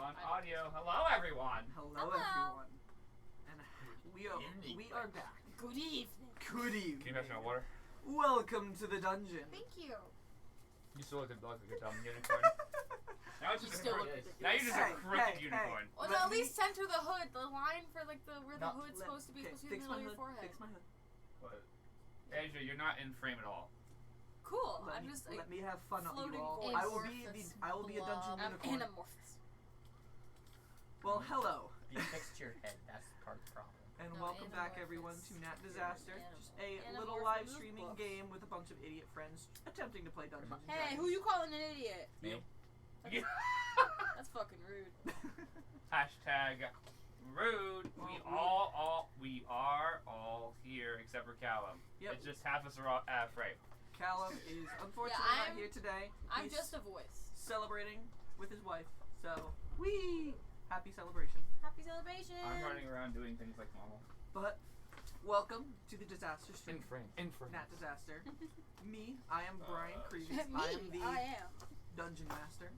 on audio. Hello, everyone. Hello, everyone. And we are back. Good evening. Good evening. Can you pass me my water? Welcome to the dungeon. Thank you. You still look like a dumb unicorn. Now it's just now you're just a crooked unicorn. Well, no, at least center the hood. The line for like where the hood's supposed to be supposed to be in the middle of your forehead. Fix my hood. But Asia, you're not in frame at all. Cool. Let me have fun on you all. Floating I will be a dungeon unicorn. Anamorphous. Well, hello. You fixed your head. That's part of the problem. And No, welcome back, everyone, to Nat Disaster. Just a little live streaming game with a bunch of idiot friends attempting to play Dungeons and Dragons. Hey, who you calling an idiot? Me? That's fucking rude. Hashtag rude. We are all here except for Callum. Yep. It's just half us are right. Callum is unfortunately not here today. I'm He's just a voice. celebrating with his wife. So, happy celebration. Happy celebration. I'm running around doing things like normal. But welcome to the Disaster Stream. In frame. Nat Disaster. Me, I am Brian Creevy. Me, I am the I am. Dungeon Master.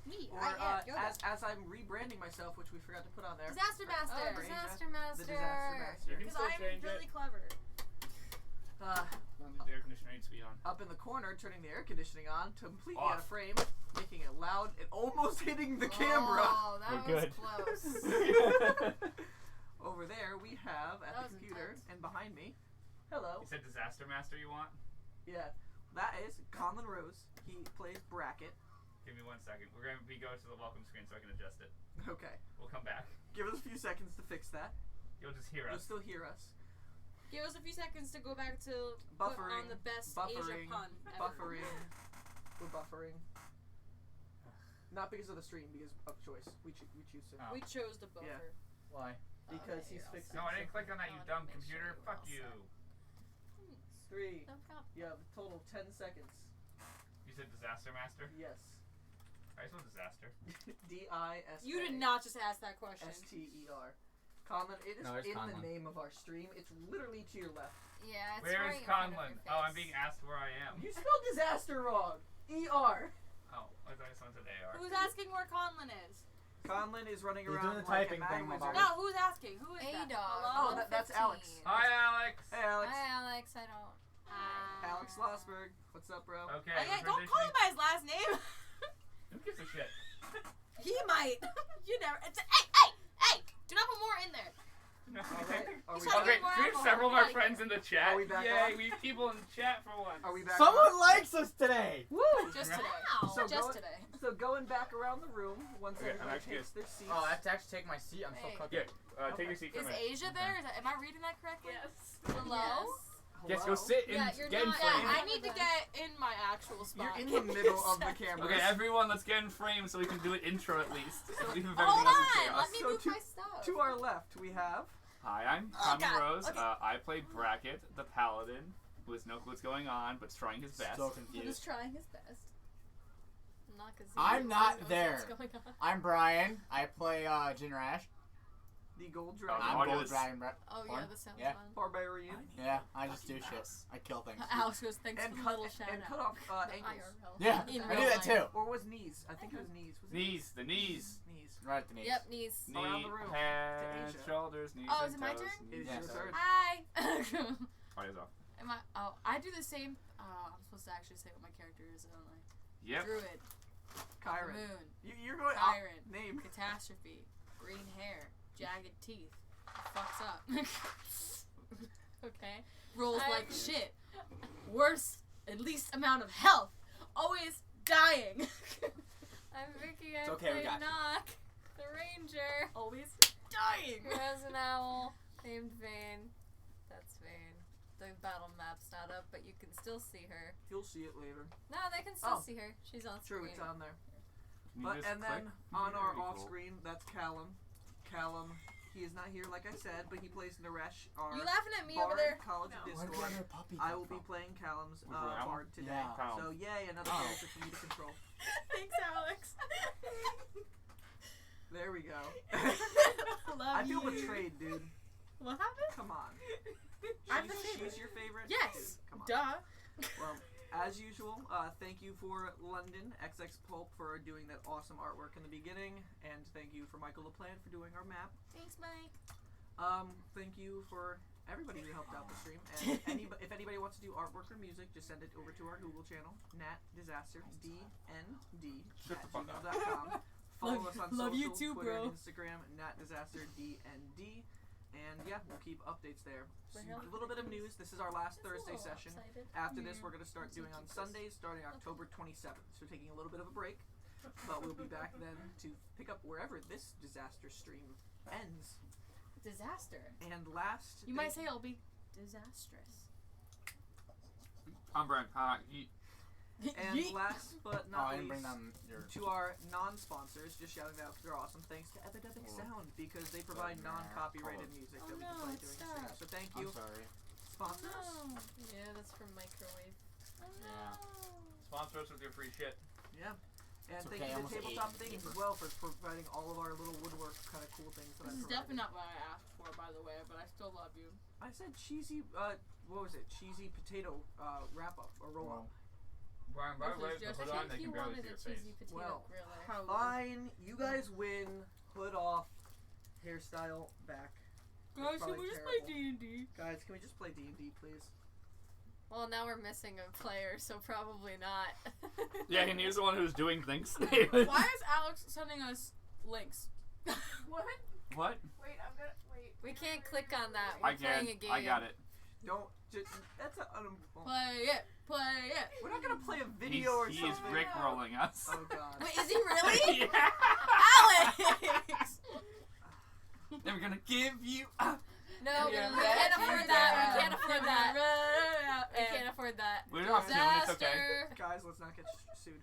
Me, Or I am. Yoda. as I'm rebranding myself, which we forgot to put on there. Disaster Master. Oh, Disaster Master. The Disaster Master. You can Because still I'm change really it. clever. The air conditioner needs to be on. Up in the corner, turning the air conditioning on, completely out Off. of frame, making it loud and almost hitting the camera. Oh, that was We're good. close. Over there, we have at That the was computer intense. and behind me. Hello. You said Disaster Master you want? Yeah, that is Conlon Rose. He plays Bracket. Give me 1 second. We're going to go to the welcome screen so I can adjust it. Okay. We'll come back. Give us a few seconds to fix that. You'll just hear You'll us. still hear us. Give us a few seconds to go back to put Buffering. on the best Buffering. Asia pun ever. Buffering. We're buffering. Not because of the stream, because of choice. We choose to. Oh. We chose to buffer. Yeah. Why? Because Okay, he's I'll fixing No, I didn't something. click on that, you I'll dumb make sure computer. we're Fuck all you. set. 3. Don't count. You have a total of 10 seconds. You said Disaster Master? Yes. I spelled disaster. D-I-S-A. You did not just ask that question. S-T-E-R. Conlon, it is No, it's in Conlon. the name of our stream. It's literally to your left. Yeah, it's Where right is in front of Conlon? your Oh, I'm face. being asked where I am. You spelled disaster wrong. E-R. Oh, I thought someone said AR. Who's asking where Conlon is? Conlon is running He's around doing the like typing a mad thing wizard. while No, who's asking? Who is that? A-Dog. Hello? Oh, that's Alex. Hi, Alex. Hey, Alex. Hi, Alex. I don't. Alex Lossberg. What's up, bro? Okay, Okay, we're don't call him by his last name. Who gives a shit? He might. You never. Hey! Do not put more in there. No. Alright. Are He's we trying to Okay, get more we have alcohol. several of our Yeah, friends in the chat. Are we back Yay, on? we have people in the chat for once. Are we back Someone on? likes us today! Woo! Just today. So Just go- today. So going back around the room, once Okay, I'm everybody actually takes their seats. Oh, I have to actually take my seat. I'm Hey. still cooking. Yeah, take your seat for Is a minute. Asia there? Am I reading that correctly? Yes. Hello? Yes, Hello? go sit and Yeah, you're get in not- frame. Yeah, I need to get in my actual spot. You're in the middle of the camera. Okay, everyone, let's get in frame so we can do an intro at least. Leave everything Hold else in on! chaos. Let me So move to- my stuff. To our left, we have. Hi, I'm Oh, Tommy God. Rose. Okay. I play Bracket, the Paladin, who has no clue what's going on, but is trying his best. So He was confused. trying his best. Not 'cause he I'm not knows there. What's going on. I'm Brian. I play Jin Rash. The Gold Oh, Dragon. I'm audio Gold is- Dragon. Oh yeah, Porn? this sounds Yeah. fun. Barbarian. Yeah, I just do shit. I kill things. Alex goes, thanks And for the cut, little shout and out. cut off The ankles. IRL. Yeah, In I real do that life. too. Or was knees. I think it was knees. Was it Knees, the knees. Knees. Right at the knees. Yep, knees. Around Knee, the room. head, To Asia. shoulders, knees, Oh, and is it my toes. turn? It is Yeah, your so- turn. Hi! Audio's off. Am I? Oh, I do the same. I'm supposed to actually say what my character is, don't I? Yep. Druid. Kyron. Moon. You're going Kyron. name. Catastrophe. Green hair. Jagged teeth. Fucks up. Okay. Rolls like shit. Worst, at least amount of health. Always dying. I'm Vicky. I It's okay, we play got you. Knock, the ranger. Always Dying. Who has an owl named Vane. That's Vane. The battle map's not up, but you can still see her. You'll see it later. No, they can still Oh. see her. She's on True, screen. it's on there. You But just and then click. on our Very off cool. screen, that's Callum. Callum, he is not here like I said, but he plays Naresh, our You laughing at me bard over there? college No. of Where did Discord. that puppy I come will be from? playing Callum's Was it Alan? bard today. Yeah. Callum. So yay, another Oh. character for me to control. Thanks, Alex. There we go. Love I feel you. betrayed, dude. What happened? Come on. I'm the favorite. She's your favorite? Yes. Dude, come on. Duh. Well, as usual, thank you for London XX Pulp for doing that awesome artwork in the beginning, and thank you for Michael LaPlante for doing our map. Thanks, Mike. Thank you for everybody who helped out the stream, and if anybody wants to do artwork or music, just send it over to our Google channel, natdisaster@gmail.com. Follow us on love social, you too, Twitter bro. and Instagram, natdisasterdnd. And yeah, we'll keep updates there. A little bit of news. This is our last Thursday session. After this, we're going to start doing on Sundays starting October 27th. So taking a little bit of a break. But we'll be back then to pick up wherever this disaster stream ends. Disaster. And last... You might say it'll be disastrous. I'm Brian. And last but not least, to our non-sponsors, just shouting out they're awesome. Thanks to Epidemic Sound because they provide non-copyrighted music that we can play during stream. So thank you. I'm sorry. Sponsors. Yeah, that's from Microwave. Yeah. Sponsor us with your free shit. Yeah. And It's thank okay, you to almost Tabletop ate. Things as well for providing all of our little woodwork kind of cool things that I This is provided. definitely not what I asked for, by the way, but I still love you. I said cheesy, what was it? Cheesy potato wrap-up or roll-up. Brian, by the way, Just put I on, think they he can barely wanted see a your face. cheesy potato Well, griller. Fine, you guys win. Hood off, hairstyle back. Guys, can we just play terrible. D&D? Guys, can we just play D&D, please? Well, now we're missing a player, so probably not. Yeah, and he's the one who's doing things. Why is Alex sending us links? What? What? Wait, I'm gonna wait. We can't click on that. We're I can. playing a game. I got it. Don't. Just, that's a. Play it. Play it. We're not gonna play a video or He's something. rickrolling us. Oh god. Wait, is he really? Yeah. Alex! Then we're gonna give you. No, we Yeah. can't afford that. We can't afford that. We And can't afford that. We don't have to, and it's okay. Disaster. Guys, let's not get sued.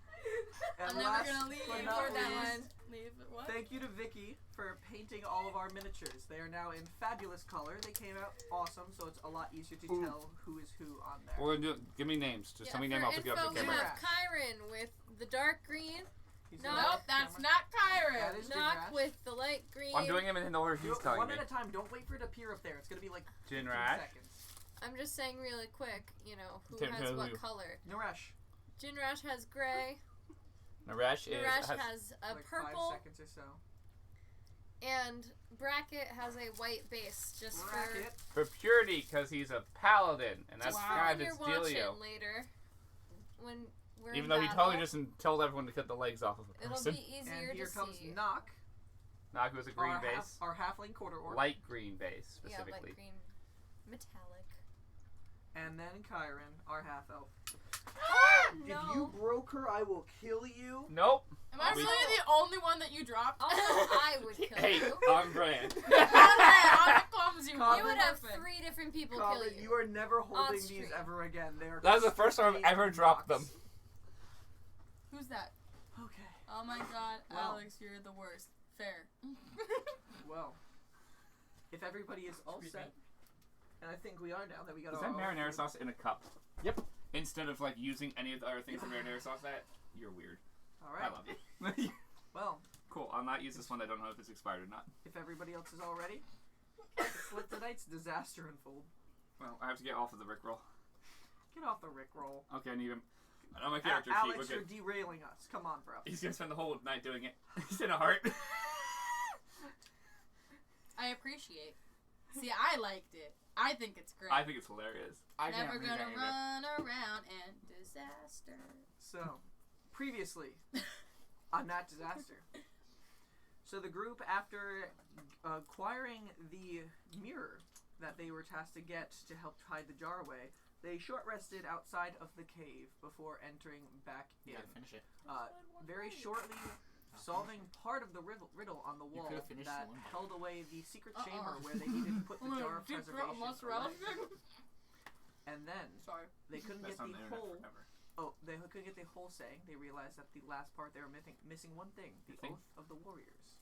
And I'm never last gonna leave but Can't not afford that least, one. Leave it. What? thank you to Vicky for painting all of our miniatures. They are now in fabulous color. They came out awesome, so it's a lot easier to tell who is who on there. We're gonna do. Give me names. Just tell me name. For I'll pick it up info, on we camera. have Kyron with the dark green, He's no. on the Nope, that's camera. not Kyron. That is Knock Jinrash. with the light green. I'm doing him in the order Do he's it telling one me. at a time. Don't wait for it to appear up there. It's gonna be like 15 Jinrash. seconds. I'm just saying really quick, you know, who Tim, has who- what who? color. Naresh. Jinrash has gray. Naresh is. Naresh has a Like purple. 5 seconds or so. And Bracket has a white base, just Bracket. for purity, because he's a paladin, and that's for kind when of you're his dealio. watching later. When we're Even in though he battle, totally just told everyone to cut the legs off of a it'll person. be easier And here to comes see. Knock. Knock was a green our base. Our halfling quarter orc. Light green base, Yeah, specifically. light green, metallic. And then Kyron, our half elf. No. If you broke her, I will kill you. Nope. Am I We- really the only one that you dropped? Also, I would kill Hey, you. I'm Brand. I'm the clumsy one. You would have Perfect. 3 different people Colin, kill you are never holding these stream. ever again. They are. That was the first time I've complete ever dropped them. knocks. Who's that? Okay. Oh my god, Well. Alex, you're the worst. Fair. Well, if everybody is all set, and I think we are now that we got Is our that own marinara food. sauce in a cup? Yep. Instead of like using any of the other things for marinara sauce, you're weird. All I right. love you. Well, Cool. I'll not use this one. I don't know if it's expired or not. if everybody else is all ready, let's let tonight's disaster unfold. Well, I have to get off of the Rickroll. Get off the Rickroll. Okay, I need him. I know my character sheet. Alex, We're you're good. derailing us. Come on, bro. He's gonna spend the whole night doing it. He's in a heart. I appreciate. See, I liked it. I think it's great. I think it's hilarious. I Never can't gonna read run around and disaster. So, previously, on that disaster. So the group, after acquiring the mirror that they were tasked to get to help hide the jar away, they short rested outside of the cave before entering back You in. gotta finish it. Very shortly, solving part of the riddle on the You wall could've finished that the one. held away the secret chamber where they needed to put the jar of preservation away. And then Sorry. they couldn't That's get on the the internet whole. forever. Oh, they couldn't get the whole saying. They realized that the last part they were missing one thing: the Thing? oath of the warriors.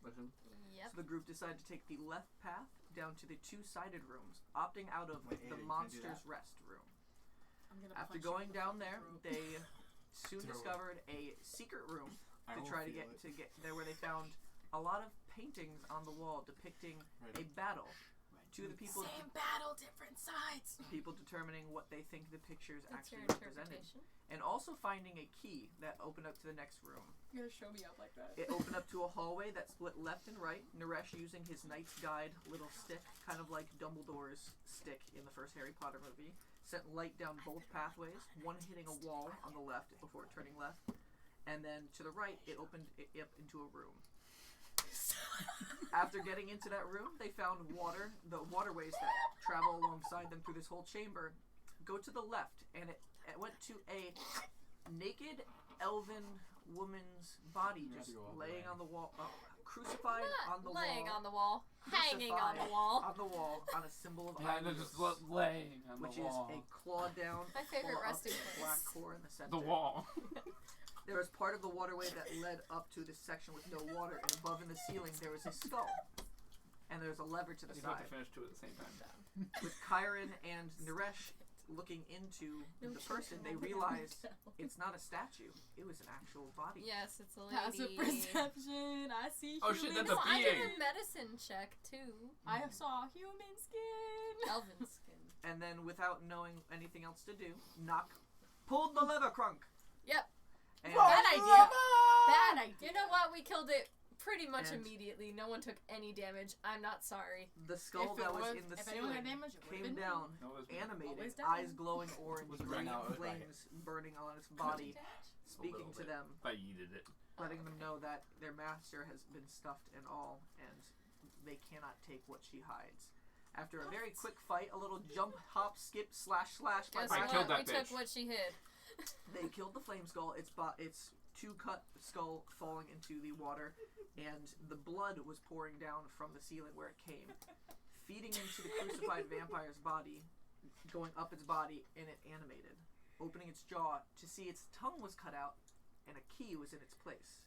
Listen. Yep. So the group decided to take the left path down to the 2-sided rooms, opting out of Wait, the Avery, can I do monster's that? rest room. I'm gonna After punch you going in the down fucking there, throat. they soon Throat. discovered a secret room I to will try to feel get there, where they found a lot of paintings on the wall depicting a battle to the people. Same battle, different sides. People determining what they think the pictures That's your actually represented, interpretation. and also finding a key that opened up to the next room. You're gonna show me up like that. It opened up to a hallway that split left and right. Naresh, using his Knight's Guide little stick, kind of like Dumbledore's stick in the first Harry Potter movie, sent light down both pathways, one hitting a wall on the left before turning left, and then to the right, it opened it up into a room. After getting into that room, they found water. The waterways that travel alongside them through this whole chamber go to the left, and it went to a naked elven woman's body just laying on the wall, crucified on the laying wall. on the wall, hanging on the wall. On the wall, on a symbol of Yeah, they're just laying on which the wall. is a claw down, My favorite claw up, resting place. black core in the center. The wall. There was part of the waterway that led up to this section with no water, and above in the ceiling there was a skull. And there was a lever to the You have side. to finish two at the same time. With Kyron and Naresh looking into the person, they realized it's not a statue. It was an actual body. Yes, it's a lady. Passive perception. I see. Oh, shit, human that's a No, I did being. a medicine check too. I saw human skin. Elven skin. And then, without knowing anything else to do, Nock pulled the lever crunk. Yep. And Bad idea. Bad idea. You know what? We killed it pretty much And- immediately. No one took any damage. I'm not sorry. the skull If it that was was- in the if anyone ceiling had damage, it would've came been me. down, No, it was animated, Always down. eyes glowing orange, Was green right. No, it was flames burning on its body, speaking little to bit. them, I yeeted it. letting them know that their master has been stuffed and all, and they cannot take what she hides. After a very quick fight, a little jump, hop, skip, slash by Guess I what? killed that we bitch. took what she hid. they killed the flame skull. Its two-cut skull falling into the water, and the blood was pouring down from the ceiling where it came, feeding into the crucified vampire's body, going up its body, and it animated, opening its jaw to see its tongue was cut out, and a key was in its place.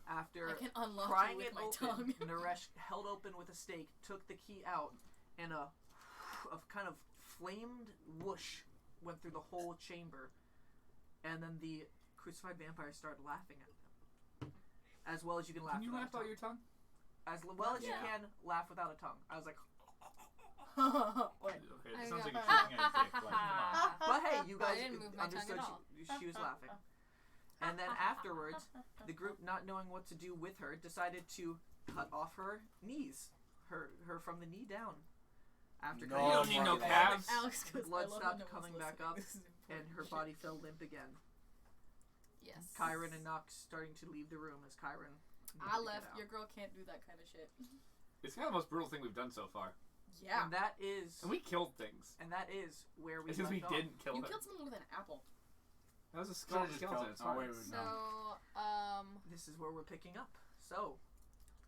After I can unlock prying you with it my open, tongue. Naresh held open with a stake, took the key out, and a kind of flamed whoosh went through the whole chamber, and then the crucified vampire started laughing at them, as well as you can laugh. Can you without laugh a out your tongue? as well as you Yeah. can laugh without a tongue. I was like, What? Okay, I it sounds go, like you're shaking a dick. Like, come on. but hey, you I guys didn't move my tongue understood at all. she was laughing. And then afterwards, the group, not knowing what to do with her, decided to cut off her knees, her from the knee down. After No, cutting You off don't need her no legs, calves. Alex, 'cause blood I love stopped when no coming one's back listening. up, This is and important her shit. body fell limp again. Yes. Kyron and Nox starting to leave the room as Kyron. I left. Your girl can't do that kind of shit. It's kind of the most brutal thing we've done so far. Yeah. And that is And we killed things. where we It's because we left off. didn't kill You her. killed someone with an apple. That was a skull Just skeleton. killed- It's oh, fine. wait, wait, no. So, This is where we're picking up. So,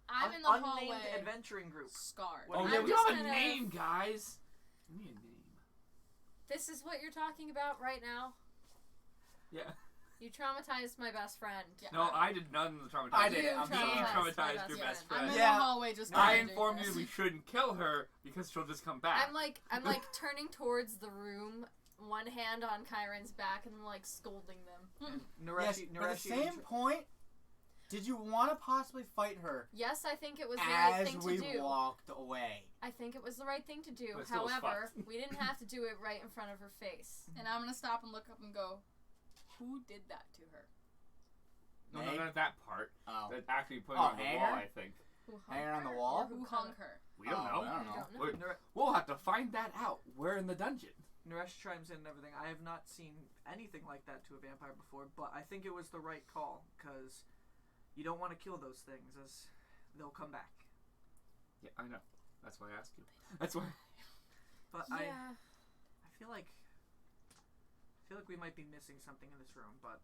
I'm in the unnamed hallway. adventuring group. Scarred. What Oh do yeah, you we just don't have a kind of- name, guys. We need a name. this is what you're talking about right now? Yeah. You traumatized my best friend. Yeah. No, I did none of the traumatizing. I did it. You I'm He sorry. traumatized your my best I'm friend. in Yeah. the hallway just. I kinda informed doing you this. we shouldn't kill her because she'll just come back. I'm like turning towards the room, one hand on Kyron's back, and like scolding them. Yes, but at the same point, did you want to possibly fight her Yes, I think it was the right as thing to we do. walked away? I think it was the right thing to do. But it still was However, fucked. we didn't have to do it right in front of her face. And I'm gonna stop and look up and go, who did that to her? No, Meg? not that part. Oh. That actually put Oh, her on the hang wall, her? I think. Who hung Hanging on the her? wall? Or Who cut hung her? her? We don't Oh, know. I don't I know. don't know. We'll have to find that out. We're in the dungeon. Naresh chimes in and everything. I have not seen anything like that to a vampire before, but I think it was the right call, because you don't want to kill those things, as they'll come back. Yeah, I know. That's why I asked you. That's why. But Yeah. I feel like we might be missing something in this room, but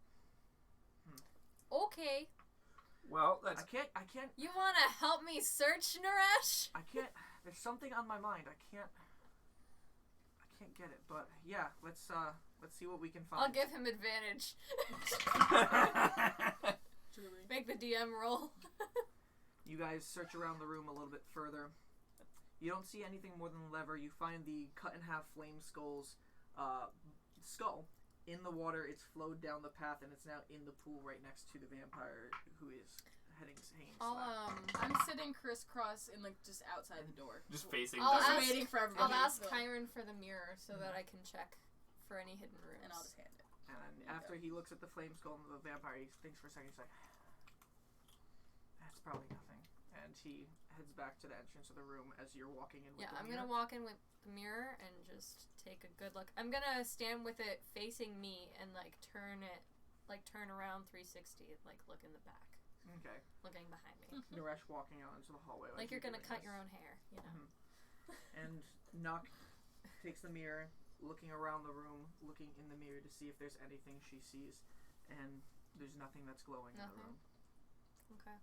Okay. Well, I can't You want to help me search, Naresh? there's something on my mind. I can't get it, but yeah, let's see what we can find. I'll give him advantage. Truly. Make the DM roll. You guys search around the room a little bit further. You don't see anything more than the lever. You find the cut in half flame skull in the water. It's flowed down the path, and it's now in the pool right next to the vampire who is hanging slack. I'm sitting crisscross in like just outside the door. Just facing. Waiting for everybody. I'll ask Kyron for the mirror so that I can check for any hidden rooms. And I'll just hand it. And after he looks at the flame skull and the vampire, he thinks for a second. He's like, "That's probably nothing." And he heads back to the entrance of the room as you're walking in with the mirror. I'm gonna walk in with the mirror and just take a good look. I'm gonna stand with it facing me and turn around 360, look in the back. Okay. Looking behind me. Naresh walking out into the hallway. Like you're gonna cut your own hair, you know. Mm-hmm. And Nock takes the mirror, looking around the room, looking in the mirror to see if there's anything she sees, and there's nothing that's glowing in the room. Okay.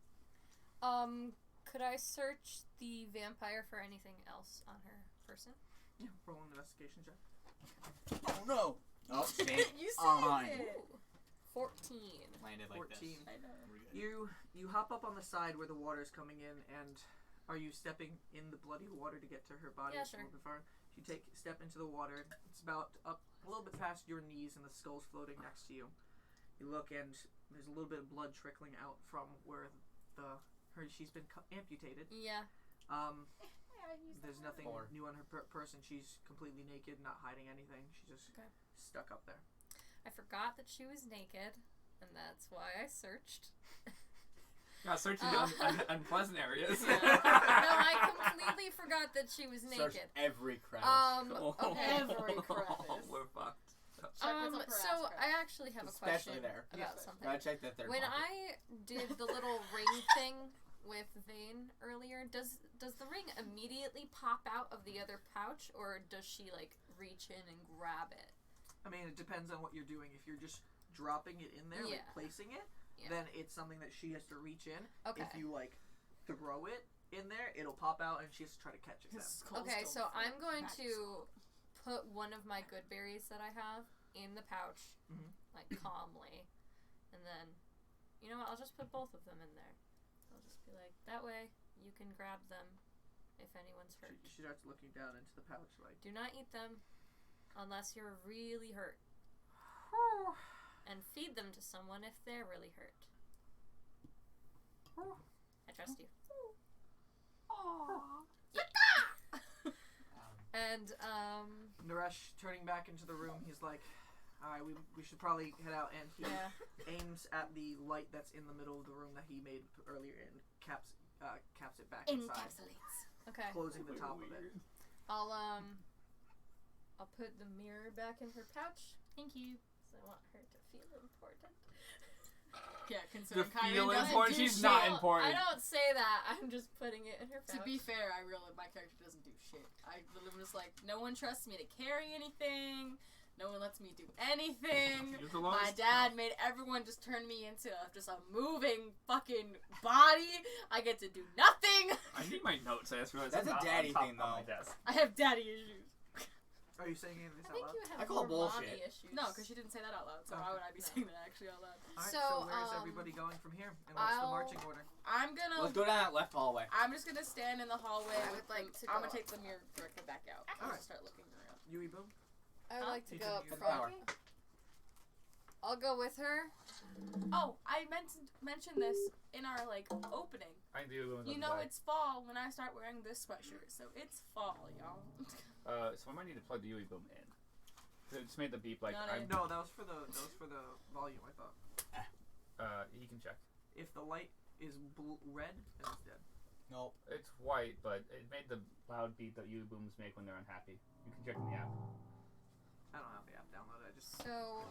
Could I search the vampire for anything else on her person? Yeah, roll an investigation check. Oh no! Oh, You saved it! Ooh, 14. Landed like 14. this. I know. You hop up on the side where the water's coming in, and are you stepping in the bloody water to get to her body? Yeah, sure. A little bit far? You step into the water. It's about up a little bit past your knees, and the skull's floating next to you. You look, and there's a little bit of blood trickling out from where she's been amputated. Yeah. There's nothing new on her person. She's completely naked, not hiding anything. She's just stuck up there. I forgot that she was naked, and that's why I searched. Not searching unpleasant areas. No, I completely forgot that she was naked. Search every crevice. Okay. Every crevice. We're fucked. So I actually have a question Especially there. about something. Gotta check that third When pocket. I did the little ring thing with Vane earlier, does the ring immediately pop out of the other pouch, or does she reach in and grab it? I mean, it depends on what you're doing. If you're just dropping it in there, placing it, then it's something that she has to reach in. Okay. If you throw it in there, it'll pop out, and she has to try to catch it. Okay, so I'm going to put one of my good berries that I have in the pouch, calmly, and then, you know what? I'll just put both of them in there. I'll just be like, that way you can grab them if anyone's hurt. She starts looking down into the pouch, do not eat them unless you're really hurt. And feed them to someone if they're really hurt. I trust you. Yeah. And Naresh turning back into the room, he's like, alright, we should probably head out, and he aims at the light that's in the middle of the room that he made earlier and caps it back inside. Encapsulates. Okay. Closing the top of it. I'll put the mirror back in her pouch. Thank you. I want her to feel important. Yeah, considering To feel Kyron doesn't important? do She's shit. not important. I don't say that. I'm just putting it in her pouch. To be fair, my character doesn't do shit. I literally just no one trusts me to carry anything. No one lets me do anything. My dad made everyone just turn me into just a moving fucking body. I get to do nothing. I need my notes. I just realized That's a daddy thing, though. I have daddy issues. Are you saying any of this I think out loud? you have I call more bullshit. mommy issues. No, because she didn't say that out loud. So why would I be saying that actually out loud? Alright, So, so where's everybody going from here? And what's the marching order? I'm gonna. Let's go down that left hallway. I'm just gonna stand in the hallway. I would like to I'm go gonna take the mirror directly back out. I'm Alright. gonna start looking around. Yui Boom? I would like to You go can up use front. power. I'll go with her. Oh, I meant to mention this in our opening. I do. You know it's fall when I start wearing this sweatshirt, so it's fall, y'all. So I might need to plug the UE boom in. It just made the beep No, that was for the volume. I thought. He can check. If the light is red, then it's dead. Nope. It's white, but it made the loud beep that UE booms make when they're unhappy. You can check in the app. I don't have the app downloaded. I just. So.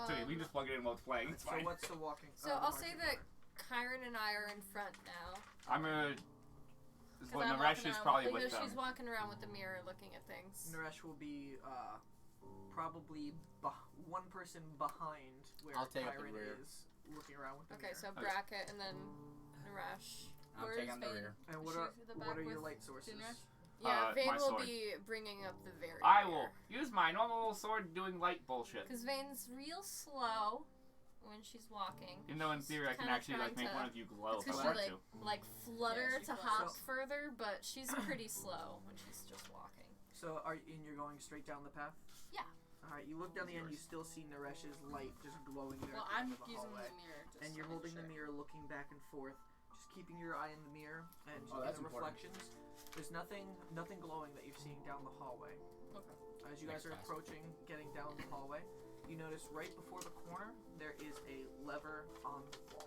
So we can just plug it in while it's playing. It's so fine. what's the walking? So I'll say that Kyron and I are in front now. I'm gonna. I'm Naresh walking is around probably Because with them. she's walking around with the mirror looking at things. Naresh will be probably one person behind where I'll take up the Kyron rear. is, looking around with the Okay, mirror. so bracket and then Naresh. I'm Where's taking the Vane? rear. And what She's are in the back your with light sources? Dinner? Yeah, Vane my will sword. be bringing up the very I will use my normal sword doing light bullshit. Because Vane's real slow when she's walking. Even though in theory I can kinda actually trying make to- one of you glow It's if I because she want to. flutter Yeah, she to flutters. hop So- further, but she's pretty slow when she's just walking. So you're going straight down the path? Yeah. Alright, you look down the end, you still see Naresh's light just glowing there. Well, at the I'm end of the using hallway. the mirror. Just And you're to make holding the sure. mirror, looking back and forth, just keeping your eye in the mirror and in that's the important. reflections. There's nothing glowing that you're seeing down the hallway. Okay. As you guys are approaching, getting down the hallway, you notice right before the corner there is a lever on the wall.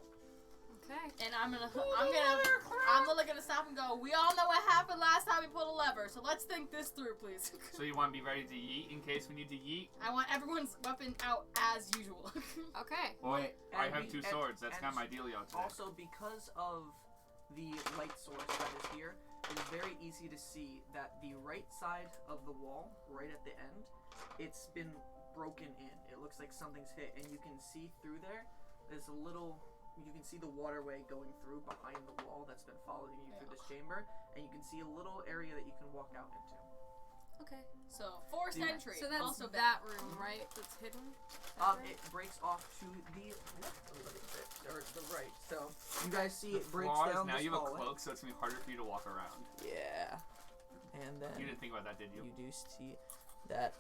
Okay. And I'm literally gonna stop and go. We all know what happened last time we pulled a lever, so let's think this through, please. So you want to be ready to yeet in case we need to yeet? I want everyone's weapon out as usual. Okay. Well, Wait. I And have two swords. That's kind of my dealio today. Also, because of the light source that is here, it's very easy to see that the right side of the wall, right at the end, it's been broken in. It looks like something's hit, and you can see through there. There's a little. You can see the waterway going through behind the wall that's been following you through this chamber, and you can see a little area that you can walk out into. Okay. So forced Yeah. entry. So that's also that room, right? That's hidden. It breaks off to the left a little bit, or the right. So you guys see it breaks Flaws, down now this you have a hallway. cloak, so it's going to be harder for you to walk around. Yeah. And then You didn't think about that, did you? you do see that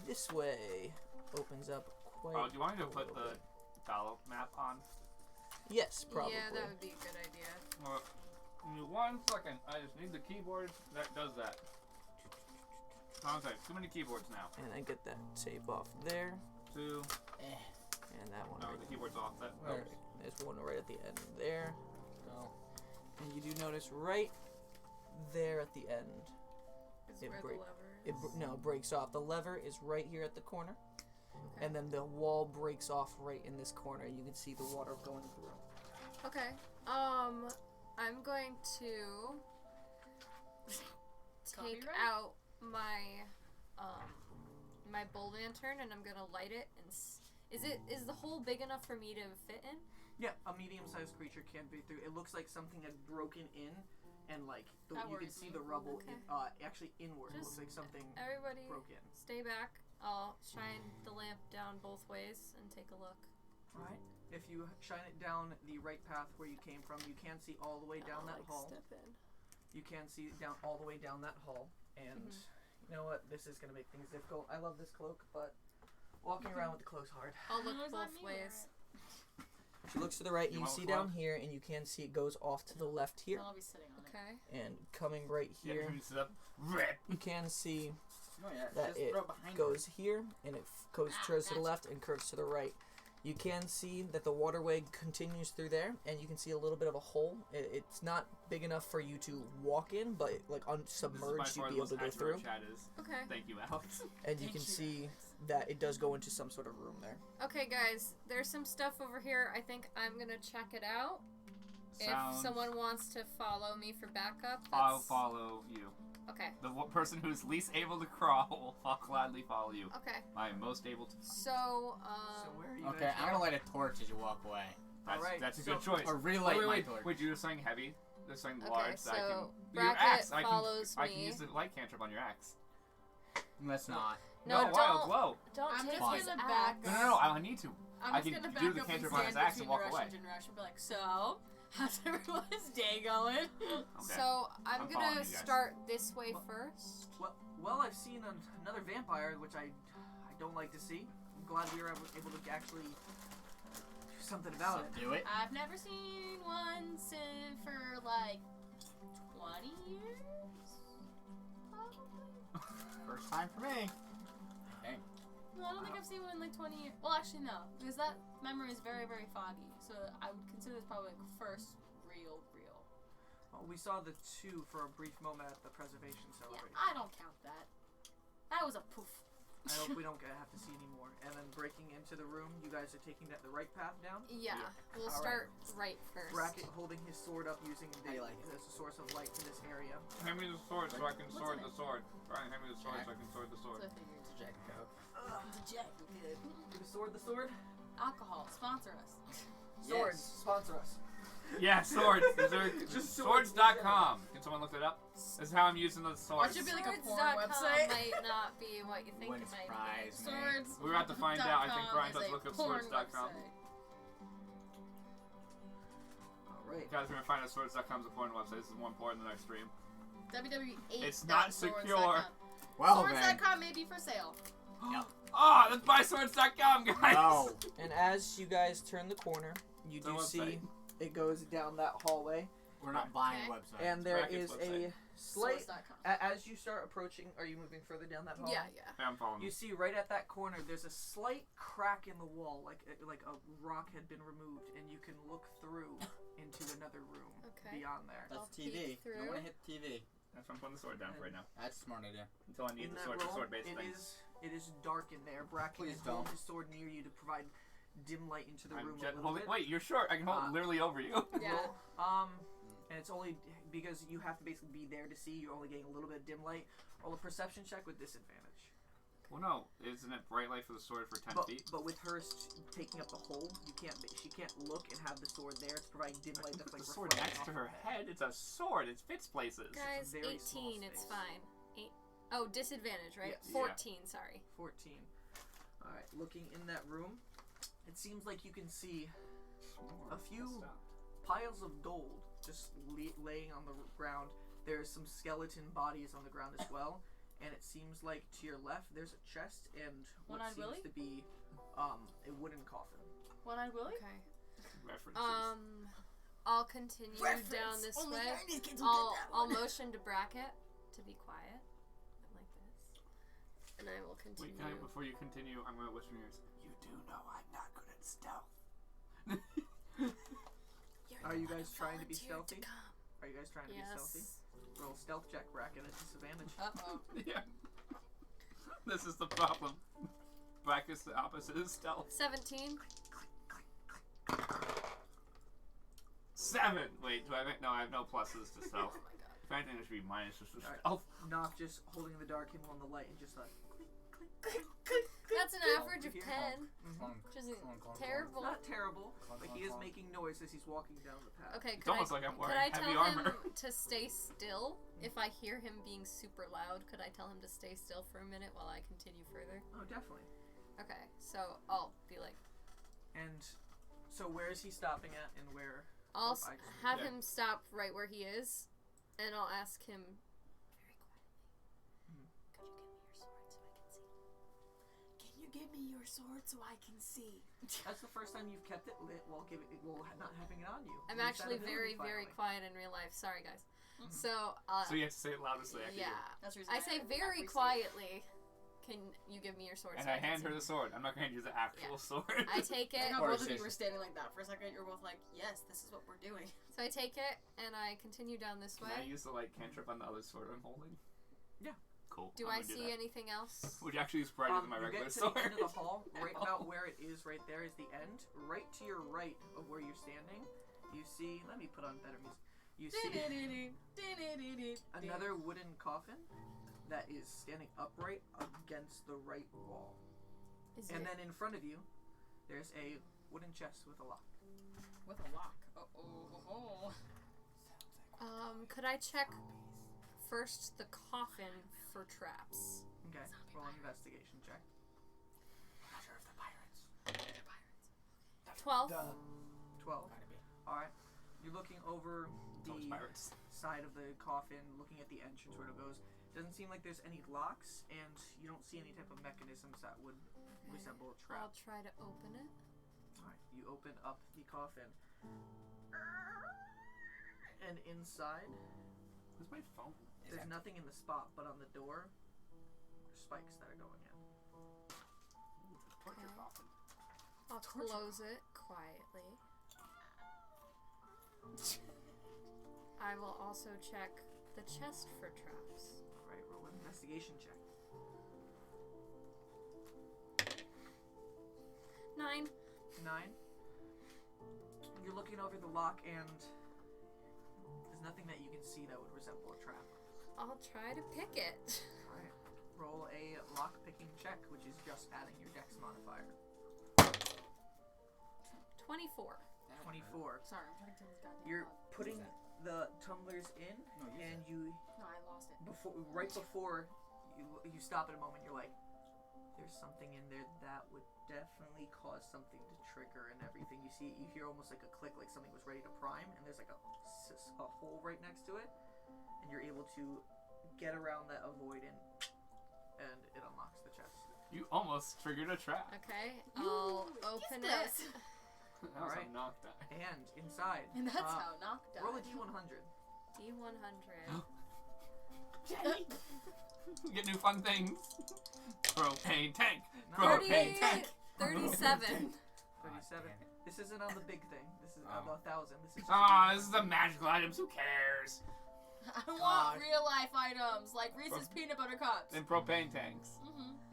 this way opens up quite. Oh, do you want me to a put little the bit. dial map on? Yes, probably. Yeah, that would be a good idea. Well, give me 1 second. I just need the keyboard that does that. I'm sorry, too many keyboards now. And I get that tape off there, 2. and that one No, right the keyboard's off. That. there. Oops. There's one right at the end there, No. and you do notice right there at the end. Is It where break- the lever It is. breaks off. The lever is right here at the corner, Okay. and then the wall breaks off right in this corner. You can see the water going through. Okay. I'm going to take Copyright? out my my bull lantern and I'm gonna light it and is the hole big enough for me to fit in? Yeah, a medium-sized creature can be through. It looks like something had broken in, and like you can worries see me. the rubble Okay. actually inward. It looks Just like something Everybody broke in. stay back. I'll shine the lamp down both ways and take a look. Right. If you shine it down the right path where you came from, you can see all the way down that hall. Step in. You can see down all the way down that hall, and you know what? This is gonna make things difficult. I love this cloak, but walking around with the cloak's hard. I'll look Where's that both mirror? ways. She looks to the right, and You you want see cloak? down here, and you can see it goes off to the left here, I'll be sitting on it. Okay. and coming right Yeah, here, you sit up. Rip. you can see Oh yeah. that Just it throw it behind goes here, and it goes curves to the gotcha. left and curves to the right. You can see that the waterway continues through there, and you can see a little bit of a hole. It's not big enough for you to walk in, but like submerged, you'd be able to go through. Chat is. Okay. Thank you, Alex. And you can see that it does go into some sort of room there. Okay, guys. There's some stuff over here. I think I'm gonna check it out. Sounds- If someone wants to follow me for backup, I'll that's... follow you. Okay. The person who's least able to crawl will gladly follow you. Okay. I am most able to. So, So where are you Okay, guys I'm gonna going? light a torch as you walk away. Alright, That's a so- good choice. Or relight my torch. Wait, you do something heavy? There's something Okay, large so that I can. Your Bracket axe. follows I can me. use the light cantrip on your axe. Let's not. No, why? don't. It'll glow. Don't I'm take just his gonna axe. back No, I need to. I'm I just can gonna do back the up cantrip and on his stand axe and between walk Rush away. and Rush and be like, so, how's everyone's day going? Okay. So I'm I'm following gonna you guys. start this way first. Well, I've seen another vampire, which I don't like to see. I'm glad we were able to actually do something about it. Do it. I've never seen one for like 20 years. Probably. First time for me. Okay. No, I don't think I've seen one in like 20 years. Well, actually, no, because that memory is very, very foggy. So I would consider this probably like first real. Well, we saw the two for a brief moment at the preservation Yeah, celebration. I don't count that. That was a poof. I hope we don't have to see any more. And then breaking into the room, you guys are taking the right path down. Yeah, we'll All start right first. Bracket holding his sword up, using How you like it? as a source of light to this area. Hand me the sword so I can What's sword in the sword. Brian, hand me the sword so I can sword the sword. So I figured. Jack Coke. Dejected. The sword. Alcohol, sponsor us. Swords, Yes. sponsor us. Yeah, swords. Is there Just swords. swords.com? Can someone look that up? This is how I'm using the Or swords. it should be like a porn Swords.com website. might not be what you think Wouldn't it might be. surprise me. Swords. We're about to find out. I think Brian does is a look up porn swords.com. website. Alright. Guys, we're gonna find out swords.com is a porn website. This is more important than our stream. WWE8. It's not secure. Well then. Swords.com may be for sale. Yep. Oh, that's buyswords.com, guys. No. And as you guys turn the corner, you do see it goes down that hallway. We're not buying a website. And there Bracket's is website. a slight. Swords.com. As you start approaching, are you moving further down that hall? Yeah. I'm following. You see right at that corner, there's a slight crack in the wall, like a rock had been removed, and you can look through into another room beyond there. That's I'll TV. peek through. You don't want to hit TV. That's why I'm putting the sword down for right now. That's a smart idea. Until I need In the that sword for room, sword-based it things. is dark in there. Bracken Please is holding don't. his sword near you to provide dim light into the room a little Holding, bit. wait, you're short. I can hold it literally over you. Yeah. And it's only because you have to basically be there to see. You're only getting a little bit of dim light. Roll a perception check with disadvantage. Well, no, isn't it bright light for the sword for 10 feet? But with her taking up the whole, you can't. She can't look and have the sword there to provide dim light. That's like the sword reflecting next to off her her head. It's a sword. It fits places. Guys, very small 18, it's space. fine. Oh, disadvantage, right? Yes. 14, sorry. 14. All right, looking in that room, it seems like you can see a few piles of gold just laying on the ground. There's some skeleton bodies on the ground as well, and it seems like to your left there's a chest and what One-eyed seems Willy? to be a wooden coffin. One-eyed Willy? Okay. References. I'll continue down this Only way. 90s kids will get that I'll one. motion to Bracket to be quiet, like this, and I will continue. Wait, guy, before you continue, I'm going to whisper in your ears. You do know I'm not good at stealth. Are you guys trying to be stealthy? Are you guys trying to be stealthy? Yes. Roll stealth check, Bracket at disadvantage. Uh-oh. Yeah. This is the problem. Practice the opposite of stealth. 17. 7! Wait, do I have... No, I have no pluses to stealth. Oh my god. If anything, it should be minuses to Alright. stealth. Knock just holding the dark hymn on the light and just like. That's an average of 10, which isn't terrible. Not terrible, but he is making noise as he's walking down the path. Okay, It's almost like I'm could wearing I tell heavy armor. him to stay still? If I hear him being super loud, could I tell him to stay still for a minute while I continue further? Oh, definitely. Okay, so I'll be like, And so where is he stopping at and where? I'll Oh, I- have yeah. him stop right where he is, and I'll ask him very quietly, could you give me your sword so I can see? That's the first time you've kept it lit while not having it on you. I'm Use that actually ability very finally. quiet in real life. Sorry, guys. Mhm. So, So you have to say it loudest I can yeah. That's the reason I say very receive. quietly, can you give me your sword And so I can hand see? her the sword. I'm not going to use the actual sword. I take I it, think Or both of you assist. were standing like that for a second. You're both like, yes, this is what we're doing. so I take it, and I continue down this Can I way. use the like cantrip on the other sword I'm holding? Yeah. Cool. Do I'm I gonna do see that. anything else? Which actually is brighter than my You regular get to sword. the end of the hall, right about where it is right there is the end. Right to your right of where you're standing, you see, let me put on better music. You see another wooden coffin that is standing upright against the right wall. Is And it? then in front of you, there's a wooden chest with a lock. With a lock. Uh-oh. Could I check first the coffin for traps? Okay, roll an investigation check. Treasure of the pirates. 12. 12. Alright. You're looking over Those the pirates. side of the coffin, looking at the entrance where it goes. Doesn't seem like there's any locks, and you don't see any type of mechanisms that would resemble a trap. I'll try to open it. Alright, you open up the coffin. And inside, Where's my phone? there's nothing in the spot, but on the door, there's spikes that are going in. Torture Okay. coffin. I'll close it quietly. I will also check the chest for traps. Alright, roll an investigation check. 9. 9. You're looking over the lock, and there's nothing that you can see that would resemble a trap. I'll try to pick it. Alright, roll a lock picking check, which is just adding your dex modifier. 24. 24. Sorry, I'm trying to turn this goddamn You're off. putting the tumblers in, No, use and it. you No, I lost it. right before you stop at a moment, you're like, there's something in there that would definitely cause something to trigger and everything. You hear almost like a click, like something was ready to prime, and there's like a hole right next to it, and you're able to get around that avoid and it unlocks the chest. You almost triggered a trap. Okay, I'll open it. That was a knock die. And inside. And that's how knock died. Roll a D100. D100. Jenny! Get new fun things. Propane tank. Propane tank. 37. 37. This isn't on the big thing. This is on the 1,000. This is. This is the magical items. Who cares? I want real life items like Reese's peanut butter cups. And propane tanks.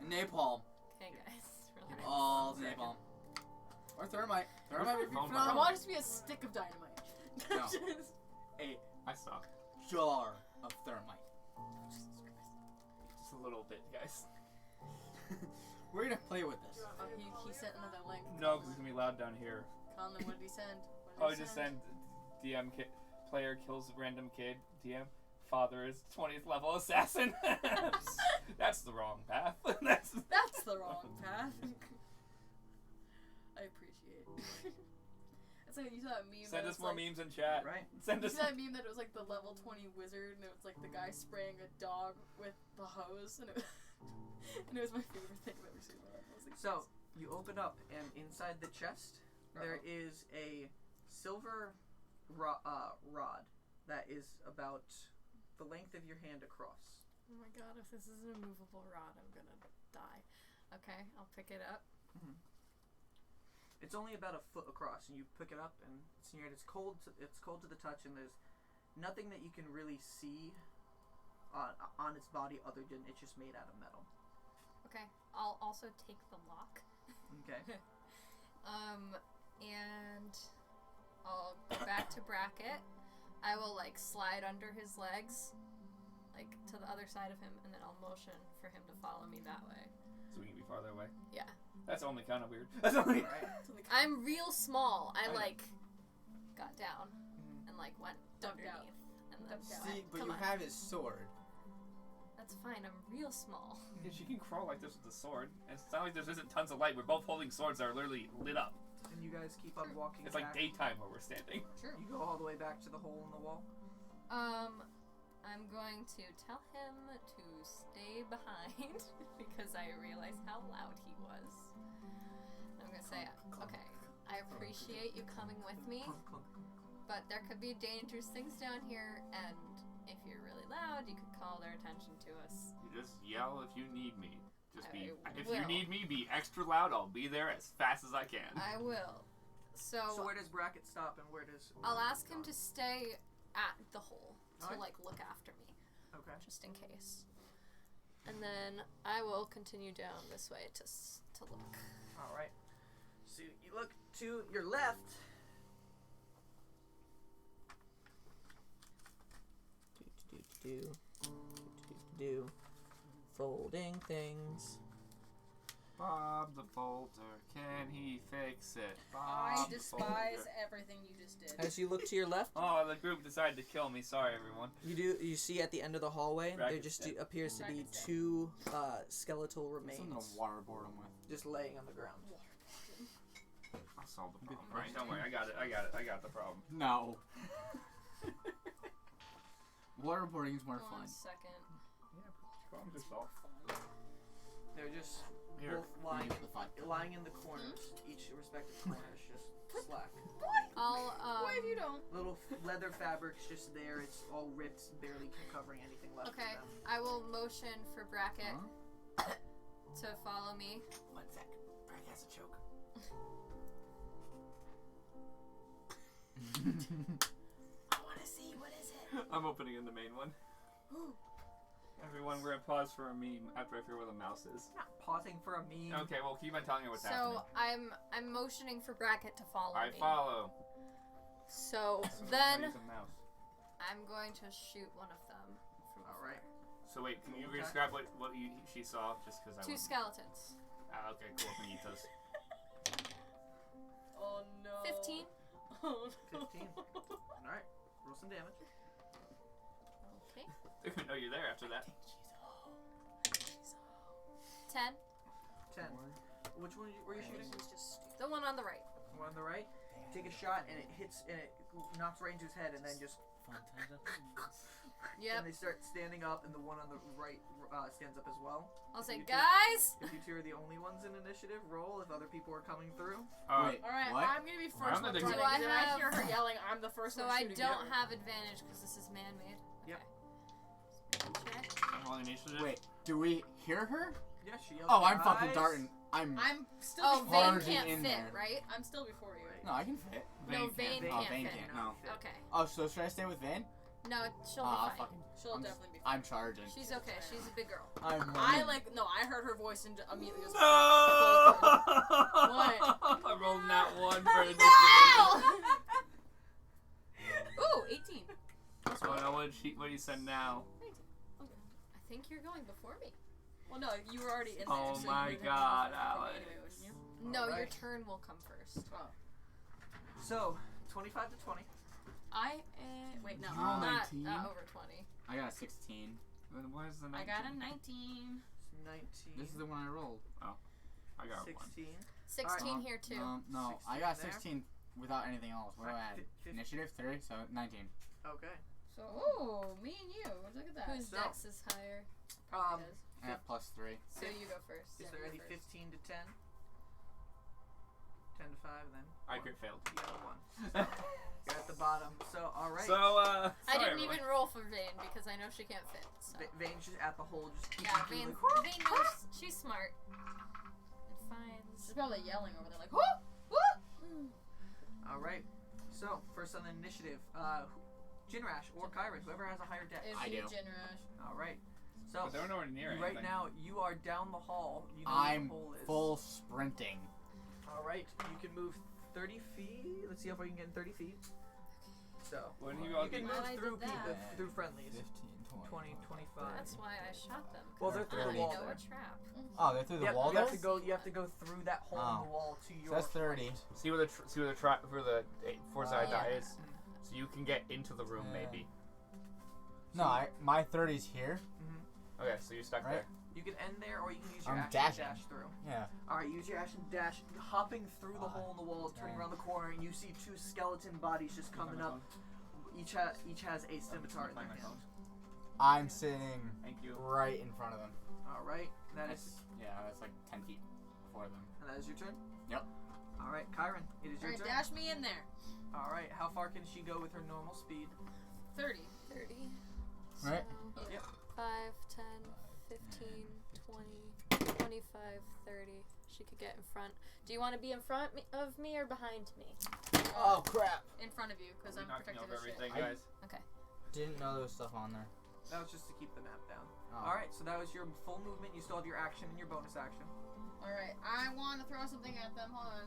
And napalm. Okay, guys. Relax. All the napalm. Or thermite. Thermite would be I I want it to be a stick of dynamite. No. I suck. Jar of thermite. Just a little bit, guys. We're gonna play with this. Oh, he sent another link. No, because it's gonna be loud down here. Conlon, what did he send? Just send DM player kills random kid. DM father is 20th level assassin. That's the wrong path. That's the wrong path. I appreciate it. It's like you saw that meme. Send us more memes in chat. Right. Send You us. saw that meme that it was like the level 20 wizard, and it was like the guy spraying a dog with the hose, and it was my favorite thing I've ever seen. So you open up, and inside the chest there is a silver rod that is about the length of your hand across. Oh my god, if this is a movable rod, I'm gonna die. Okay, I'll pick it up. It's only about a foot across, and you pick it up, and it's cold. It's cold to the touch, and there's nothing that you can really see on its body other than it's just made out of metal. Okay, I'll also take the lock. Okay. And I'll go back to Bracket. I will slide under his legs, to the other side of him, and then I'll motion for him to follow me that way. So we can be farther away. Yeah. That's only kind of weird. That's only. I'm real small. I got down and went Ducked out. underneath. And then See, but you have his sword. That's fine. I'm real small. Yeah, she can crawl like this with the sword. And it's not like there isn't tons of light. We're both holding swords that are literally lit up. And you guys keep on walking. It's like back. daytime where we're standing. True. You go all the way back to the hole in the wall. I'm going to tell him to stay behind because I realize how loud he was. I'm going to say, okay, I appreciate you coming with me, but there could be dangerous things down here, and if you're really loud, you could call their attention to us. You just yell if you need me. If will. you need me, be extra loud. I'll be there as fast as I can. I will. So where does Bracket stop, and where does... I'll ask him to stay at the hole to Alright. look after me. Okay. Just in case. And then I will continue down this way to look. All right. So you look to your left. Folding things. Bob the Bolter, can he fix it? Bob I the despise Bolter. everything you just did. As you look to your left, Oh, the group decided to kill me. Sorry, everyone. you see at the end of the hallway there Bracket's just dead. appears to be Bracket's dead. two skeletal remains Something to waterboard him with. just laying on the ground. I'll solve the problem. Right, don't worry. I got it. I got the problem. No. Waterboarding is more 1 fun. second. Problems are solved. They're just Here. both lying The fight. lying in the corners, each respective corner is just slack. I'll What if you don't? Little leather fabric's just there. It's all ripped, barely covering anything left okay. of them. I will motion for Bracket to follow me. 1 sec. Bracket has a choke. I want to see. What is it? I'm opening in the main one. Everyone, we're gonna pause for a meme after I figure where the mouse is. Not pausing for a meme. Okay, well, keep on telling me what's happening. So I'm motioning for Bracket to follow I me. follow. So So then use a mouse. I'm going to shoot one of them from All right. So wait, can you Okay. describe what she saw? Just because I Two wasn't- skeletons. Okay, cool. Finitos. Oh no. 15. Oh no. 15. All right. Roll some damage. Okay. They wouldn't know you're there after that. 10. 10. Which one were you shooting? He's just The one on the right. One on the right. take a shot and it hits and it knocks right into his head and then just. Yep. And they start standing up, and the one on the right stands up as well. I'll say, guys! If you two are the only ones in initiative, roll if other people are coming through. Wait, Alright, what? I'm gonna be first. I'm Do gonna I hear her yelling, I'm the first So one I shooting don't you. have advantage because this is man-made. Yep. Okay. I'm rolling initiative. Wait, do we hear her? Yeah, she yells. Oh, I'm "Guys!" fucking darting. I'm still Oh, before Vane Charging can't in fit, there. right? I'm still before you. Right. No, I can fit. No, Vane Oh, can't Vane fit. can't. No. No. Okay. Oh, so should I stay with Vane? No, she'll Ah, be fine. fucking. She'll I'm, definitely be I'm charging. She's okay. She's a big girl. I'm I running. heard her voice and immediately was No! What? I rolled that one for initiative. Ooh, 18. So what do you send now? 19. Okay. I think you're going before me. Well, no, you were already in there. Oh so my you would've God, been off Alex. anyway, wouldn't you? No, your Alright. turn will come first. Oh. So, 25 to 20. Wait, no. You roll Not 19. over 20. I got a 16. Then where's the 19? I got a 19. 19. This is the one I rolled. I got 16. one. 16 here too. No, 16 I got there. 16 without anything else. What do I add? 50. Initiative 3, so 19. Okay. So, ooh, me and you. Look at that. Whose So- dex is higher? Um, It is. I have plus 3. So you go first. is Yeah, there you any go first. 15 to 10? 10 to 5, and then I one. crit failed. The other one. You're at the bottom. So, alright. So, I sorry, didn't everyone. even roll for Vane because I know she can't fit. So. Vane's just at the hole, just keeping Yeah, doing Vane the- knows she's smart. It finds. She's probably yelling over there like, whoop, whoop. Alright. So, first on the initiative, Jinrash or Kyron, whoever has a higher dex. Is I you do. Jinrash? Alright. So, But they're nowhere near right anything. now, you are down the hall. You know where I'm the hole is. full sprinting. Alright, you can move 30 feet. Let's see how far you can get in 30 feet. So, When you you all can get- move Glad I through did that. people, through friendlies. 15, 20, 25. That's why I shot them. Well, they're 'cause through the I wall know there. a trap. Oh, they're through the Yep, wall you there? have to go. You have to go through that hole in Oh. the wall to So your. that's 30. See where the force eye yeah. die is, so you can get into the room Yeah. maybe. No, my 30's here. Mm-hmm. Okay, so you're stuck Right. there. You can end there, or you can use your I'm action dashing. to dash through. Yeah. All right, use your action to dash, hopping through the hole in the wall, turning around the corner, and you see two skeleton bodies just coming up. Each has a scimitar in their hand. I'm sitting Thank you. right in front of them. All right, that is That's like 10 feet before them. and that is your turn. Yep. All right, Kyron, it is your Alright, turn. dash me in there. All right, how far can she go with her normal speed? 30. 30. Right. So, Yep. 5, 10, 15, 20, 25, 30. She could get in front. Do you want to be in front of me or behind me? Oh crap! In front of you, because I'm knocking protecting over the shit. everything, I- guys. Didn't know there was stuff on there. That was just to keep the map down. Oh. All right, so that was your full movement. You still have your action and your bonus action. Alright, I want to throw something at them. Hold on.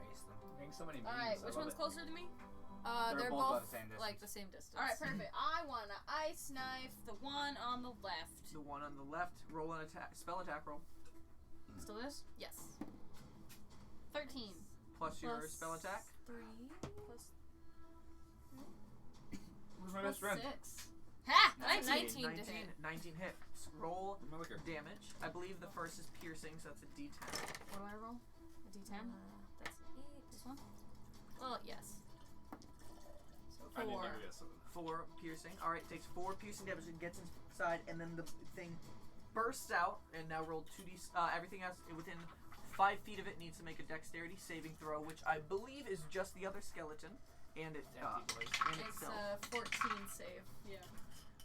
Ice them. Making so many memes. Alright, I which love one's it. closer to me? They're both both about the same distance. like the same distance. Alright, perfect. I want to ice knife the one on the left. The one on the left, roll an attack, spell attack roll, Still this? Yes. 13. plus your Plus- spell attack. 3 plus Where's my best friend? 6. Ha! That's 19. 19 to hit. 19 hits. Roll My liquor. damage. I believe the first is piercing, so that's a D10. What do I roll? A D10? That's an 8. This one? Well, yes. So I need 4. my this. 4 piercing. All right, takes 4 piercing damage. It gets inside, and then the thing bursts out. And now roll 2d. Everything else within 5 feet of it needs to make a dexterity saving throw, which I believe is just the other skeleton and it and It's itself. 14 save. Yeah.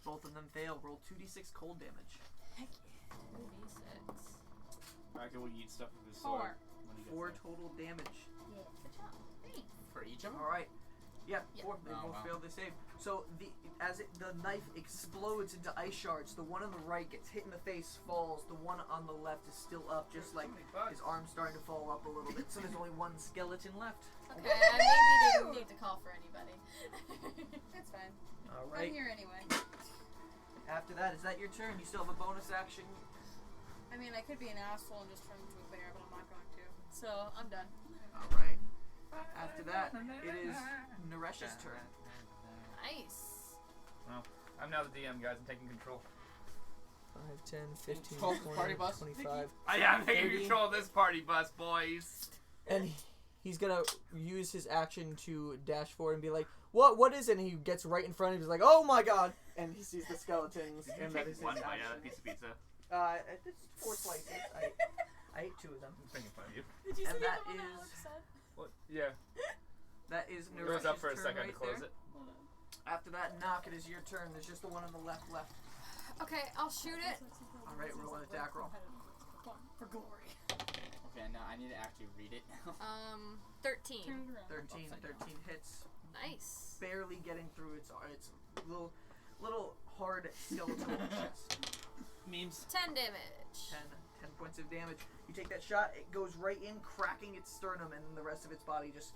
Both of them fail. Roll 2d6 cold damage. Heck yeah. 2d6. Bracket will eat stuff with his 4. sword. When he gets 4 there. total damage. Yeah. Good job. Thanks. For each of them? All right. Yeah, Yeah. 4. They Oh, both wow. failed the save. So the knife explodes into ice shards. The one on the right gets hit in the face, falls. The one on the left is still up, just like his arm's starting to fall up a little bit. So there's only one skeleton left. Okay, I maybe didn't need to call for anybody. That's fine. All I'm right. here anyway. After that, is that your turn? You still have a bonus action. I mean, I could be an asshole and just turn into a bear, but I'm not going to. So, I'm done. All right. After that, it is Naresh's turn. Nice. I'm now the DM, guys. I'm taking control. 5, 10, 15, Focus party bus. 25. I am taking 30. control of this party bus, boys. And he's gonna use his action to dash forward and be like, What is it? And he gets right in front of him. He's like, oh my god! And he sees the skeletons. Did you take one bite out of a piece of pizza? It's 4 slices. I ate 2 of them. I'm making fun of you. Did you And see that what is- Alex said? What? Yeah. That is It was up for a turn second right to close there. it. After that knock, it is your turn. There's just the one on the left. Okay, I'll shoot it. Alright, roll an attack roll. For glory. Okay, now I need to actually read it. 13. 13 hits. Nice. Barely getting through its little hard skeletal chest. Memes. 10 damage. 10 points of damage. You take that shot, it goes right in, cracking its sternum, and the rest of its body just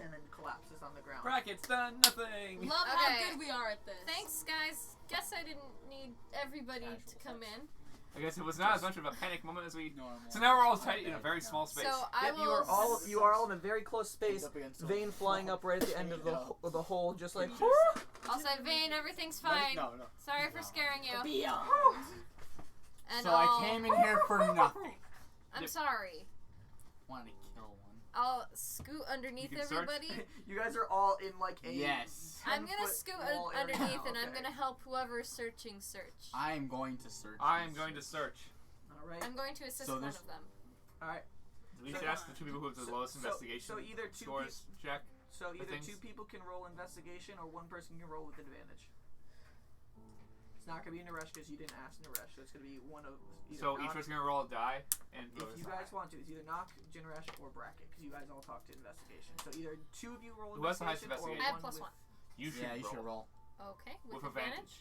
and then collapses on the ground. Brackets done nothing. Love Okay. how good we are at this. Thanks, guys. Guess I didn't need everybody to come in. I guess it was not as much of a panic moment as we. Normal. So now we're all tight in a very small space. So I Yep, will. you are all in a very close space. Up against the Vane flying wall. up right at the end of the hole, just like. I'll say, Vane, everything's fine. No. Sorry for scaring you. Beyond. And So I came in here for nothing. I'm sorry. Wanted to kill one. I'll scoot underneath You can search. everybody. You guys are all in like a. Yes. I'm gonna 10-foot scoot wall area. underneath, and I'm Okay. gonna help whoever's searching search. I am going to search. I am going to search. All right. I'm going to assist So one there's- of them. All right. We should ask the 2 people who have the lowest investigation So either two scores check. So either things. 2 people can roll investigation, or 1 person can roll with advantage. It's not gonna be Naresh because you didn't ask Naresh, so it's gonna be one of. Either So Nock, each person's gonna roll a die, and if you guys want to, it's either Nock, Jinresh, or Bracket, because you guys all talk to investigation. So either 2 of you roll Who has the highest investigation, or investigation? I have one plus with. 1. you should Yeah, you roll. should roll. Okay, with With advantage.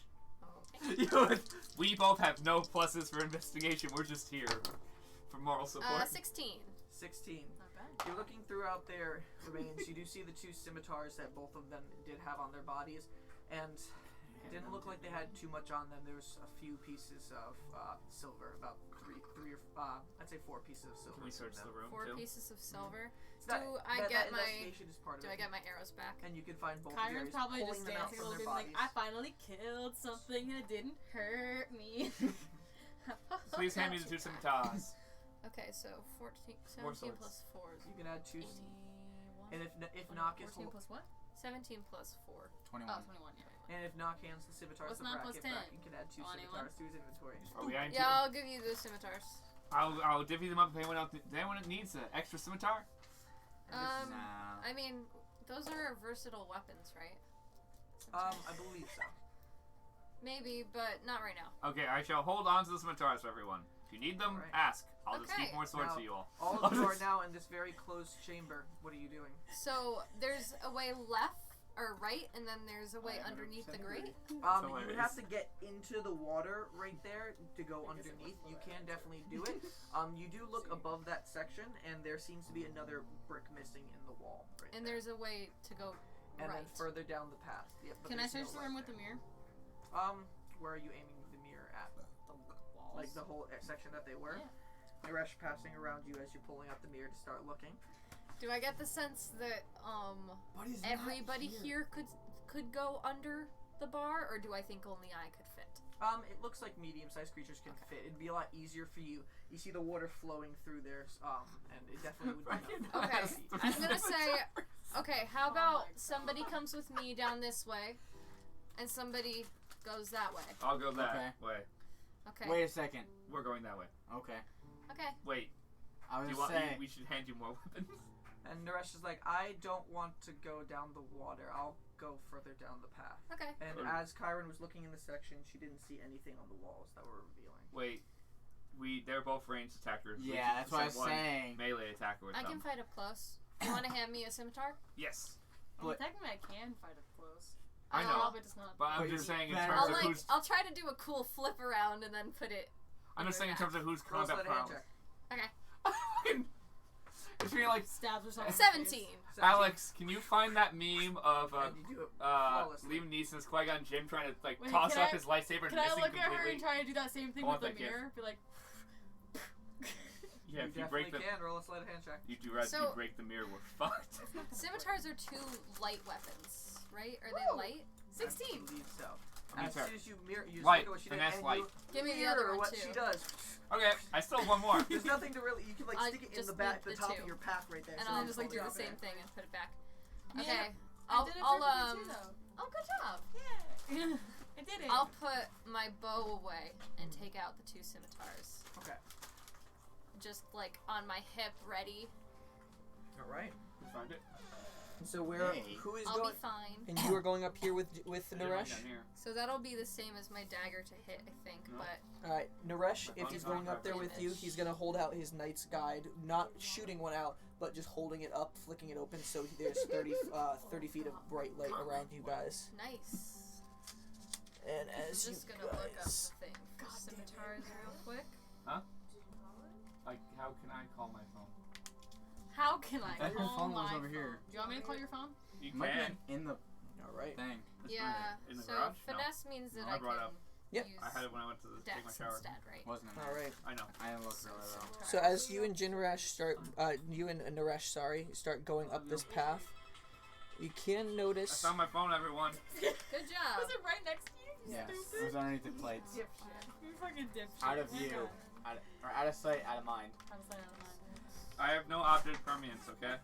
advantage. Okay. We both have no pluses for investigation. We're just here for moral support. 16. 16. Not bad. You're looking throughout their remains. You do see the 2 scimitars that both of them did have on their bodies, and it didn't look like they had too much on them. There was a few pieces of silver, about three or I'd say 4 pieces of silver. Can we search in the them. room 4 too? pieces of silver. That- Do I that get my? investigation is part of Do it. I get my arrows back? And you can find both Kyron's berries, probably pulling just them out dancing a from little their bit like, bodies. I finally killed something that didn't hurt me. Please hand me the 2 scimitars. Okay, so 14, More 17 swords. plus 4 is You can add 2, 81. and if Nock is 14 plus what? 17 plus 4. 21. Oh, 21, yeah. and if Nock hands the scimitars What's to 9 plus Bracket, 10? Bracket can add 2 21. scimitars to his inventory. Are we adding Yeah, 2? I'll give you the scimitars. I'll divvy them up if anyone else. Anyone needs an extra scimitar? And this- Nah. I mean, those are versatile weapons, right? I believe so. Maybe, but not right now. Okay, I shall hold on to the scimitars for everyone. If you need them, Alright. ask. I'll just Okay. keep more swords Now, for you all. All of you are now in this very closed chamber. What are you doing? So there's a way left or right, and then there's a way underneath the grate. You would hilarious. have to get into the water right there to go underneath. You can definitely do it. You do look above that section, and there seems to be another brick missing in the wall. Right And there. there's a way to go and right. then further down the path. Yep, but Can I there's search no the light room with the there. mirror? Where are you aiming the mirror at? The walls. Like the whole section that they were? Yeah. Naresh passing around you as you're pulling out the mirror to start looking. Do I get the sense that But he's not everybody here could go under the bar, or do I think only I could fit? It looks like medium-sized creatures can fit. It'd be a lot easier for you. You see the water flowing through there, and it definitely would be enough. Okay, Yes. I'm gonna say, okay, how about somebody comes with me down this way, and somebody goes that way. I'll go that Okay. way. Okay. Wait a second. We're going that way. Okay. Okay. Wait. I Do was you want? saying. We should hand you more weapons. And Naresh is like, I don't want to go down the water. I'll go further down the path. Okay. And Good. as Kyron was looking in the section, she didn't see anything on the walls that were revealing. Wait. They're both ranged attackers. We Yeah, should that's what I was send one saying. Melee attacker with I them. can fight up close. You want to hand me a scimitar? Yes. Well, But- technically, I can fight up close. I know. Probably just not. But I'm But just you're saying in better- terms of who's. I'll try to do a cool flip around and then put it. I'm just saying in terms of who's Roll a combat sleight of hand prowess. check. Okay. It's being like, Stabs or something. 17. Alex, can you find that meme of And you do it flawlessly. Liam Neeson's Qui-Gon Jinn trying to like Wait, toss can up I- his lightsaber and Can I missing look at her completely? and try to do that same thing I want with the that gift. mirror? Be like, Yeah, if you definitely break the, can. Roll a sleight of hand check. you do right. If you So- break the mirror, we're fucked. Scimitars are 2 light weapons, right? Are they Woo! light? 16. I believe so. As soon as you mirror, you just Light. look at what she did, Finesse and light. you Give me the mirror other one what too. she does. Okay, I still have one more. There's nothing to really. You can like I stick it in just the back, need the the top two. of your pack right there. And so I'll you just like do drop the same it. thing and put it back. Yeah, Okay. I did it perfectly too, though. Oh, good job. Yeah. I did it. I'll put my bow away and take out the 2 scimitars. Okay. Just like on my hip, ready. All right. You find it? So where? Hey. Who is I'll going? be fine. And you are going up here with I did mine Naresh. down here. So that'll be the same as my dagger to hit, I think. No. But All right, Naresh. I If thought he's you going got up there with you, damage. he's gonna hold out his knight's guide, not shooting one out, but just holding it up, flicking it open, so there's 30 feet of bright light around you guys. nice. And I'm as you just gonna look up guys, the thing for scimitars real quick. Like, how can I call my phone? How can I That call phone was my over phone? here. Do you want me to call your phone? You It might can. be in the all right. thing. It's Yeah. in the So garage? No. finesse means that No, I I brought can up. Yep. use I had it when I went to take my dex shower. instead, right? Wasn't in there. All right. I know. I didn't look really though. Scimitar. So as you and Jinrash start, you and Naresh, start going up this path, you can I notice. found my phone, everyone. Good job. Was it right next to you? Yes. Stupid. It was underneath the plates. You fucking dipshit. Out of Oh my view. God. Out of sight, out of mind. Out of sight, out of mind. I have no object permanence, okay?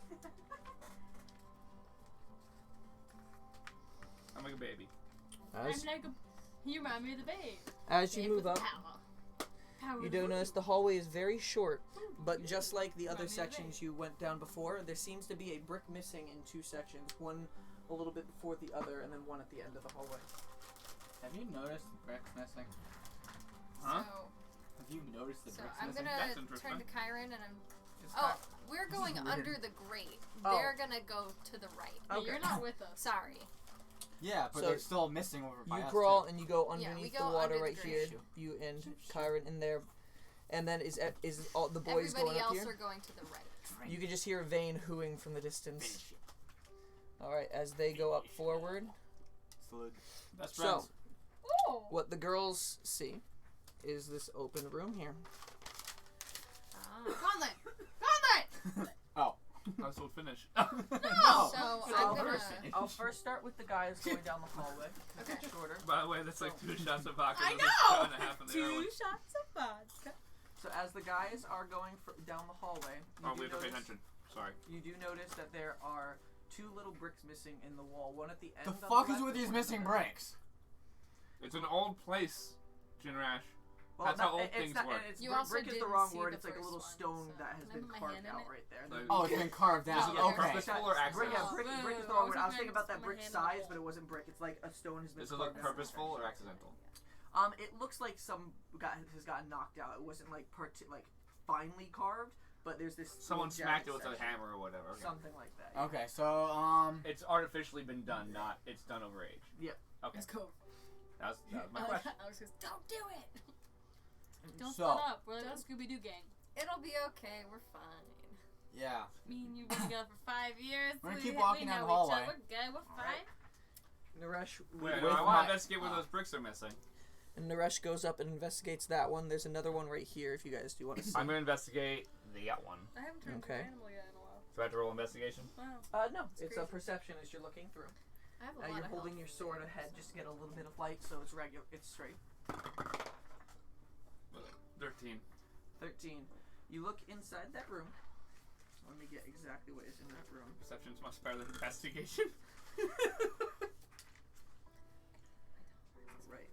I'm like a baby. As, I'm like you remind me of the babe. as you Babe move with up, power. you do notice the hallway is very short, but just like the other Remind me of the sections you went down before, there seems to be a brick missing in 2 sections. One a little bit before the other, and then one at the end of the hallway. Have you noticed the bricks missing? Huh? Have you noticed the So bricks I'm missing? gonna That's turn interesting. to Kyron and I'm. It's Oh, not- we're This is going weird. under the grate. Oh. They're gonna go to the right. But Okay. you're not with us. Sorry. Yeah, but So they're still missing over by You us, crawl too. and you go Yeah, we underneath go the water under the right here. grate. You and Kyron in there, and then is all the boys Everybody going up else here? are going to the right. You can just hear Vane hooing from the distance. Finish it. All right, as they go up forward, Salute. Best So- friends. Oh. what the girls see is this open room here. Ah. Conley! Conley! I was so finish. No! So So I'm I'll gonna. first, I'll first start with the guys going down the hallway. Okay. It's shorter. By the way, that's like 2 shots of vodka. I with a shot know! and a half in the 2 heroin. shots of vodka. So as the guys are going down the hallway, Oh, we have to pay attention. Sorry. you do notice that there are 2 little bricks missing in the wall. One at the end. The on fuck left is with and these one at missing the right. bricks? It's an old place, Jinrash. Well, That's how old it's things not, work. and it's You brick, also brick is the didn't wrong see word. the It's like a first little one, stone so that has can I been put my carved hand in out it? right there. Like- Oh, it's been carved This out. is Oh, like Okay. purposeful or Brick, accidental? yeah, Oh, brick is boo. the wrong word. I was I was thinking about that my brick hand in the size, hole. but it wasn't brick. It's like a stone has been Does it look carved out. purposeful or accidental? It looks like some guy has gotten knocked out. It wasn't like like finely carved, but there's this. Someone little smacked it jagged with a section. hammer or whatever. Okay. Something like that. Yeah. Okay, so It's artificially been done, not it's done over age. Yep. Okay. Let's go. That was my I question. was just, don't do it! Don't So- split up. We're like the Scooby-Doo gang. It'll be okay. We're fine. yeah. Me and you've been together for 5 years. We're gonna We- keep we walking know down the each hallway. other. We're good. We're fine. Naresh, Wait, With I want my- to investigate where those bricks are missing. and Naresh goes up and investigates that one. There's another one right here. If you guys do want to see. I'm gonna investigate the one. I haven't turned Okay. into an animal yet in a while. Do I have to roll investigation? Wow. No, it's a crazy. perception as you're looking through. I have a lot You're of holding health. your sword ahead just to get a little bit of light, so it's regular. It's straight. 13. 13. You look inside that room. Let me get exactly what is in that room. Perception's much better than investigation. Right.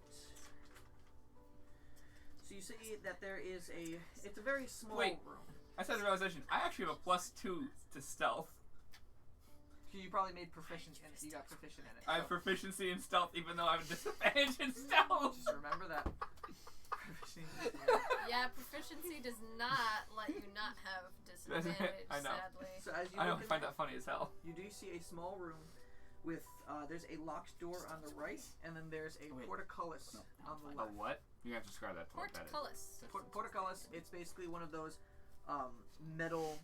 So you see that there is a. It's a very small Wait. room. I said the realization. I actually have a +2 to stealth. You probably made proficient in it. You got proficient in it. I have proficiency in stealth, even though I have a disadvantage in stealth. Just remember that. Proficiency. Yeah, proficiency does not let you not have disadvantage, I know. sadly. So as you I look don't in find there, that funny as hell. you do see a small room with there's a locked door on the right, and then there's a Wait. portcullis on the A left. what? You have to describe that to what that is. Portcullis. Portcullis, it's basically one of those metal,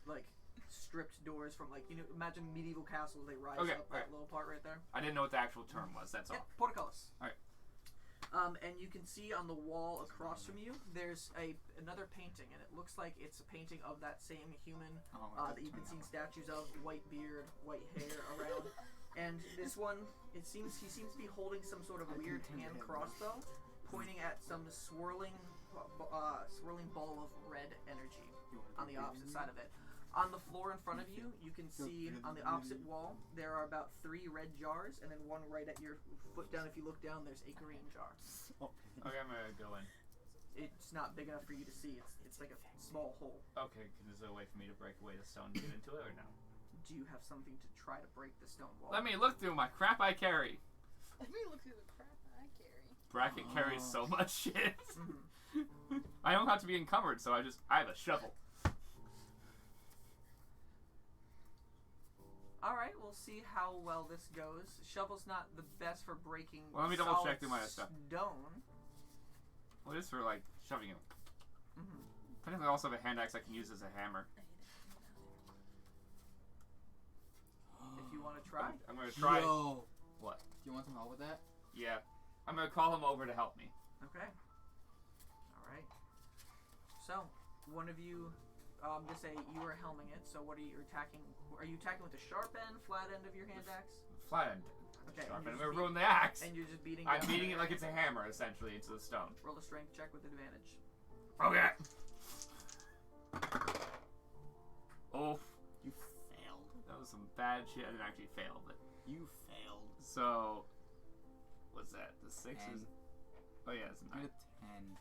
like, stripped doors from, like, you know, imagine medieval castles, they rise Okay, up that little part right there. I didn't know what the actual term was, that's Yeah, all. portcullis. Alright. And you can see on the wall across from you, there's another painting, and it looks like it's a painting of that same human Oh, that you've been seeing statues of, white beard, white hair around. And this one, he seems to be holding some sort of weird hand crossbow, pointing at some swirling ball of red energy on the opposite side of it. On the floor in front of you, you can see on the opposite wall there are about 3 red jars, and then one right at your foot down. If you look down, there's a green jar. Okay, I'm gonna go in. It's not big enough for you to see. It's like a small hole. Okay, is there a way for me to break away the stone to get into it, or no? Do you have something to try to break the stone wall? Let me look through my crap I carry. Let me look through the crap I carry. Bracket carries so much shit. I don't have to be encumbered, so I have a shovel. Alright, we'll see how well this goes. Shovel's not the best for breaking let me double check through my stuff. Stone. Well, it is for, like, shoving it. Technically, I also have a hand axe I can use as a hammer. If you want to try. I'm going to try. Yo. What? Do you want some help with that? Yeah. I'm going to call him over to help me. Okay. Alright. So, one of you, just say you are helming it, so what are you attacking? Are you attacking with the sharp end, flat end of your hand axe? Flat end. Okay. Sharp end. I'm going to ruin the axe. And you're just beating I'm beating it like it's a hammer, essentially, into the stone. Roll a strength check with advantage. Okay. Oh. You failed. That was some bad shit. I didn't actually fail, but... You failed. So... What's that? The 6 10. is... Oh yeah, it's a 9. You're a 10.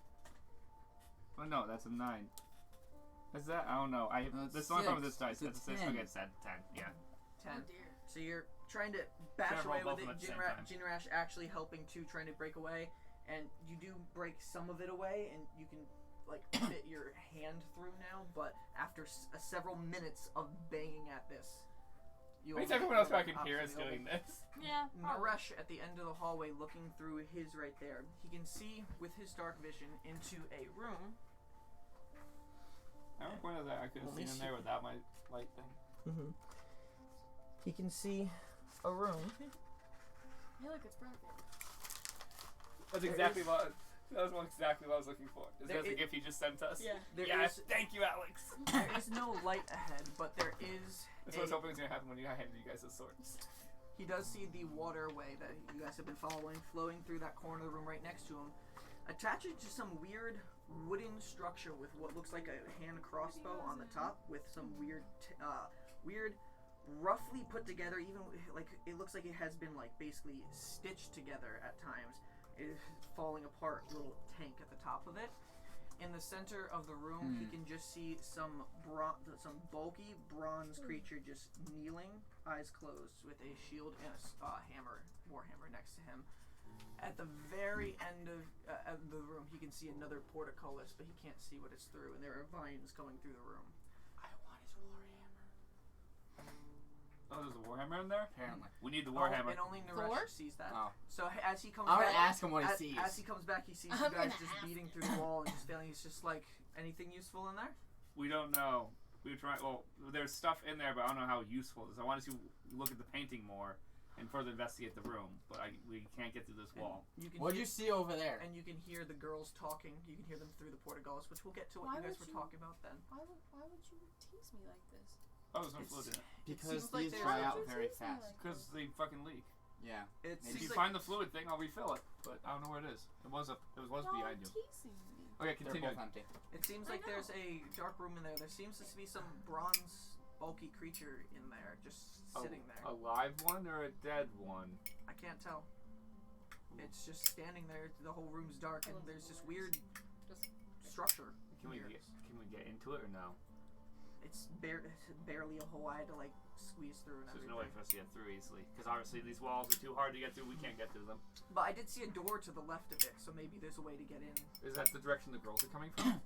Oh no, that's a 9. Is that? I don't know. No, this is the only problem with this six. dice. It's That's a a 6. 10. Okay, it's 10. Yeah. 10. Oh dear. So you're trying to bash Should I roll away both with of it. them at the same time? Jinrash actually helping too, trying to break away, and you do break some of it away, and you can like fit your hand through now. But after several minutes of banging at this, you Makes only everyone else get who I can hear is obviously doing this. Yeah. Naresh at the end of the hallway, looking through his right there, he can see with his dark vision into a room. I remember that I could have seen him there without my light thing. He can see a room. Yeah, look, it's broken. That's exactly what. That was exactly what I was looking for. Is that the gift you just sent us? Yeah. Yes. Thank you, Alex. There is no light ahead, but there is. That's what I was hoping was gonna happen when I handed you guys the swords. He does see the waterway that you guys have been following, flowing through that corner of the room right next to him, attached to some weird wooden structure with what looks like a hand crossbow on the top, with some weird, roughly put together. Even like it looks like it has been like basically stitched together at times. It is falling apart. Little tank at the top of it. In the center of the room, he can just see some bulky bronze creature just kneeling, eyes closed, with a shield and a warhammer next to him. At the very end of the room, he can see another portcullis, but he can't see what it's through, and there are vines going through the room. I want his warhammer. Oh, there's a warhammer in there? Apparently. We need the warhammer. And only Naresh sees that. Oh. So as he comes I'm back, gonna ask him what he sees. As he comes back, he sees you guys just beating through the wall and just failing. He's just like, anything useful in there? We don't know. We try. Well, there's stuff in there, but I don't know how useful it is. I want to look at the painting more and further investigate the room, but we can't get through this wall. What'd you see over there? And you can hear the girls talking. You can hear them through the portcullis, which we'll get to what you guys were talking about then. Why would you tease me like this? Oh, there's no fluid in it. Because like these there's- dry Why out would you very tease me fast. like Because they fucking leak. Yeah. It If seems you like find the fluid thing, I'll refill it. But I don't know where it is. It was behind you. teasing me. Okay, They're continue. both empty. it seems like there's a dark room in there. There seems to be some bronze, bulky creature in there, just sitting there. A live one or a dead one? I can't tell. It's just standing there. The whole room's dark, and there's this weird structure. Can we get into it or no? It's barely a hole. I had to like squeeze through and So there's everything. no way for us to get through easily. Because obviously these walls are too hard to get through. We can't get through them. But I did see a door to the left of it, so maybe there's a way to get in. Is that the direction the girls are coming from?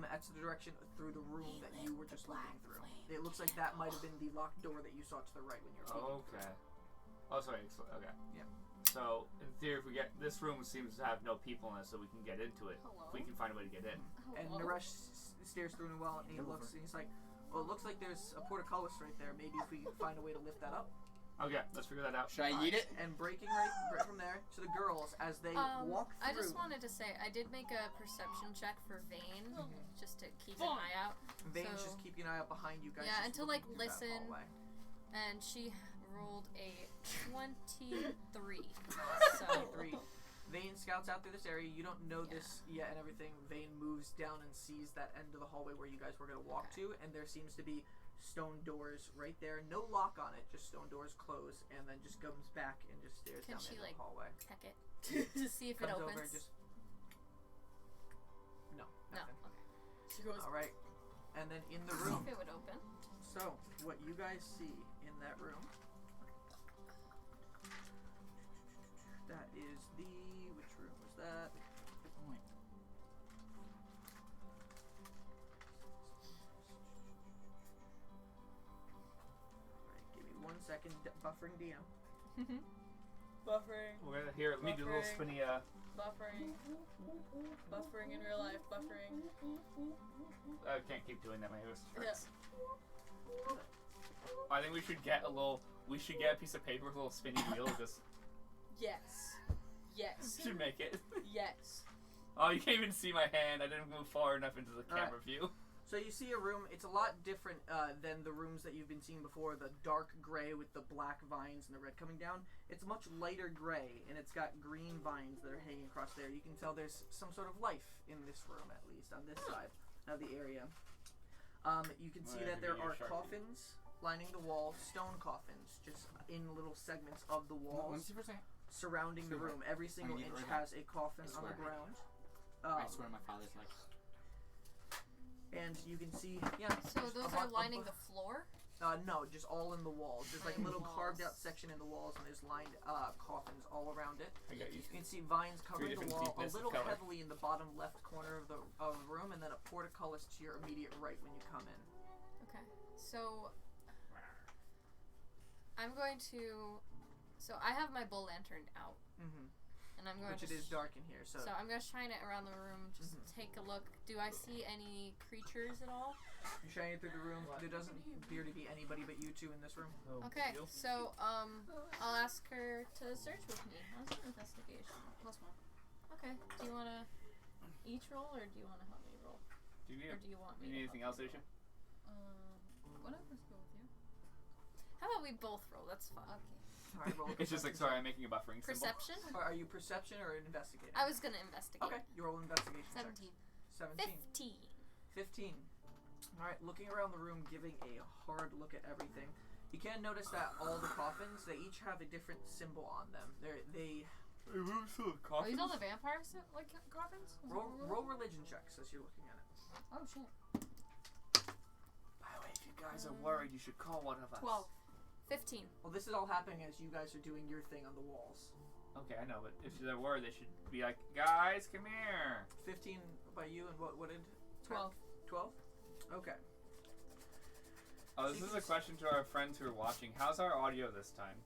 That's the direction through the room that you were just looking through. It looks like that might have been the locked door that you saw to the right when you were peeking Okay. through. Oh, sorry. Okay. Yeah. So in theory, if we get this room seems to have no people in it, so we can get into it. Hello? We can find a way to get in. And Naresh stares through it well, and he looks, and he's like, "Well, it looks like there's a portcullis right there. Maybe if we can find a way to lift that up." Okay, let's figure that out. Should I eat it? And breaking right from there to the girls as they walk through. I just wanted to say, I did make a perception check for Vane, just to keep an eye out. Vane's so- just keeping an eye out behind you guys. Yeah, just and to, like, looking through that listen. hallway. And she rolled a 20 23. So 23. Vane scouts out through this area. You don't know this yet and everything. Vane moves down and sees that end of the hallway where you guys were going to walk to, and there seems to be stone doors right there. No lock on it, just stone doors close, and then just comes back and just stares Can down she, into like, the hallway. check it to see if it Comes opens. over and just... No, No. nothing. Okay. She goes. All right, and then in the See room. if it would open. So, what you guys see in that room, that is the, which room was that? Good point. Alright, give me 1 second, buffering DM. Buffering. We're gonna here. Let me do a little spinny. Buffering. Buffering in real life. Buffering. I can't keep doing that. My wrist hurts. Yeah. I think we should get a little. We should get a piece of paper with a little spinny wheel. Just Yes. Yes. should make it. Yes. Oh, you can't even see my hand. I didn't move far enough into the camera view. So you see a room, it's a lot different than the rooms that you've been seeing before, the dark gray with the black vines and the red coming down. It's much lighter gray, and it's got green vines that are hanging across there. You can tell there's some sort of life in this room, at least, on this side of the area. You can see that there are coffins lining the wall, stone coffins, just in little segments of the walls surrounding the room. Every single inch has a coffin on the ground. I swear my father's like... And you can see, yeah. So those are lining the floor? No, just all in the walls. There's like a little carved out section in the walls, and there's lined coffins all around it. I got you. You can see vines covering the wall a little color. heavily in the bottom left corner of the room, and then a portcullis to your immediate right when you come in. Okay. So I'm going to. So I have my bull lantern out. Mm-hmm. And I'm going Which to it is dark in here, so. So I'm going to shine it around the room, just take a look. Do I see any creatures at all? You're shining through the room. There doesn't appear to be anybody but you two in this room. Oh, Okay, deal. so I'll ask her to search with me. How's your investigation? +1. Okay. Do you want to each roll, or do you want to help me roll? Do you Or do you want me need to anything else, Aisha? Whatever's good with you. How about we both roll? That's fine. Okay. Alright, roll a It's just like, sorry, I'm making a buffering symbol. Perception? Or are you perception or investigating? I was going to investigate. Okay, you roll an investigation 17. check. 15. 15. Alright, looking around the room, giving a hard look at everything. You can notice that all the coffins, they each have a different symbol on them. They Are these all the vampires like coffins? roll religion checks as you're looking at it. Oh shit. By the way, if you guys are worried, you should call one of us. 12. 15. Well, this is all happening as you guys are doing your thing on the walls. Okay, I know, but if they're worried, they should be like, guys, come here. 15 by you, and what did? 12. 12? Okay. Oh, this is a question to our friends who are watching. How's our audio this time?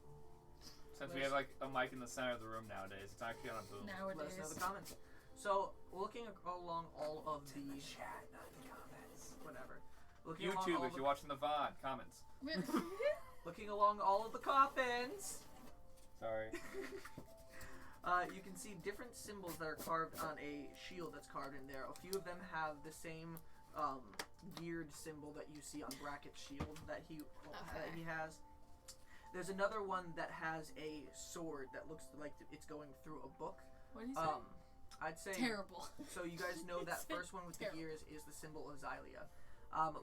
Since we have like a mic in the center of the room nowadays, it's actually on a boom. Let us know in the comments. So, looking along all of the chat, not the comments. Whatever. Looking YouTube, along if you're watching the VOD, comments. looking along all of the coffins. Sorry. You can see different symbols that are carved on a shield that's carved in there. A few of them have the same geared symbol that you see on Brackett's shield that he has. There's another one that has a sword that looks like it's going through a book. What did you say? I'd say Terrible. So you guys know that first one with the gears is the symbol of Xylia.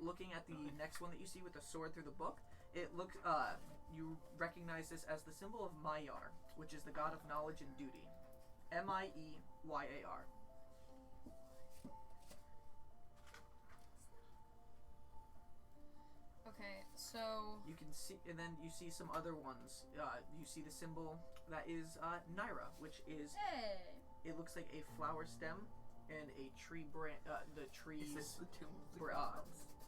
Looking at the next one that you see with the sword through the book, it looks you recognize this as the symbol of Maiar, which is the god of knowledge and duty. Mieyar. Okay, so You can see, and then you see some other ones. You see the symbol that is Naira, which is Hey. it looks like a flower stem and a tree branch. The trees,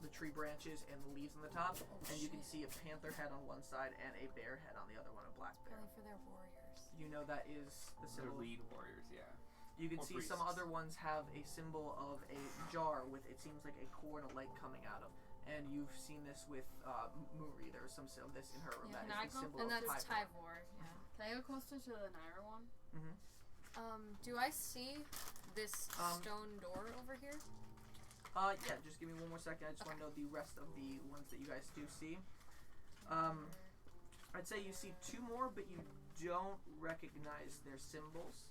the tree branches and the leaves on the top, and you can see a panther head on one side and a bear head on the other one, a black bear. probably for their warriors. You know that is the The symbol. lead warriors, yeah. You can or see some priests. other ones have a symbol of a jar with, it seems like a core and a leg coming out of. And you've seen this with Muri. There was some of this in her room. Yeah, That is the symbol and of that's Tyvor. Tyvor. Yeah. Can I go closer to the Naira one? Do I see this stone door over here? Yeah, just give me one more second. I just want to know the rest of the ones that you guys do see. I'd say you see 2 more, but you don't recognize their symbols.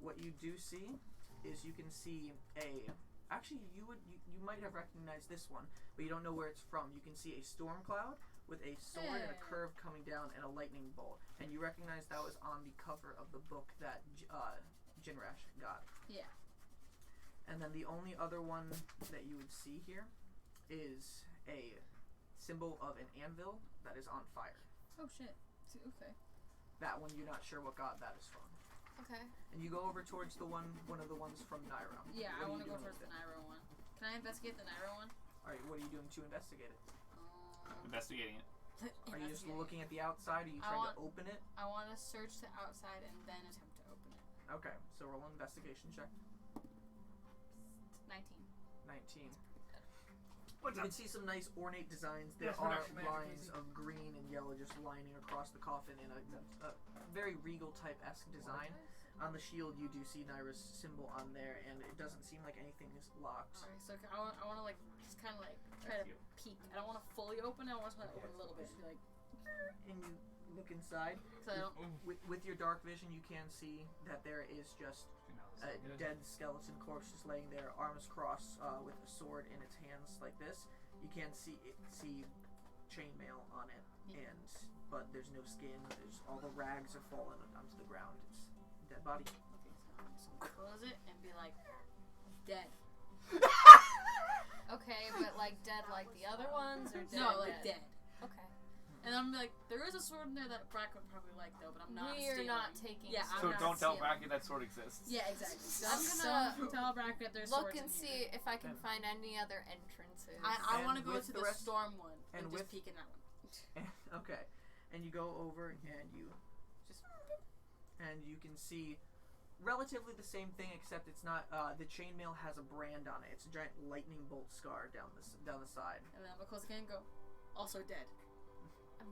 What you do see is you can see actually you might have recognized this one, but you don't know where it's from. You can see a storm cloud with a sword and a curve coming down and a lightning bolt, and you recognize that was on the cover of the book that Jinrash got. Yeah. And then the only other one that you would see here is a symbol of an anvil that is on fire. Oh shit. Okay. That one you're not sure what god that is from. Okay. And you go over towards the one of the ones from Nairo. Yeah, I want to go towards with the Nairo one. Can I investigate the Nairo one? Alright, what are you doing to investigate it? Investigating it. Are you just looking at the outside? Are you trying to open it? I want to search the outside and then attempt to open it. Okay, so roll an investigation check. 19. 19. You can see some nice ornate designs. There are lines of green and yellow just lining across the coffin in a very regal type-esque design. On the shield, you do see Naira's symbol on there, and it doesn't seem like anything is locked. Alright, so I want to like just kind of like try to peek. I don't want to fully open it. I want to open a little bit. Be like, And you look inside. With your dark vision, you can see that there is just a dead skeleton corpse just laying there, arms crossed, with a sword in its hands like this. You can see chainmail on it, but there's no skin. There's all the rags are fallen onto the ground. It's a dead body. okay, so I'm just gonna close it and be like, dead. Okay, but like dead like the other ones, or dead? No, like dead. Okay. And I'm like, there is a sword in there that Brack would probably like though, but I'm not. We're stealing. not taking. Yeah, So I'm don't not tell stealing. Bracky that sword exists. Yeah, exactly. I'm gonna tell Brack that there's look swords and in see here. if I can find any other entrances. I want to And go with to the the rest- storm one and and with- just peek in that one. Okay, and you go over and you can see relatively the same thing, except it's not. The chainmail has a brand on it. It's a giant lightning bolt scar down the side. And then I'm gonna close again and go, also dead. I'm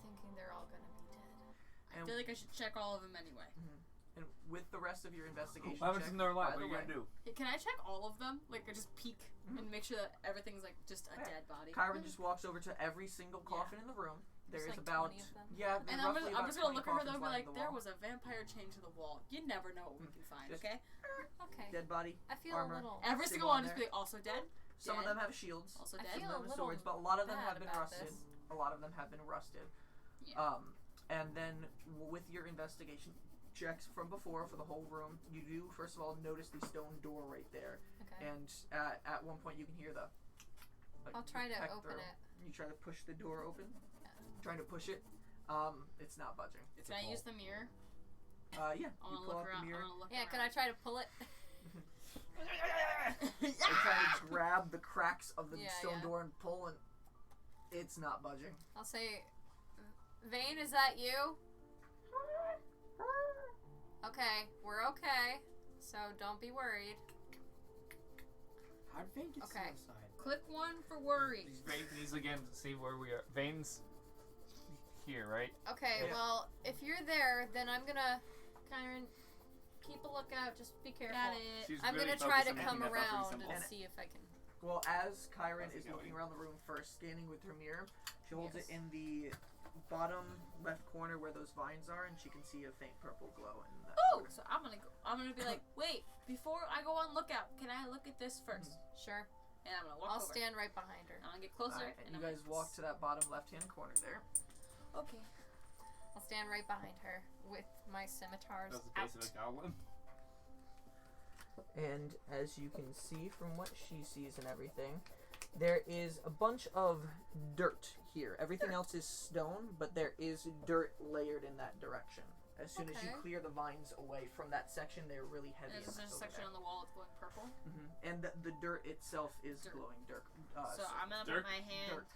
thinking they're all gonna be dead. I feel like I should check all of them anyway. And with the rest of your investigation, What happens check, in their life? by What are the you gonna way, do? Can I check all of them? Like, I just peek and make sure that everything's like just a dead body. Kyron just walks over to every single coffin in the room. There's There is like about 20 of them. And roughly I'm about just gonna 20 look at her though and coffins be lining like, the there wall. was a vampire chained to the wall. You never know what we can find, Just- okay? Okay. Dead body. I feel armor. a little. Every single Symbol on one just be like, also dead. Some of Dead. them have shields. Also I dead. feel Some a of them have little swords, but a lot of them bad have been about rusted. this. A lot of them have been rusted. Yeah. And then with your investigation checks from before for the whole room, you do first of all notice the stone door right there, Okay. and at one point you can hear the. I'll try to peck open through. it. You try to push the door open. Yeah. Trying to push it. It's not budging. It's Can a I bolt. use the mirror? Yeah. I You wanna pull look out around. the mirror. I wanna look Yeah. Can I around. try to pull it? And try to grab the cracks of the Yeah, stone yeah. door and pull, and it's not budging. I'll say, Vane, is that you? Okay, we're okay. So don't be worried. How'd Vane get Okay. suicide? Click one for worry. These again. See where we are. Veins here, right? Okay, Yeah. well, if you're there, then I'm gonna, Kyron, keep a lookout. Just be careful. Got it. She's I'm really gonna try to focused on come making that property around symbol. and see if I can. Well, as Kyron How's it is looking going? around the room first, scanning with her mirror, she holds Yes. it in the bottom left corner where those vines are, and she can see a faint purple glow in that Oh, corner. so I'm gonna be like, wait, before I go on lookout, can I look at this first? Sure. And I'm gonna walk I'll over. stand right behind her. I'm gonna get closer. Alright, and you I'm guys gonna walk to that bottom left-hand corner there. Okay. I'll stand right behind her with my scimitars That's the out. base of a goblin. And as you can see from what she sees and everything, there is a bunch of dirt here. Everything else is stone, but there is dirt layered in that direction. As soon as you Okay. clear the vines away from that section, they're really heavy. And there's a over section there. on the wall that's glowing purple. And the dirt itself is Dirt. glowing dirt. So I'm gonna Dirk? put my hand. Dirt.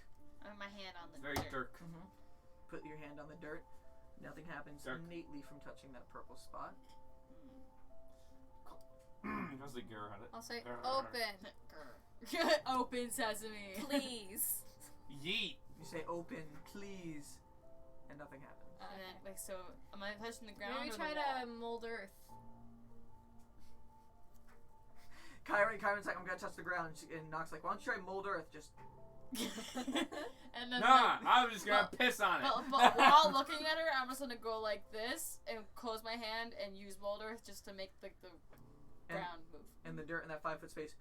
I have my hand on the Very dirt. dark. Put your hand on the dirt. Nothing happens Dirt. innately from touching that purple spot. How's the gear on it? I'll say, Grr. open, Open sesame. please. Yeet. You say open, please, and nothing happens. And then, like, so, am I touching the ground Maybe or try the wall? to mold earth. Kyron's like, I'm gonna touch the ground, and Nox like, why don't you try mold earth? Just And then Nah, I'm just gonna piss on it. but we're all looking at her. I'm just gonna go like this and close my hand and use mold earth just to make the ground move. And the dirt in that 5 foot space,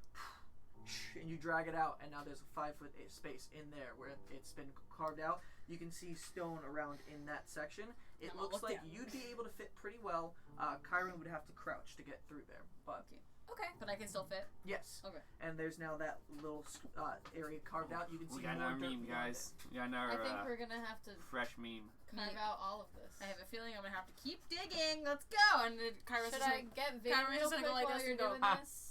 and you drag it out, and now there's a 5 foot space in there where it's been carved out. You can see stone around in that section. It looks like you'd be able to fit pretty well. Kyron would have to crouch to get through there, but okay, but I can still fit. yes. Okay. And there's now that little area carved out. You can see We got more our dirt meme, beyond guys. We got our I think we're gonna have to fresh meme. Carve out all of this. I have a feeling I'm gonna have to keep digging. Let's go. And then Kyron's Should just I get Vane Kyron's real just gonna quick go like while this you're and go, doing "Ha." this?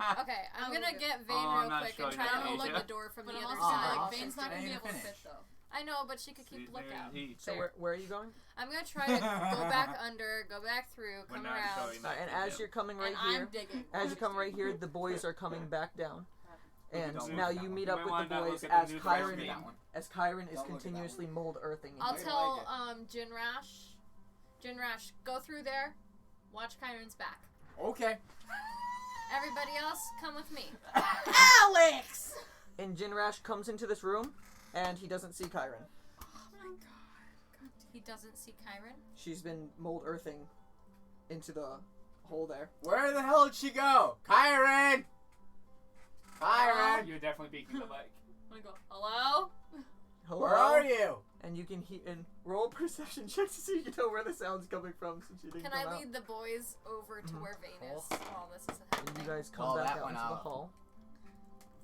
I Okay, I'm will gonna do get Vane Oh, I'm real not quick and showing try that to to open Asia. the door from But the I'm other also side. like, I'll Vane's just not gonna let be you able to finish. fit though. I know, but she could keep lookout. So where are you going? I'm gonna try to go back under, go back through, We're come not around. showing that. And to as them. you're coming right And here, I'm digging. as you come right here, the boys are coming back down. And Don't now look you that meet one. up You with might the wanna boys look at as the new fresh Kyron meme. is Don't look at that continuously mold earthing. I'll Might tell like Jinrash, go through there, watch Kyron's back. Okay. Everybody else, come with me. Alex! And Jinrash comes into this room, and he doesn't see Kyron. Oh my god. He doesn't see Kyron. She's been mold earthing into the hole there. Where the hell did she go? Kyron! Kyron! You're definitely beaking the mic. I'm gonna go, hello? Hello? Where are you? And you can hear and roll a perception check to see if you know where the sound's coming from since you didn't Can come I out. lead the boys over to where Vane is while this is And you happening? guys come Oh, back that out one into the out. hall.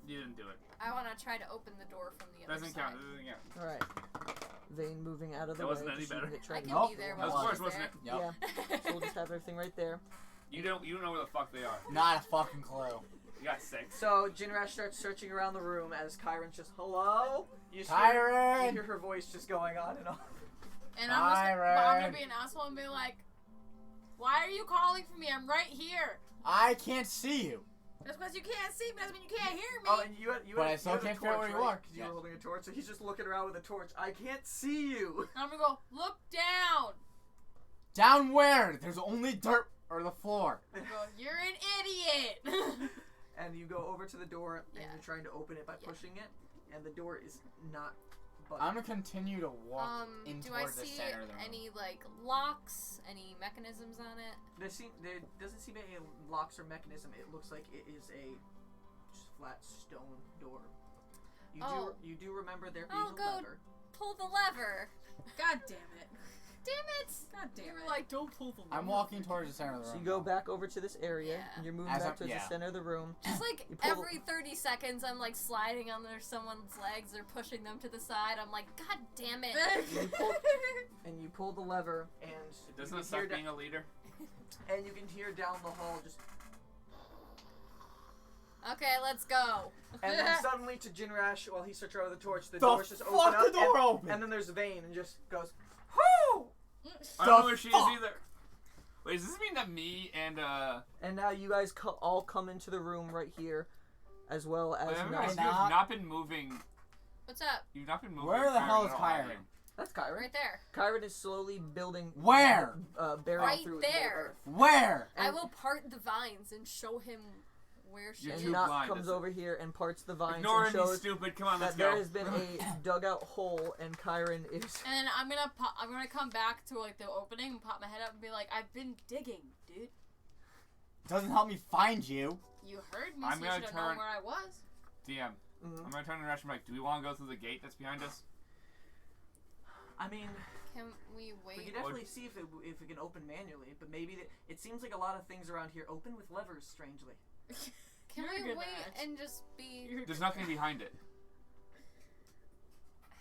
You didn't do it. I want to try to open the door from the other Doesn't side. count. Doesn't count. Alright. Vane moving out of the That way. wasn't any just so you better. can get I tried can to- Nope. be there Of while Of course, she's wasn't there. it? Yep. Yeah. So we'll just have everything right there. You don't know where the fuck they are. Not a fucking clue. You got 6. So Jinrash starts searching around the room as Kyron's just, hello? You Kyron! hear her voice just going on and on. And I'm just Byron. but I'm gonna be an asshole and be like, why are you calling for me? I'm right here. I can't see you. That's because you can't see me. Doesn't mean you can't hear me. Oh, and you had But I you still had a can't figure out torch, where you right? are. 'Cause you Yeah. were holding a torch, so he's just looking around with a torch. I can't see you. I'm gonna go, look down. Down where? There's only dirt or the floor. I go, you're an idiot. And you go over to the door, and Yeah. you're trying to open it by Yeah. pushing it, and the door is not budging. I'm gonna continue to walk in Do I towards the see center of the room. any like locks, any mechanisms on it? There doesn't seem to be any locks or mechanism. It looks like it is a just flat stone door. You do remember there being I'll a go lever. Pull the lever. God damn it. Damn it! God damn You it. were like, don't pull the lever. I'm walking towards the center of the So room. you go back over to this area, Yeah. and you're moving As back I'm- towards yeah. the center of the room. Just like You pull the- every 30 seconds, I'm like sliding under someone's legs or pushing them to the side. I'm like, God damn it! And you pull the lever, and It doesn't you it can hear suck being a leader? and you can hear down the hall just. Okay, let's go. And then suddenly to Jinrash, while he searches around with the torch, the The doors just open fuck up. the door and, open? and then there's Vane, and just goes, whoo! I don't know The where she is fuck? either. Wait, does this mean that me and And now you guys all come into the room right here, as well as I Nine. you've not been moving. What's up? You've not been moving. Where the hell Kyron is at all, have Kyron? you? That's Kyron. Right there. Kyron is slowly building. Where? Buried Right through there. Where? I And- will part the vines and show him where she You're is. too And Knock blind, comes that's it. over here and parts the vines Ignoring and me, shows stupid. Come on, let's that there go. has been a dugout hole, and Kyron is. And then I'm gonna come back to like the opening and pop my head up and be like, I've been digging, dude. Doesn't help me find you. You heard me, I'm so you gonna should have known turn- where I was. DM. Mhm. I'm gonna turn and rush and be like, do we want to go through the gate that's behind us? I mean, Can we we wait? can definitely see if it can open manually, but maybe it seems like a lot of things around here open with levers. Strangely. Can You're a we good wait match. and just be? There's nothing behind it.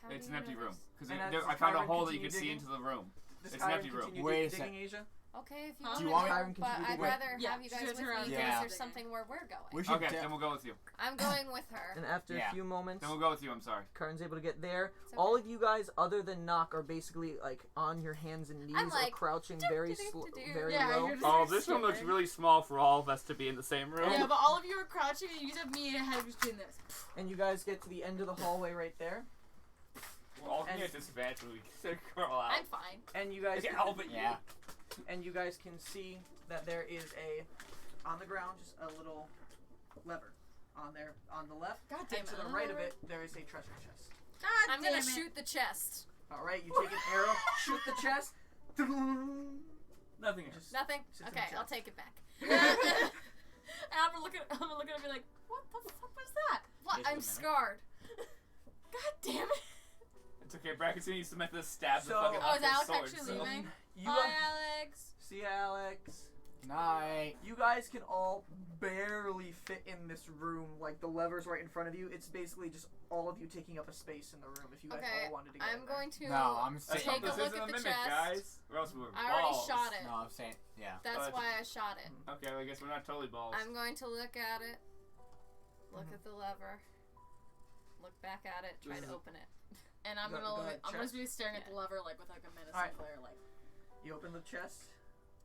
How do It's you an empty know room. this? Because And I as found a Kyron hole that you continue could see digging- into the room. Does It's an Kyron empty room. continue Wait a digging, sec. Asia? Okay, if you Huh? want Do you to want me- go, Kyron but continue I'd digging? rather Yeah, have you she's guys with gonna me turn in around. case Yeah. there's something where we're going. We should. Okay, de- then we'll go with you. I'm going with her. And after Yeah. a few moments, Then we'll go with you. I'm sorry. Kyron's able to get there. It's okay. All of you guys, other than Knock, are basically like on your hands and knees I'm or like, crouching very very Yeah, low. you're just- Oh, this room looks really small for all of us to be in the same room. Yeah, but all of you are crouching and you just have me and head just doing this. And you guys get to the end of the hallway right there. We're all gonna And- get disadvantaged when we crawl out. I'm fine. And you guys Yeah, can, all but you. Yeah. and you guys can see that there is on the ground just a little lever. on there on the left. God And damn to it. the right of it, there is a treasure chest. God I'm damn gonna it. shoot the chest. All right, you take an arrow, shoot the chest. Nothing else. Nothing? Sits in the Okay, I'll chest. take it back. And I'm gonna look at it and be like, what the fuck was that? What? Just a I'm minute. scarred. God damn it. It's okay. Bracket's gonna use Samantha to stab the So- fucking Oh, is Aqua's Alex sword, actually so- leaving? You Bye, Alex. see Alex. Night. You guys can all barely fit in this room. Like the lever's right in front of you. It's basically just all of you taking up a space in the room. If you guys Okay, all wanted to get I'm in there. going to No, I'm That's saying. not, take a this look isn't at a the mimic, chest. guys. Or else we're I already balls. shot it. No, I'm saying. Yeah. That's But- why I shot it. Okay, well, I guess we're not totally balls. I'm going to look at it. Look at the lever. Look back at it. Try to open it. And I'm Go gonna ahead, I'm check. just be staring at Yeah. the lever like with like a menacing Alright. glare, like. You open the chest.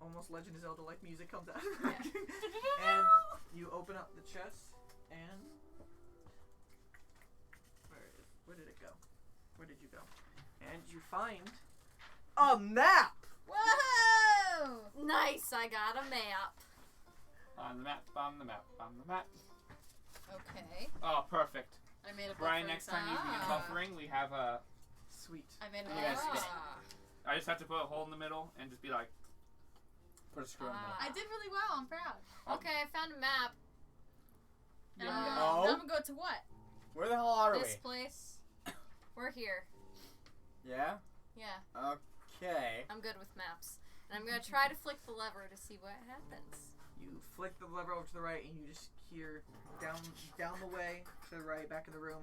Almost Legend of Zelda like music comes out. Yeah. And you open up the chest and where did it go? Where did you go? And you find a map. Whoa! Nice, I got a map. On the map, on the map, on the map. Okay. Oh, perfect. I made a Brian, buffering next time you begin sound. buffering, we have a... Sweet. I made a You guys buffering spin it. sound. I just have to put a hole in the middle and just be like... Put a screw in there. I did really well. I'm proud. Okay, I found a map. And Uh, I'm gonna go to what? Where the hell are This we? place. We're here. Yeah. Yeah, Okay. I'm good with maps. And I'm gonna try to flick the lever to see what happens. You flick the lever over to the right, and you just hear down the way to the right, back in the room.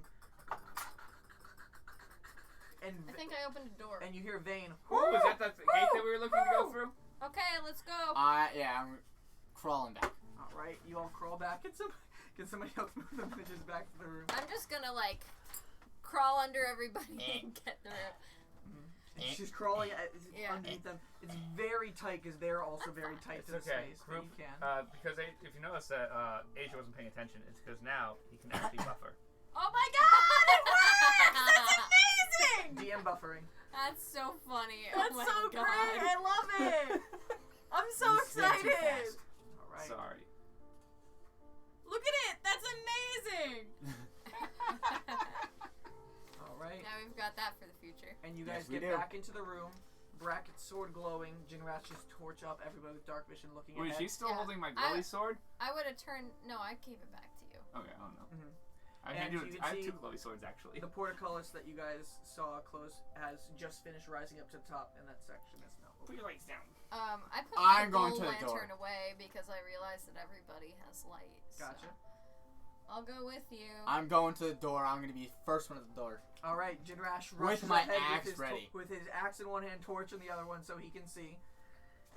And I think I opened a door. and you hear Vane. Ooh, is that the gate that we were looking to go through? Okay, let's go. Yeah, I'm crawling back. All right, you all crawl back. Can somebody else move the images back to the room? I'm just gonna like crawl under everybody and get through. And she's crawling Yeah. underneath them. It's very tight because they're also very tight It's to the okay. space. Group, but you can. because if you notice that Asia wasn't paying attention, it's because now he can actually buffer. Oh my god! It works! That's amazing! DM buffering. That's so funny. That's oh my so God. great! I love it! I'm so You said too excited! fast. All right. Sorry. Look at it! That's amazing! All right. Now we've got that for the future. And you Yes, guys we get do. back into the room. Bracket's sword glowing. Jinrat's torch up. Everybody with dark vision looking Wait, ahead. she's still Yeah. holding my glowy sword? I would have turned. No, I gave it back to you. Okay, I don't know. Mhm. I, And can do you it. can I have see two glowy swords, actually. The portcullis that you guys saw close has just finished rising up to the top, and that section is now Put open. your lights down. I put I'm the going gold to the lantern door. away because I realized that everybody has light. so Gotcha. I'll go with you. I'm going to the door. I'm gonna be first one at the door. All right, Jinrash With rushes my ahead axe with his ready. with his axe in one hand, torch in the other one, so he can see.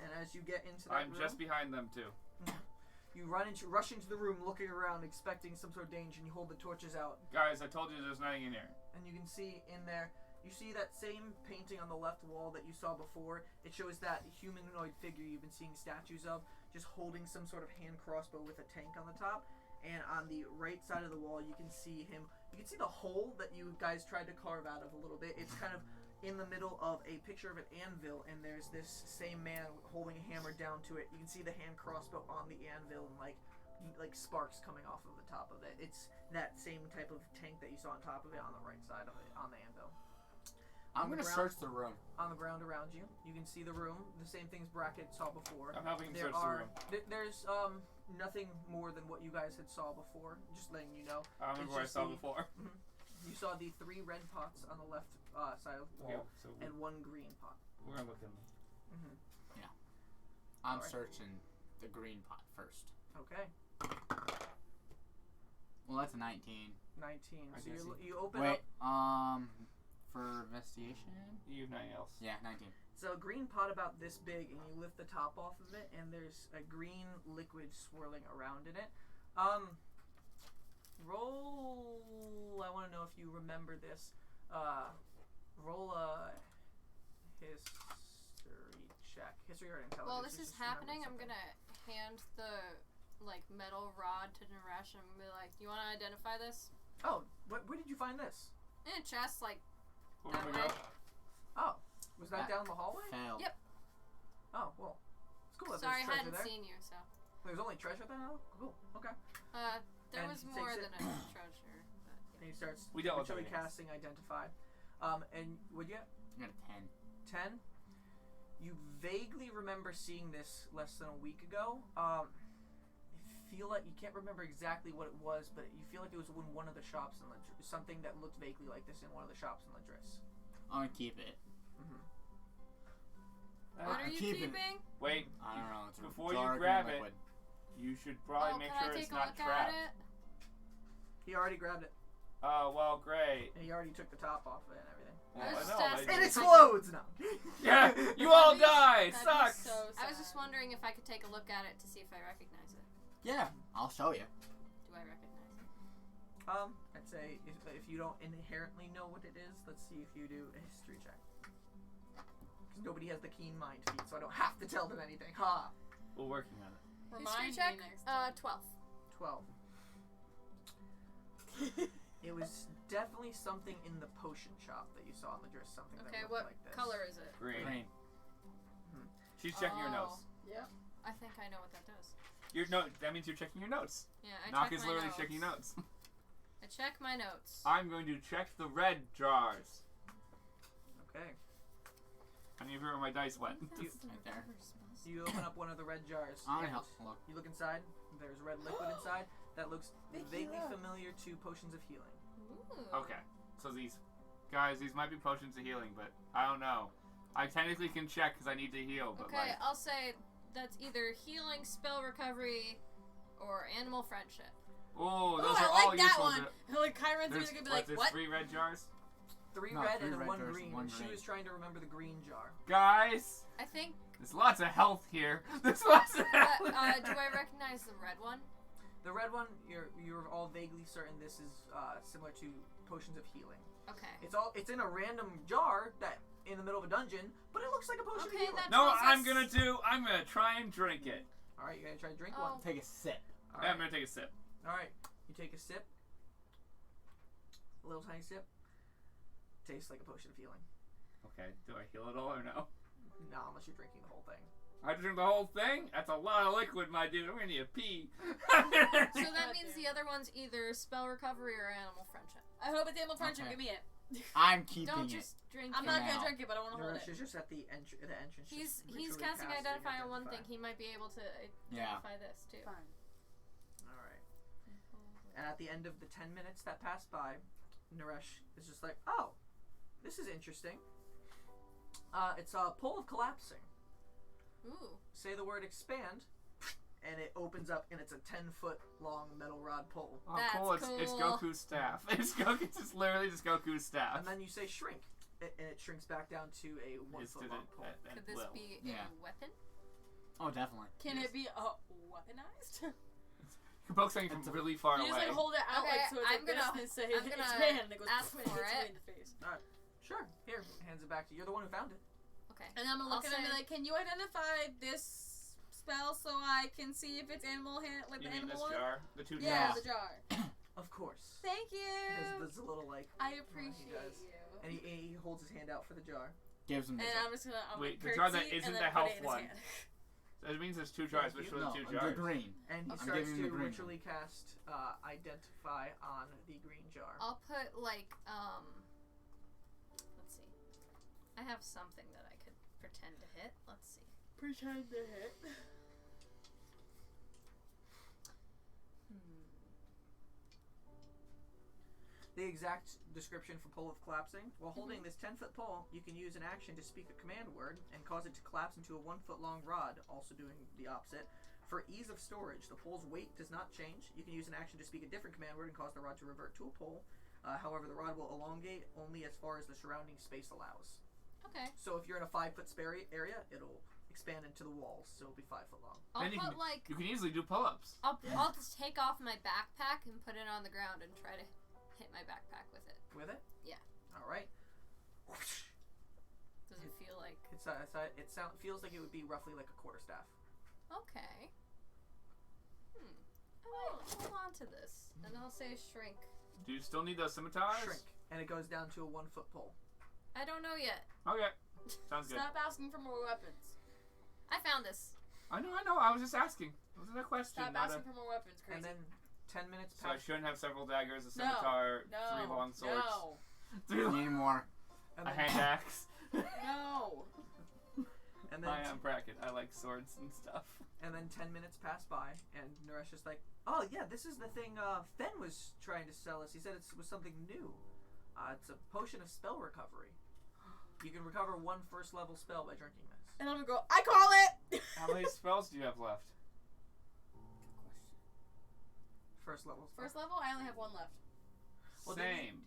And as you get into that I'm room, just behind them, too. you rush into the room, looking around, expecting some sort of danger, and you hold the torches out. Guys, I told you there's nothing in here. And you can see in there, you see that same painting on the left wall that you saw before. It shows that humanoid figure you've been seeing statues of, just holding some sort of hand crossbow with a tank on the top. And on the right side of the wall, you can see him. You can see the hole that you guys tried to carve out of a little bit. It's kind of in the middle of a picture of an anvil, and there's this same man holding a hammer down to it. You can see the hand crossbow on the anvil, and like sparks coming off of the top of it. It's that same type of tank that you saw on top of it on the right side of it on the anvil. I'm On the gonna ground- search the room. On the ground around you, you can see the room. The same things Bracket saw before. I'm helping him There search are the room. there's nothing more than what you guys had saw before. Just letting you know. I remember It's what I just saw the- before. You saw the 3 red pots on the left side of the Okay, wall so and 1 green pot. we're gonna look in. I'm Alright. searching the green pot first. Okay, Well, that's a 19. 19. I So guess you open Wait, up. for investigation? You have nothing else. Yeah, 19. It's a green pot about this big, and you lift the top off of it, and there's a green liquid swirling around in it. Roll. I want to know if you remember this. Roll a history check. History or intelligence. Well, this You is just remembered happening. I'm something. gonna hand the metal rod to Narash and I'm gonna be like, "You want to identify this?" Oh, where did you find this? In a chest, like Where that we way. go? Oh, was that That down the hallway? Failed. Yep. Oh, well, it's cool that Sorry, I there's treasure hadn't there. seen you, so. There's only treasure there now? Cool, okay. There And was he more takes than it. a treasure. But And he starts We dealt with ritually everything. casting Identify. And would you? I got a 10. 10. You vaguely remember seeing this less than a week ago. You feel like you can't remember exactly what it was, but you feel like it was in one of the shops in something that looked vaguely like this in one of the shops in Ladris. I'm gonna keep it. what are you keeping keeping? it. Wait, I don't know. It's a Before jar you of grab green it, liquid. you should probably make can sure I it's take a not look trapped. at it? He already grabbed it, Oh, well, great. and he already took the top off of it and everything. Well, I was I just know, asking. but- It explodes now. Yeah, you all die. That'd be Sucks. so I was just sad. wondering if I could take a look at it to see if I recognize it. Yeah, I'll show you. Do I recognize it? I'd say if you don't inherently know what it is, let's see if you do a history check. Because nobody has the keen mind feat, so I don't have to tell them anything. Ha! We're working on it. Remind History check. me next time. 12. 12. It was definitely something in the potion shop that you saw in the dress. Something Okay, that what looked like this. color is it? Green. She's checking your Oh. notes. Yep. I think I know what that does. Your note. That means you're checking your notes. Yeah, I Knock check is my literally notes. checking notes. I check my notes. I'm going to check the red jars. Okay. I need to figure where my dice went. Right there. You open up one of the red jars. I'm and gonna help. Look. You look inside. There's red liquid inside that looks vaguely familiar to potions of healing. Ooh. Okay, so these might be potions of healing, but I don't know. I technically can check because I need to heal, but Okay, I'll say that's either healing, spell recovery, or animal friendship. oh, those Ooh, are I all like that useful. one. Like Kyron's There's, gonna be like, there's what? 3 red jars. 3 No, red 3 and then red 1 jars, green. one and she green. was trying to remember the green jar. Guys, I think. there's lots of health here. There's lots of health. Do I recognize the red one? The red one, you're all vaguely certain this is similar to potions of healing. Okay. It's in a random jar that in the middle of a dungeon, but it looks like a potion of Okay, healing. that- No, tells I'm us- gonna try and drink it. All right, you're gonna try to drink Oh. one. Take a sip. All Yeah, right. I'm gonna take a sip. All right, you take a sip. A little tiny sip. Tastes like a potion of healing. Okay, do I heal it all or no? No, unless you're drinking the whole thing. I drink the whole thing? That's a lot of liquid, my dude. I'm gonna need a pee. So that means the other one's either spell recovery or animal friendship. I hope it's animal friendship. Okay. Give me it. I'm keeping Don't it. just drink I'm it. not now. gonna drink it, but I want to hold Nourish it. is just at the entrance. He's ritually casting identify on one Identify. thing. He might be able to Yeah. identify this too. Fine. All right. And at the end of the 10 minutes that pass by, Naresh is just like, oh, this is interesting. It's a pole of collapsing. Ooh. Say the word expand, and it opens up, and it's a 10-foot long metal rod pole. Oh, That's cool. It's cool. Goku's staff. It's just literally just Goku's staff. And then you say shrink, and it shrinks back down to a Just 1-foot did long it pole. at Could this will. be Yeah. a weapon? Oh, definitely. Can Yes. it be weaponized? You can poke something from It's a- really far You away. just like hold it out Okay, like so it's I'm like gonna- this and say I'm gonna expand. And it goes ask and for hits it. me in the face. Sure. Here, hands it back to you. You're the one who found it. Okay. And I'm gonna look I'll at him and be say- like, "Can you identify this spell so I can see if it's animal like You the mean animal this one?" jar? The 2 Yeah, jars? the jar. Of course. Thank you. There's a little like, I he appreciate does. you. and he holds his hand out for the jar. Gives him the And sip. I'm just gonna Wait, like, the jar that curtsy isn't and the then health put it in his one. hand. That means there's 2 jars. Which one No, are the 2 the jars? green. And he I'm starts giving him to the green ritually cast identify on the green jar. I'll put like let's see. I have something that I could pretend to hit. Let's see. Pretend to hit. The exact description for pole of collapsing. While holding this 10-foot pole, you can use an action to speak a command word and cause it to collapse into a 1-foot long rod, also doing the opposite. For ease of storage, the pole's weight does not change. You can use an action to speak a different command word and cause the rod to revert to a pole. However, the rod will elongate only as far as the surrounding space allows. Okay. So if you're in a 5-foot area, it'll expand into the walls, so it'll be 5 foot long. I'll Then you put can- like You can easily do pull-ups. I'll just take off my backpack and put it on the ground and try to hit my backpack with it. With it? Yeah. All right. Does it feel like Feels like it would be roughly like a quarterstaff. okay? I might hold on to this, and I'll say shrink. Do you still need those scimitars? Shrink, and it goes down to a 1-foot pole. I don't know yet. Okay. Sounds good. Stop asking for more weapons. I found this. I know. I was just asking. It was a question. Stop not asking for more weapons, crazy. And then 10 minutes So I past. shouldn't have several daggers, a scimitar, 3 long swords. No. 3 Need more. And a then, hand axe. No. and then I am bracket. I like swords and stuff. And then 10 minutes pass by, and Naresh is like, "Oh yeah, this is the thing Fen was trying to sell us. He said it was something new. It's a potion of spell recovery. You can recover 1 first-level spell by drinking this." And I'm gonna go, I call it! How many spells do you have left? First-level spell. First level, I only have 1 left. Well, Same.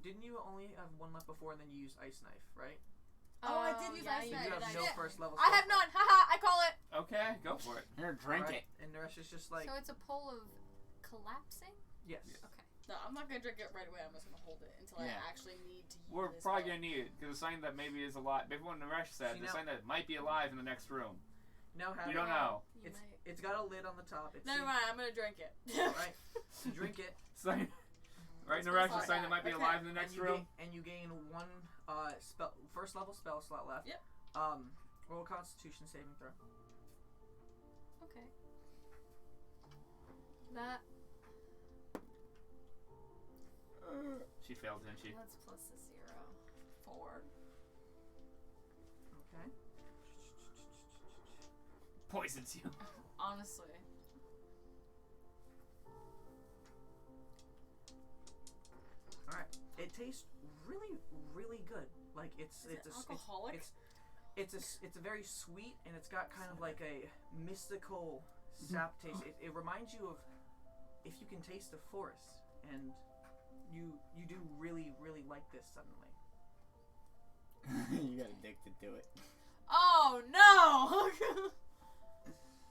Didn't you only have 1 left before, and then you used Ice Knife, right? Oh, I did use Ice So Knife. you have no Shit. first-level I spell. have none. Haha, I call it. Okay, go for it. Here, drink Alright, it. And Naresh is just like, So it's a pull of collapsing? yes. Yeah. Okay. No, I'm not gonna drink it right away. I'm just gonna hold it until Yeah. I actually need to use We're this probably spell. gonna need it because the sign that maybe is alive. Maybe what Naresh said, See, the now- sign that might be alive in the next room. Now have You it. don't know. You It's might. it's got a lid on the top. It's Never mind, I'm gonna drink it. Right. You drink it. Sign, right, It's Naresh, the like sign that. that might be Okay. alive in the And next you room. and you gain 1 first-level spell slot left. Yep. Roll a Constitution saving throw. Okay. That. She failed, didn't she? That's plus a 0. 4. Okay. Poisons you. Honestly. All right. It tastes really, really good. Like it's Is it alcoholic? it's a very sweet, and it's got kind of like a mystical sap taste. It reminds you of if you can taste the forest, and you do really, really like this suddenly. You got addicted to it. Oh no!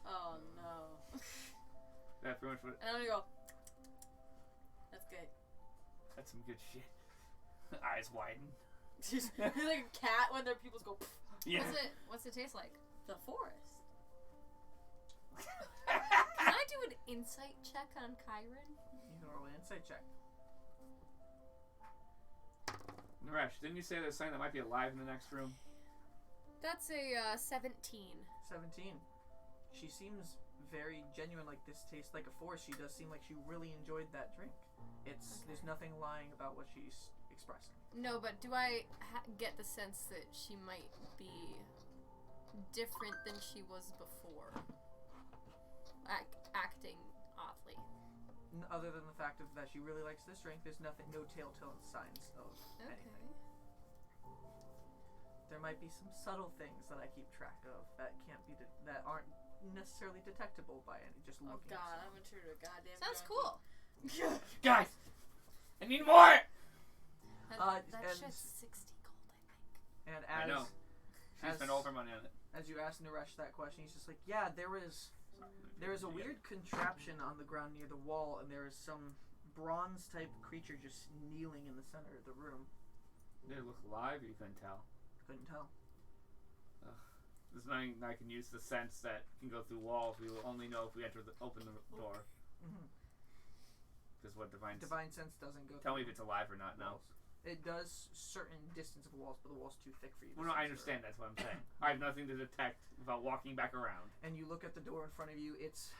Oh no. That's pretty much what. And I'm gonna go. That's good. That's some good shit. Eyes widen. Just you're like a cat when their pupils go. Yeah. What's it taste like? The forest. Can I do an insight check on Kyron? You can roll an insight check. Naresh, didn't you say there's something that might be alive in the next room? That's a 17. 17. She seems very genuine. Like this tastes like a forest. She does seem like she really enjoyed that drink. There's nothing lying about what she's expressing. No, but do I get the sense that she might be different than she was before? Acting oddly. Other than the fact that she really likes this drink, there's no telltale signs of anything. There might be some subtle things that I keep track of that that aren't necessarily detectable by just Oh looking. god, at I'm gonna turn to a goddamn. Sounds junkie. cool. Guys, I need more. That and- shit's 60 gold, I think. And I know. She as- spent all her money on it. as you ask Naresh that question, he's just like, yeah, there is a weird contraption on the ground near the wall, and there is some bronze type creature just kneeling in the center of the room. Did it look alive? You couldn't tell. Couldn't tell. There's nothing I can use the sense that can go through walls. We will only know if we open the door. Mm-hmm. Because what divine sense doesn't go. Tell me through if it's alive or not. No. walls. It does certain distance of walls, but the wall's too thick for you. Well, no, I understand. That's what I'm saying. I have nothing to detect without walking back around. And you look at the door in front of you. It's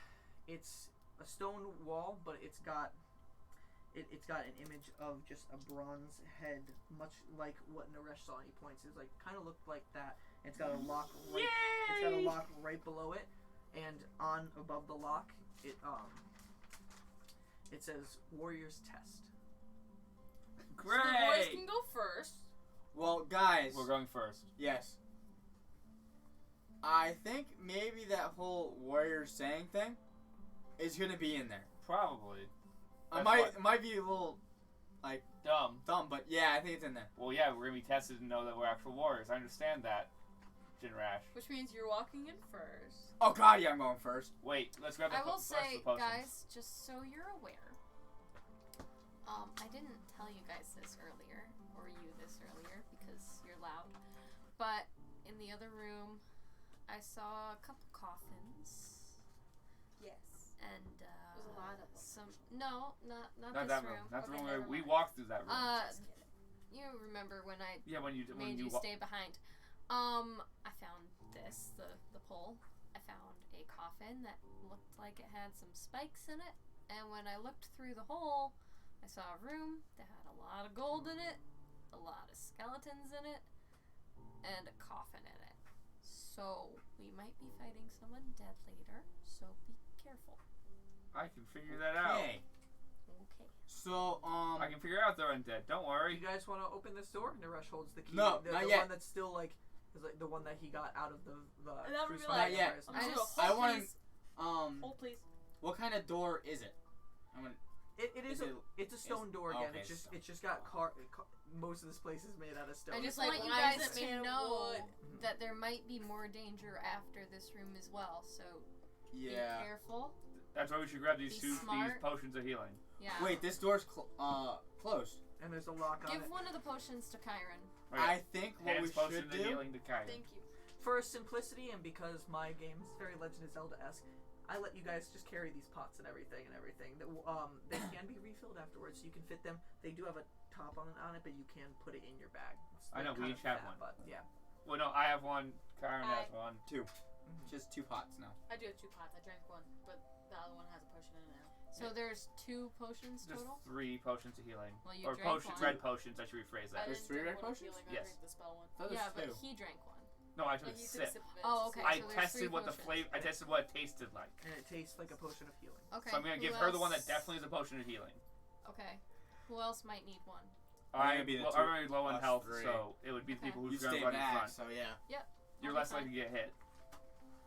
a stone wall, but it's got an image of just a bronze head, much like what Naresh saw. And he points. It's like kind of looked like that. It's got a lock right. It's got a lock right below it, and on above the lock, it says Warrior's Test. Great. So the boys can go first. Well, guys. We're going first. Yes. I think maybe that whole warrior saying thing is gonna be in there. Probably. It might be a little Dumb. but yeah, I think it's in there. Well, yeah, we're gonna be tested to know that we're actual warriors. I understand that, Jinrash. Which means you're walking in first. Oh god, yeah, I'm going first. Wait, let's grab the I will rest say, of the potions. guys, just so you're aware, I didn't tell you guys this earlier, or you this earlier, because you're loud, but in the other room, I saw a couple coffins, Yes. and, There's a lot of them. no, not Not this that room. room. That's the Okay, room where never we mind. walked through that room. Just kidding. You remember when I yeah, when you made you stay behind. I found this, the pole. I found a coffin that looked like it had some spikes in it, And when I looked through the hole, I saw a room that had a lot of gold in it, a lot of skeletons in it, and a coffin in it. So we might be fighting someone dead later, so be careful. I can figure that out. Okay. So, I can figure out they're undead. Don't worry. You guys want to open this door? Naresh holds the key. No, the not the yet. one that's still like, is like the one that he got out of the never crucified realized. Not yet. prison. I want please. to. Hold, please. What kind of door is it? It's a stone door again. okay, It's just got most of this place is made out of stone. I just Like, want you why is guys it made to of know wood? that there might be more danger after this room as well, so Yeah. be careful. That's why we should grab these Be these smart. potions of healing. Yeah. Wait, this door's closed. And there's a lock on Give it. one of the potions to Kyron. I think what Hands we potion should and do. healing to Kai. Thank you. For simplicity and because my game is very Legend of Zelda-esque, I let you guys just carry these pots and everything. They can be refilled afterwards, so you can fit them. They do have a top on it, but you can put it in your bag. I know, we kind each of have fat, one. But yeah. Well, no, I have one. Karen has one. Just 2 pots now. I do have 2 pots. I drank one, but the other one has a potion in it now. So there's 2 potions Just total? 3 potions of healing. Well, you Or drank potions, one. red potions. I should rephrase that. I There's didn't 3 drink red one of potions? healing, I Yes. drank the spell one. Those Yeah, are but 2. he drank one. No, I took Like, a he took a sip. sip of it. Oh, to okay. see- I so there's tested 3 what the potions. flavor. I tested what it tasted like. And it tastes like a potion of healing. Okay. So I'm gonna who give her the one that else? definitely is a potion of healing. Okay. Who else might need one? I'm gonna be the I'm two already low on plus health, 3. so it would be the Okay. people You who's stay gonna run in back, front. so yeah. You're I'll less be likely to get hit.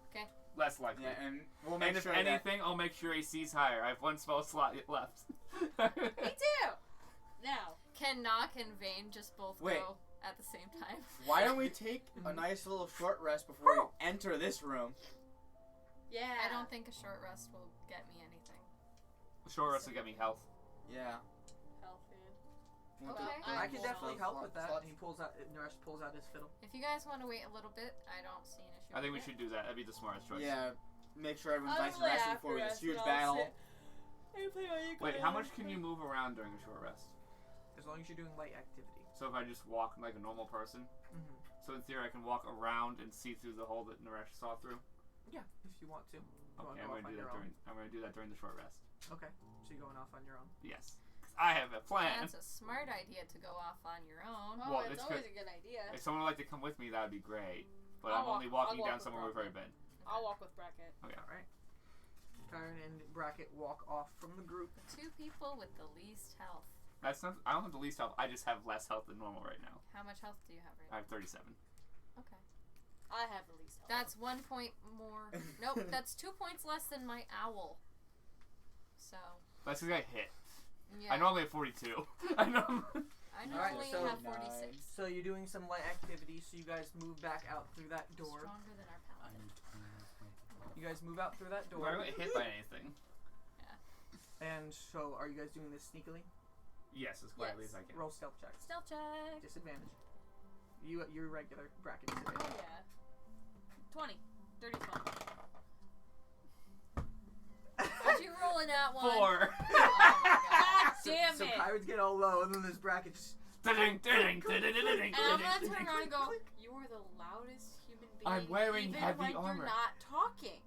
Okay. Less likely. Yeah, and we'll make And if sure anything, I'll make sure AC's higher. I have 1 spell slot left. Me too! Now. Can Knock and Vane just both Wait. go at the same time? Why don't we take a nice little short rest before we enter this room? Yeah. I don't think a short rest will get me anything. Short rest will get me health. Yeah. Healthy. Okay. I can will definitely help with that. Slot. And Naresh pulls out his fiddle. If you guys want to wait a little bit, I don't see an issue. I think we with should do that. That'd be the smartest choice. Yeah. Make sure everyone's I'll nice and play rested after before we have rest, this huge and I'll battle. sit. Hey, play all you Wait, guys. how much can you move around during a short rest? As long as you're doing light activity. So if I just walk like a normal person, so in theory I can walk around and see through the hole that Naresh saw through. Yeah, if you want to. Okay, I'm gonna do that during the short rest. Okay, so you're going off on your own. Yes, 'cause I have a plan. That's a smart idea to go off on your own. Oh, Well, it's it's always good. a good idea. If someone would like to come with me, that would be great. But I'll I'm only walk walking down with somewhere we've already been. I'll walk with Bracket. Okay. Alright. Kyron and Bracket walk off from the group. 2 people with the least health. That's not. I don't have the least health. I just have less health than normal right now. How much health do you have right I have 37. now? Okay. I have the least health. That's 1 point more. Nope, that's 2 points less than my owl. So, That's because I hit. yeah. I normally have 42. I know. I Alright, normally so- have 46. So you're doing some light activity, so you guys move back out through that door. Stronger than our paladin. You guys move out through that I door. don't get hit by anything. And so, are you guys doing this sneakily? Yes, as quietly Yes. as I can. Roll stealth checks. Stealth check. Disadvantage. Your regular Bracket Oh, disadvantage. yeah. 20. Dirty 20. Did you roll in that one? 4. Oh my god. Damn so it! Kyron's get all low, and then this Bracket just... Ding, ding, ding, ding, ding, ding, And I'm gonna ding, turn ding, around and go, ding. you are the loudest human being I'm wearing even heavy when armor. you're not talking.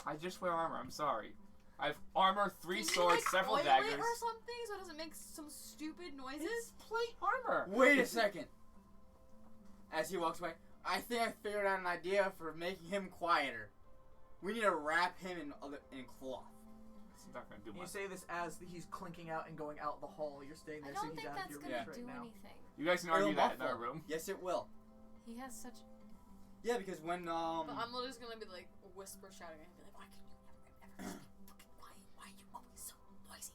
I just wear armor. I'm sorry. I have armor, 3 Can swords, you, like, several oil daggers. it or something so it doesn't make some stupid noises? It's plate armor. Wait a second. As he walks away, I think I figured out an idea for making him quieter. We need to wrap him in cloth. It's not gonna do You much. say this as he's clinking out and going out the hall. You're staying I there, so don't he's think out of that's your gonna reach do right now. anything. You guys can It'll argue that in our muffle. room. Yes, it will. He has such. Yeah, because when But I'm just gonna be like whisper shouting and be like, why can you never fucking quiet? Why are you always so noisy?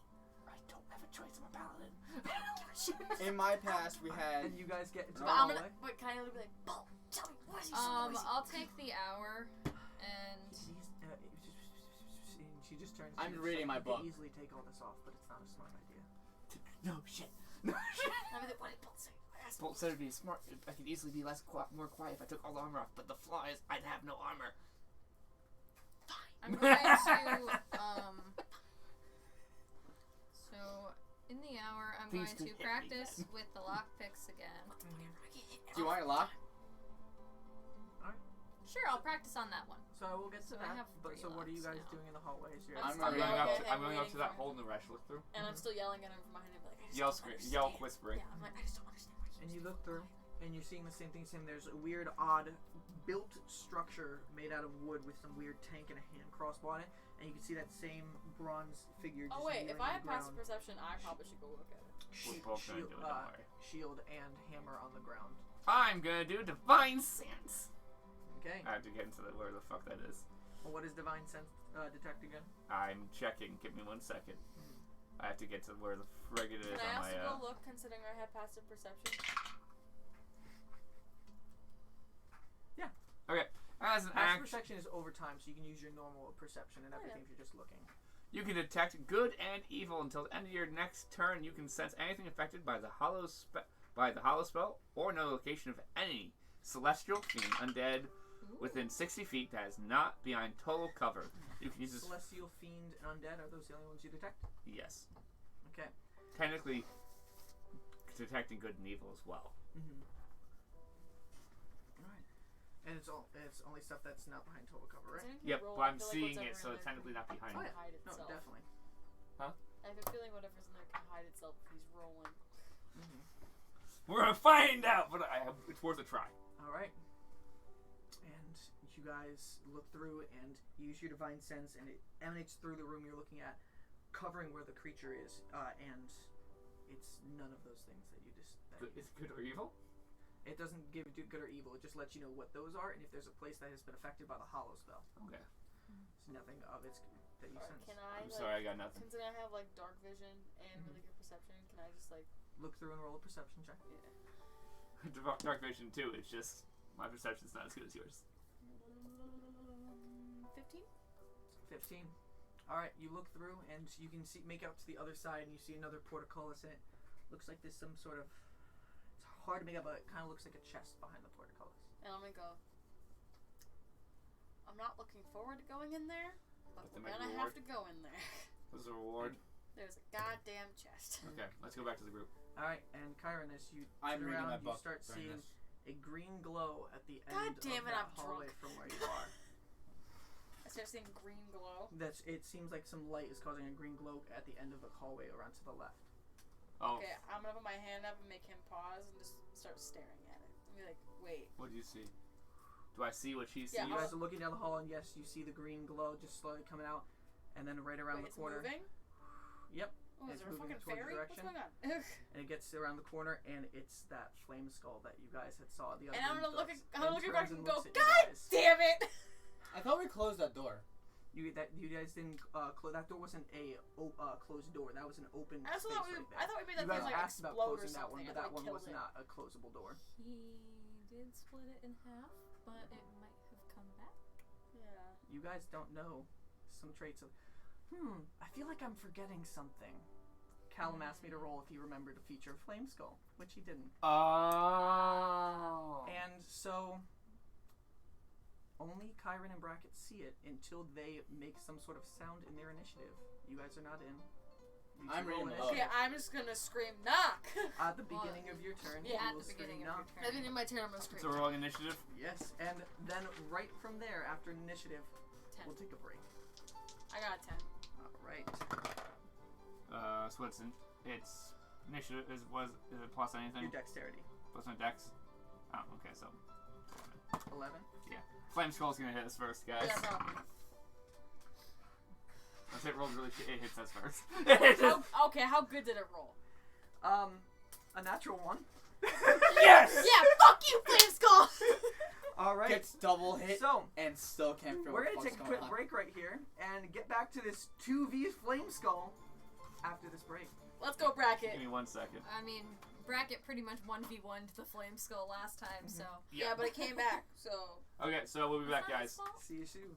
I don't have a choice. I'm a paladin. in my past we had And you guys get into the But I'm hallway. gonna, but kind of be like, Paul, tell me, why is he so noisy? I'll take the hour, and She just turns. I'm to you, reading she's my like, book. You could easily take all this off, but it's not a smart idea. No shit. No shit. I'm like, what did Paul say? I asked Bolt said it'd be smart. I could easily be more quiet if I took all the armor off. But the flaw is, I'd have no armor. I'm going to So in the hour, I'm Things going could to hit me practice then. with the lockpicks again. Do you want it locked? Sure, I'll practice on that one. So I will get to So I that. have But three so what are you guys left now. doing in the hallways? I'm I'm going yelling up. at him, I'm going up to waiting that for hole in the Resh look through. And I'm still yelling at him from behind him, like, I just Yell, don't scream, understand. yell, whispering. Yeah, I'm like, I just don't understand what And you look through, and you're seeing the same thing. There's a weird, odd, built structure made out of wood with some weird tank and a hand crossbow on it. And you can see that same bronze figure. Just Oh wait, kneeling if on I the have passive ground. perception, I probably should go look at it. We're both gonna do it, don't worry. Shield and hammer on the ground. I'm gonna do Divine Sense. Okay. I have to get into where the fuck that is. Well, what is divine sense detect again? I'm checking. Give me 1 second. I have to get to where the frig it is Can I on my. also go look, considering I have passive perception? Yeah. Okay. As an Passive action, perception is over time, so you can use your normal perception and everything if you're just looking. you can detect good and evil until the end of your next turn. You can sense anything affected by the hollow spell or no location of any celestial fiend, undead within 60 feet that is not behind total cover. You can use this. Celestial, fiend, and undead, are those the only ones you detect? Yes. Okay. Technically, detecting good and evil as well. Mm-hmm. Alright. And it's only stuff that's not behind total cover, right? Yep, but I'm seeing it, so it's technically not behind Oh, it. yeah. Hide No, itself. definitely. I have a feeling whatever's in there can hide itself if he's rolling. Mm-hmm. We're gonna find out, but it's worth a try. Alright. And you guys look through and use your divine sense, and it emanates through the room you're looking at, covering where the creature is, and it's none of those things that you just... Is it good or evil? It doesn't give you good or evil, it just lets you know what those are, and if there's a place that has been affected by the hollow spell. Okay. It's nothing of its that you sense. Can I, I'm sorry, I got nothing. considering I have, like, dark vision and really good perception, can I just, like... Look through and roll a perception check. Yeah. Dark vision too. It's just my perception's not as good as yours. 15? 15. Alright, you look through and you can make out to the other side and you see another portcullis in it. Looks like there's some sort of... It's hard to make out, but it kind of looks like a chest behind the portcullis. And I'm gonna go... I'm not looking forward to going in there, but we're gonna have to go in there. What's the reward? There's a goddamn chest. Okay, let's go back to the group. Alright, and Kyron, as you I'm turn reading around, my you book start during seeing this. a green glow at the God end damn of it, that I'm hallway drunk. from where you are. I start seeing green glow. It seems like some light is causing a green glow at the end of the hallway around to the left. Oh. Okay, I'm gonna put my hand up and make him pause and just start staring at it. And be like, wait. What do you see? Do I see what she sees? Yeah, You guys are looking down the hall, and yes, you see the green glow just slowly coming out, and then right around Wait, the corner. It's moving? Yep. Oh, is It's there a moving fucking towards fairy? your What's direction. going on? And it gets around the corner, and it's that flame skull that you guys had saw the other. And I'm gonna look at back and go, God God damn it! I thought we closed that door. You guys didn't close that door. Wasn't a closed door. That was an open I space thought right there. I thought we made that You guys thing like asked about explode or closing that one, something. but I that thought one we was killed it. not a closable door. He did split it in half, but it might have come back. Yeah. You guys don't know some traits of. I feel like I'm forgetting something. Callum asked me to roll if he remembered a feature of Flame Skull, which he didn't. Oh. And so, only Kyron and Brackett see it until they make some sort of sound in their initiative. You guys are not in. You I'm two roll reading the initiative. Okay, I'm just gonna scream knock. At the beginning of your turn, Yeah, you At will the scream beginning of knock. your At the turn. beginning of my turn, I'm gonna scream. So we're rolling initiative. Yes, and then right from there, after initiative, 10. we'll take a break. I got a 10. All right. So it's initiative is it plus anything? Your dexterity. Plus my dex. Oh, okay, so 11. yeah. Flame Skull's gonna hit us first, guys. Yeah, probably. Let's hit rolls really shit. It hits us first. Okay, how good did it roll? A natural one. Yes! Yeah, fuck you, Flame Skull! All right. Gets double hit So, and still can't figure we're what going the to take fuck's a quick going on. break right here and get back to this 2v Flame Skull after this break. Let's go, Bracket. Give me 1 second. I mean, Bracket pretty much 1v1'd the Flame Skull last time, so. Yeah, but it came back, so. Okay, so we'll be back, It's not guys. his fault. See you soon.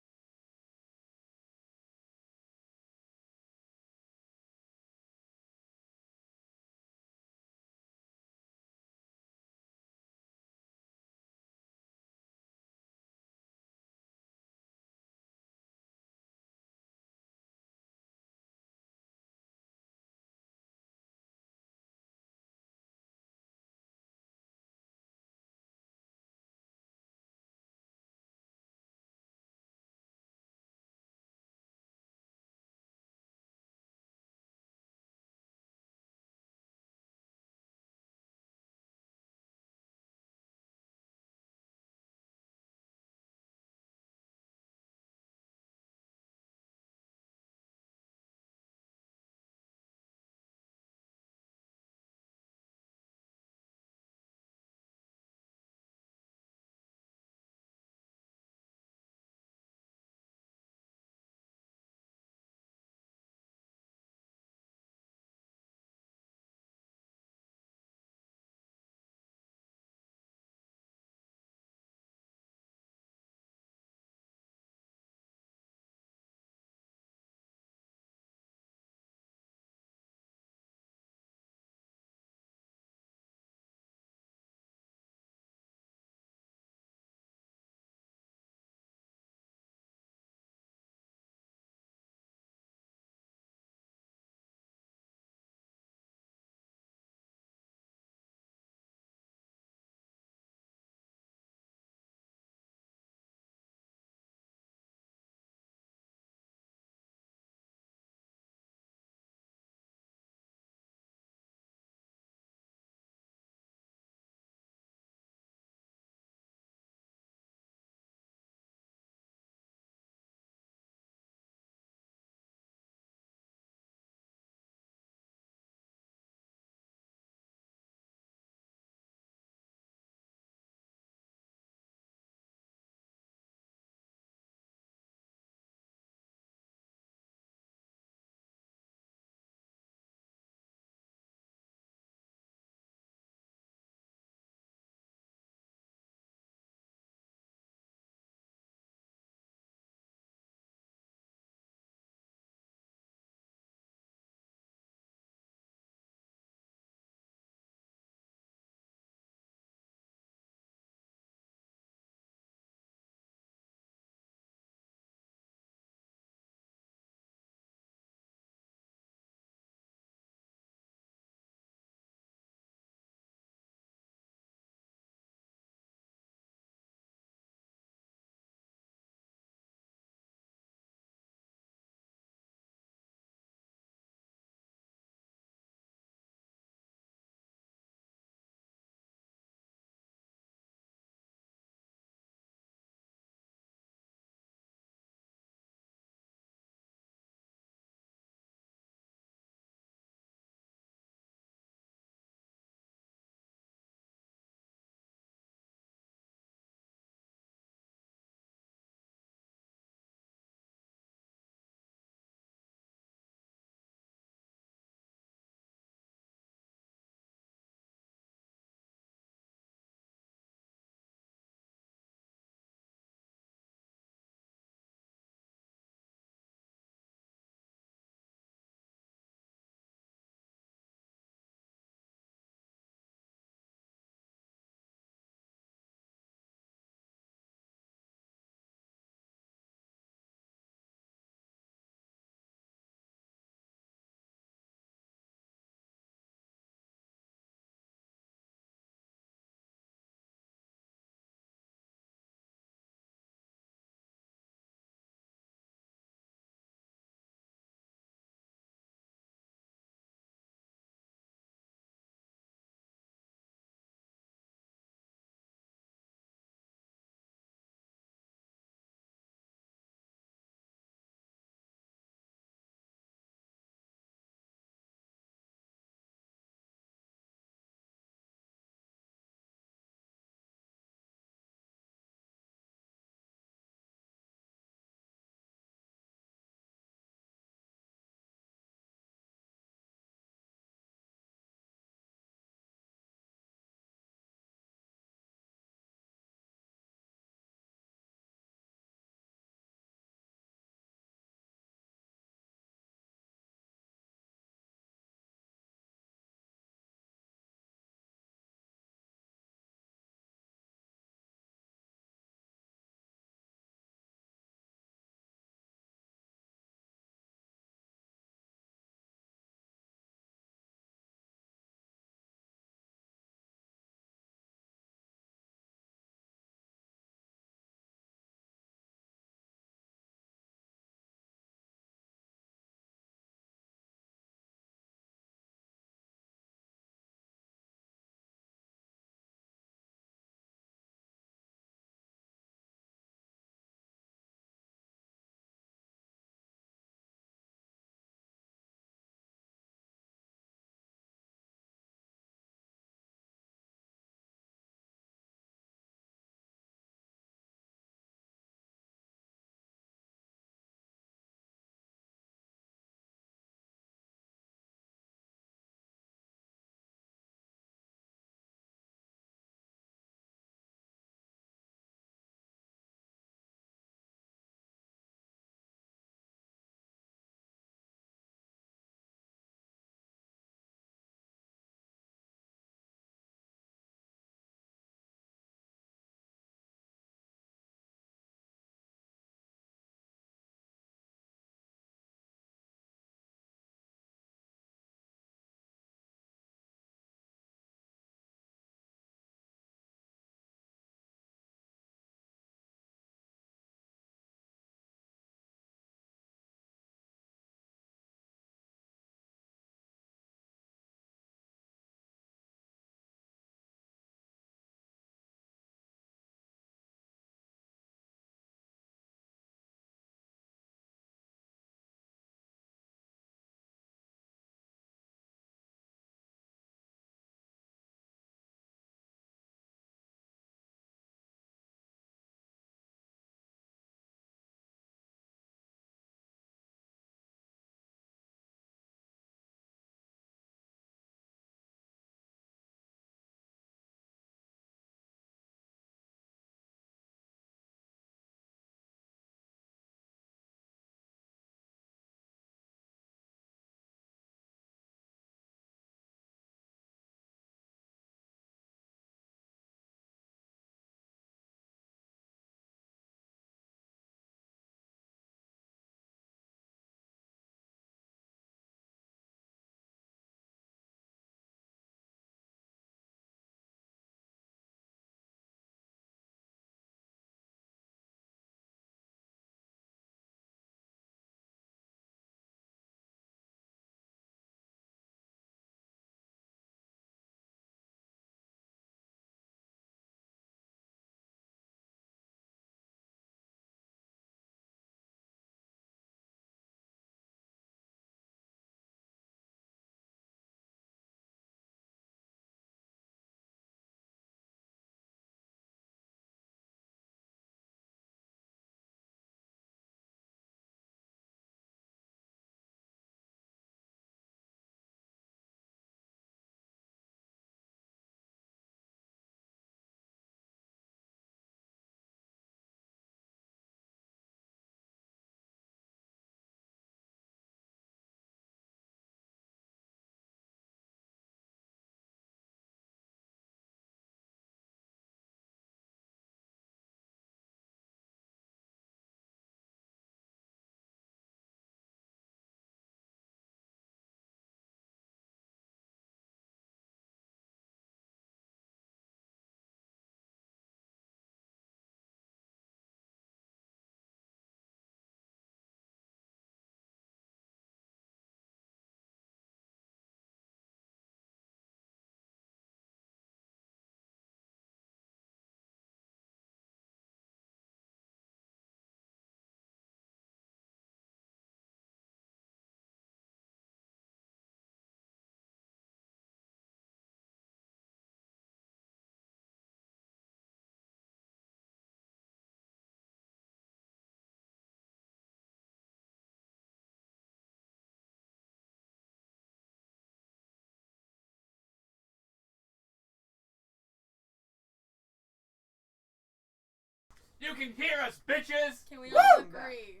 You can hear us, bitches! Can we all agree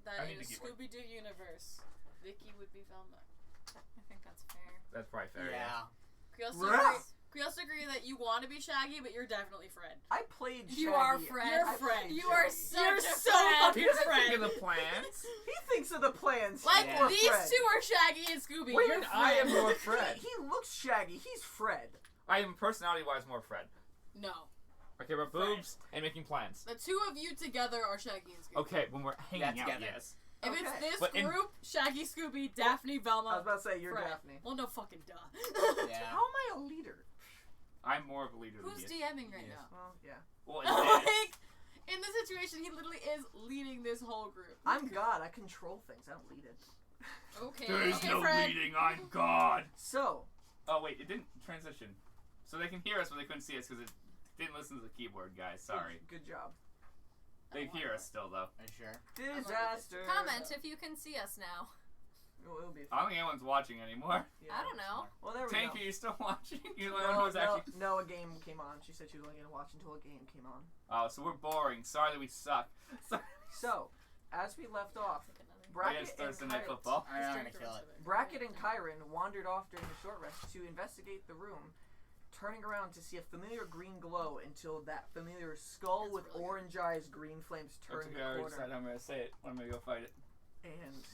that I in need the the keyboard. Scooby-Doo universe, Vicky would be Velma? I think that's fair. That's probably fair. Yeah. Can we also agree that you want to be Shaggy, but you're definitely Fred? I played Shaggy. You are Fred. You're Fred. You are You're such a so Fred. fucking He doesn't Fred. think of the plans. He thinks of the plans. Like, Yeah. these Fred. two are Shaggy and Scooby. Wait, You're I Fred. am more Fred. He looks Shaggy. He's Fred. I am personality-wise more Fred. No. I care about boobs and making plans. The two of you together are Shaggy and Scooby. Okay, when we're hanging out, together. yes. If Okay. it's this But in- group, Shaggy, Scooby, Daphne, Velma, I was about to say, you're Fred. Daphne. Well, no fucking duh. Yeah. How am I a leader? I'm more of a leader than Who's he is. DMing right Yes. now? Well, yeah. Well, in this, Like, in this situation, he literally is leading this whole group. I'm God. I control things. I don't lead it. Okay. there's okay, no Fred. leading. I'm God. So, Oh wait, it didn't transition. So they can hear us, but they couldn't see us because it didn't listen to the keyboard, guys. Sorry. Good job. They hear us still though. Are you sure? Disaster. Comment if you can see us now. It'll be I don't think anyone's watching anymore. Yeah. I don't know. Well, there we Tank, go. are you still watching? You're the only one who's actually. No, a game came on. She said she was only gonna watch until a game came on. Oh, so we're boring. Sorry that we suck. Sorry. So, as we left off, Oh, yeah, Bracket it's and Thursday night Kyron, football. I'm gonna kill it. Bracket and Kyron wandered off during the short rest to investigate the room, turning around to see a familiar green glow until that familiar skull That's with really orange eyes, green flames That's turned okay, the I already corner. decided I'm gonna say it. I'm gonna go fight it. And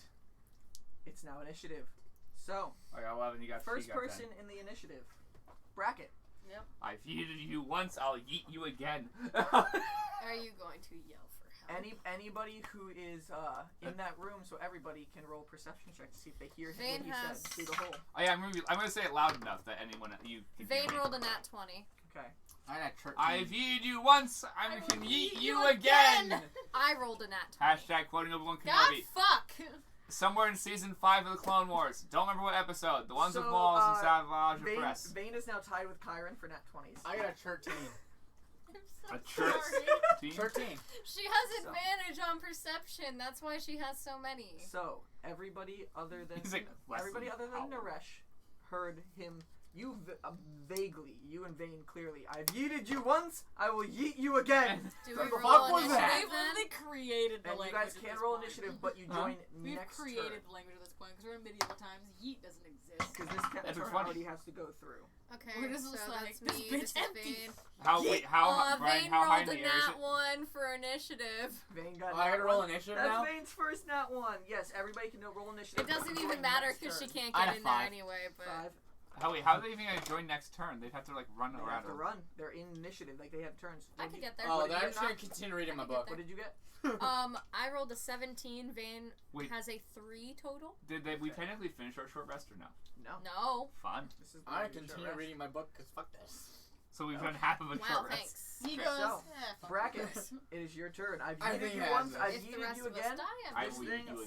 it's now initiative. So, I got 11. You got first you got person in the initiative. Bracket. I've yeeted you once. I'll yeet you again. Are you going to yell for help? Anybody who is in that room, so everybody can roll perception check to see if they hear Vane what he has- said through the hole. Oh, yeah, I'm gonna say it loud enough that anyone you can hear Vane me. rolled a nat 20. Okay. I got church. I've yeeted you once. I I can will yeet yeet you you again. I rolled a nat 20. Hashtag quoting Obi-Wan God, Kenobi. fuck! Somewhere in season 5 of the Clone Wars. Don't remember what episode. The ones with So, balls and Savage Vane, Press. Vane is now tied with Kyron for nat 20s. I got a 13. I'm A church team. 13. She has So- advantage on perception. That's why she has so many. So everybody other than He's like, everybody other than Wesley Naresh heard him. You vaguely, you and Vane clearly. I've yeeted you once. I will yeet you again. Do What we the roll fuck was initiative that? We've then? literally created the And you language guys at can this roll point. initiative, but you Huh? join We've next created turn the language at this point because we're in medieval times. Yeet doesn't exist. because this That's turn funny. already has to go through. Okay, We're just so like, that's this me. bitch This is empty. Vane. How wait? How Brian? Vane How high rolled in a the air is nat it? 1 for initiative. Vane got. Oh, I nat gotta roll one. initiative That's now? Vane's first nat 1. Yes, everybody can roll initiative. It doesn't but even join matter next because she turn. can't I get got in there 5. anyway. But 5. How wait? How are they even gonna join next turn? They'd have to like run They around. have to run. They're in initiative. Like they have turns. I What could did you- get there. Oh, What then did I'm you just gonna not- continue reading my I can book. get What did you get? I rolled a 17. Vane Wait. has a 3 total. Did we technically finish our short rest or no? No. No. Fun. This is I'm gonna the short continue rest. reading my book because fuck this. So we've done half of a Wow, short rest. thanks. He Okay. goes, So, fuck Bracket, this. it is your turn. I've I yeeted think you it once. has I've If the yeeted rest you of us again. die, I I'm This will yeet thing. you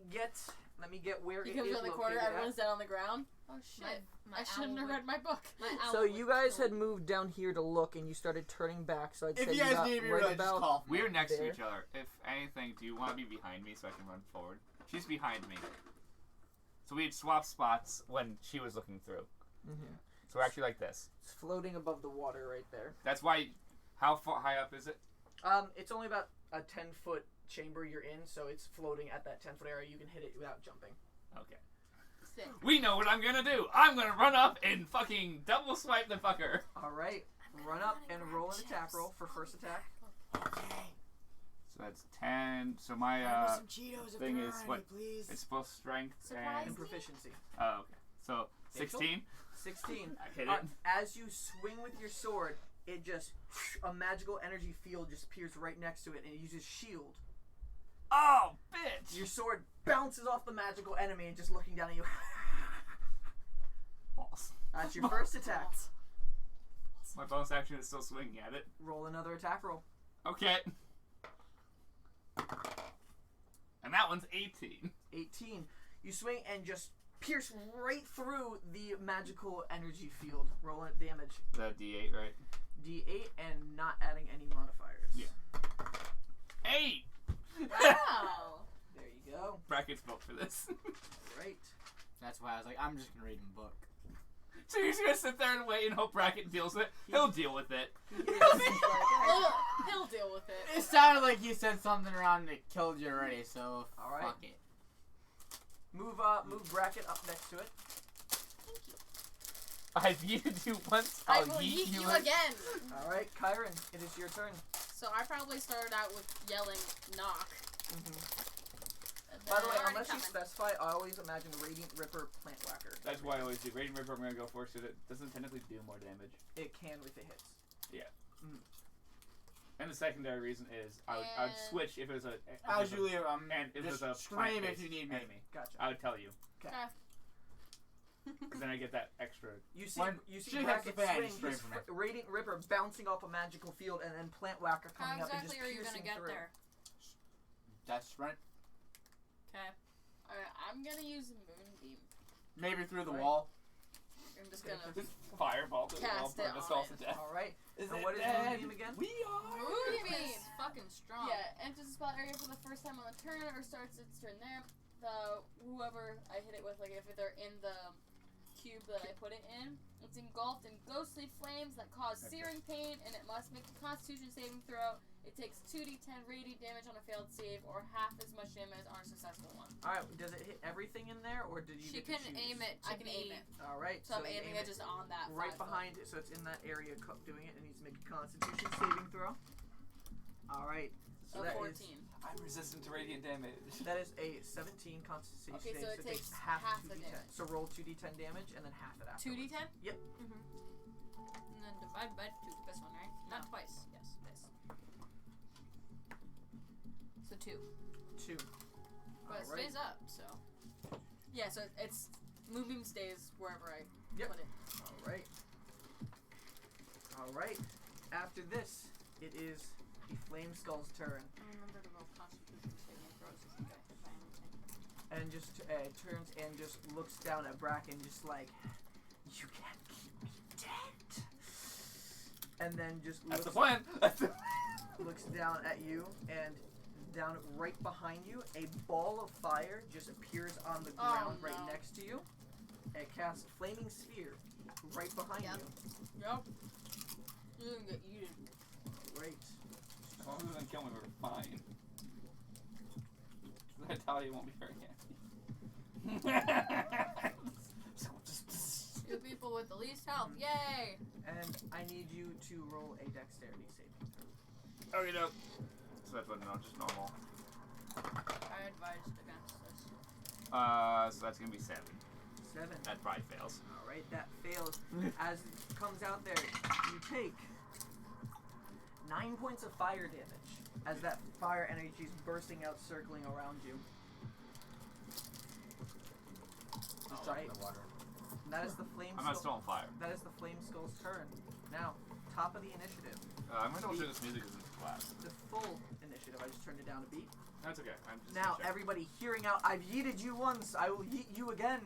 again. Let me get where He it comes is around the corner, located at. everyone's dead on the ground. Oh shit. My I shouldn't owl have would- read my book. My owl So would you guys kill had me. moved down here to look, and you started turning back. So I'd If say you guys got need to be right really, just about. call. We're next to There. each other. If anything, do you want to be behind me so I can run forward? She's behind me. So we'd swap spots when she was looking through. Mhm. So we're actually like this. It's floating above the water right there. That's why. How far high up is it? It's only about a 10-foot chamber you're in, so it's floating at that 10-foot area. You can hit it without jumping. Okay. Sick. We know what I'm gonna do. I'm gonna run up and fucking double swipe the fucker. All right, run up and roll an attack roll for first attack. Okay. So that's 10. So my some Cheetos thing is what? please. It's both strength Surprise. And and. proficiency. Oh, okay. So 16. 16. I hit it. As you swing with your sword, it just a magical energy field just appears right next to it, and it uses shield. Oh, bitch! Your sword bounces off the magical enemy and just looking down at you. Balls. That's your first attack. My bonus action is still swinging at it. Roll another attack roll. Okay. And that one's 18. 18. You swing and just pierce right through the magical energy field. Roll it damage. The D8, right? D8 and not adding any modifiers. Yeah. 8! Wow. There you go. Brackets vote for this. Right. That's why I was like, I'm just gonna read my book. So you're just gonna sit there and wait and hope Bracket deals with it? He'll deal with it. He'll deal with it. It sounded like you said something around that killed you already, so Alright. fuck it. Move Bracket up next to it. I've yeeted you once, I I'll will yeet yeet you again. again. Alright, Kyron, it is your turn. So I probably started out with yelling knock. By the way, Already unless you coming. specify, I always imagine Radiant Ripper, Plant Whacker. That's why I always do. Radiant Ripper I'm gonna go for, so that it doesn't technically do more damage. It can if it hits. Yeah. And the secondary reason is I would switch if it was a... As you leave, and if it was a scream if you need me. enemy. Gotcha. I would tell you. Okay. Because then I get that extra... You see she hits Bracket the fan, swing, scream his from it. Radiant Ripper bouncing off a magical field, and then Plant Whacker How coming up and exactly just are you piercing gonna get through. there? That's right. Okay. Alright, I'm gonna use Moonbeam. Maybe through the Right. wall. I'm just gonna Fireball to the wall, Cast it burn us on all it. to death. Alright. Is And it what is dead? Moonbeam again? We are! Moonbeam! It's fucking strong. Yeah, enters the spell area for the first time on the turn or starts its turn there. Whoever I hit it with, like if they're in the cube that I put it in, it's engulfed in ghostly flames that cause searing pain, and it must make a Constitution saving throw. It takes 2d10 radiant damage on a failed save, or half as much damage on a successful one. Alright, does it hit everything in there, or did you She get to can choose? aim it to I can aim it. Alright, So I'm you aiming aim it just on that right 5 foot. behind it, so it's in that area doing it. It needs to make a Constitution saving throw. Alright, so that 14. is I'm resistant to radiant damage. that is a 17 Constitution Okay, so save, it takes half half the 2d10. damage. So roll 2d10 damage and then half it after. 2d10? Yep. And then divide by 2. This one, right? Not twice. Yes, this. So 2. 2. But it stays up, so. Yeah, so it's Moonbeam stays wherever I Yep. put it. Alright. Alright. After this, it is the Flame Skull's turn. I remember to roll Constitution saving throws if I anything. And just turns and just looks down at Bracken, just like, you can't keep me dead. And then just That's looks, the plan! That's the looks down at you, and down right behind you, a ball of fire just appears on the ground right no. next to you. And it casts Flaming Sphere right behind Yep. you. Yep. You're gonna get eaten. Right. As long as it doesn't kill me, we're fine. That Talia won't be very happy. Two people with the least health. Yay! And I need you to roll a dexterity saving throw. Okay, no. So that's what, no, just normal. I advised against this. So that's gonna be 7. 7. That probably fails. Alright, that fails. As it comes out there, you take 9 points of fire damage as that fire energy is bursting out, circling around you. Just Alright. in the water. And that is the flame I'm not skull. still on fire. That is the flame skull's turn. Now, top of the initiative. I'm gonna double check this music because it's flat. The full initiative. I just turned it down a beat. That's okay. I'm just Now, gonna check. everybody hearing out, I've yeeted you once, I will yeet you again.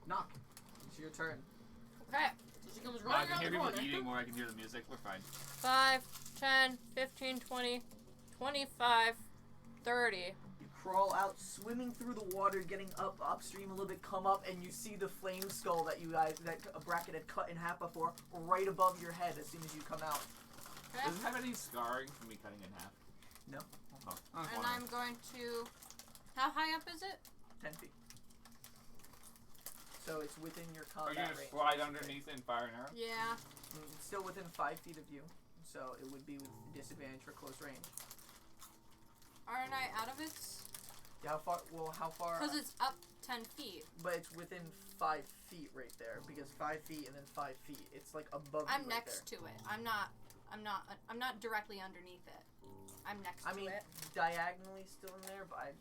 Knock. It's your turn. Okay. So she comes I running can around hear the people corner. eating more. I can hear the music. We're fine. 5, 10, 15, 20, 25, 30. You crawl out, swimming through the water, getting upstream a little bit, come up, and you see the flame skull that a Bracket had cut in half before, right above your head as soon as you come out. Does it have any scarring from me cutting in half? No. Oh, I was And wondering. I'm going to. How high up is it? 10 feet. So it's within your Are you combat gonna range. slide underneath and fire an arrow? Yeah. It's still within 5 feet of you, so it would be with disadvantage for close range. Aren't I out of it? Yeah, how far? Well, how far? Because it's up 10 feet. But it's within 5 feet right there, because 5 feet and then 5 feet. It's like above I'm you right next there. to it. I'm not directly underneath it. I'm next I to mean, it. diagonally still in there, but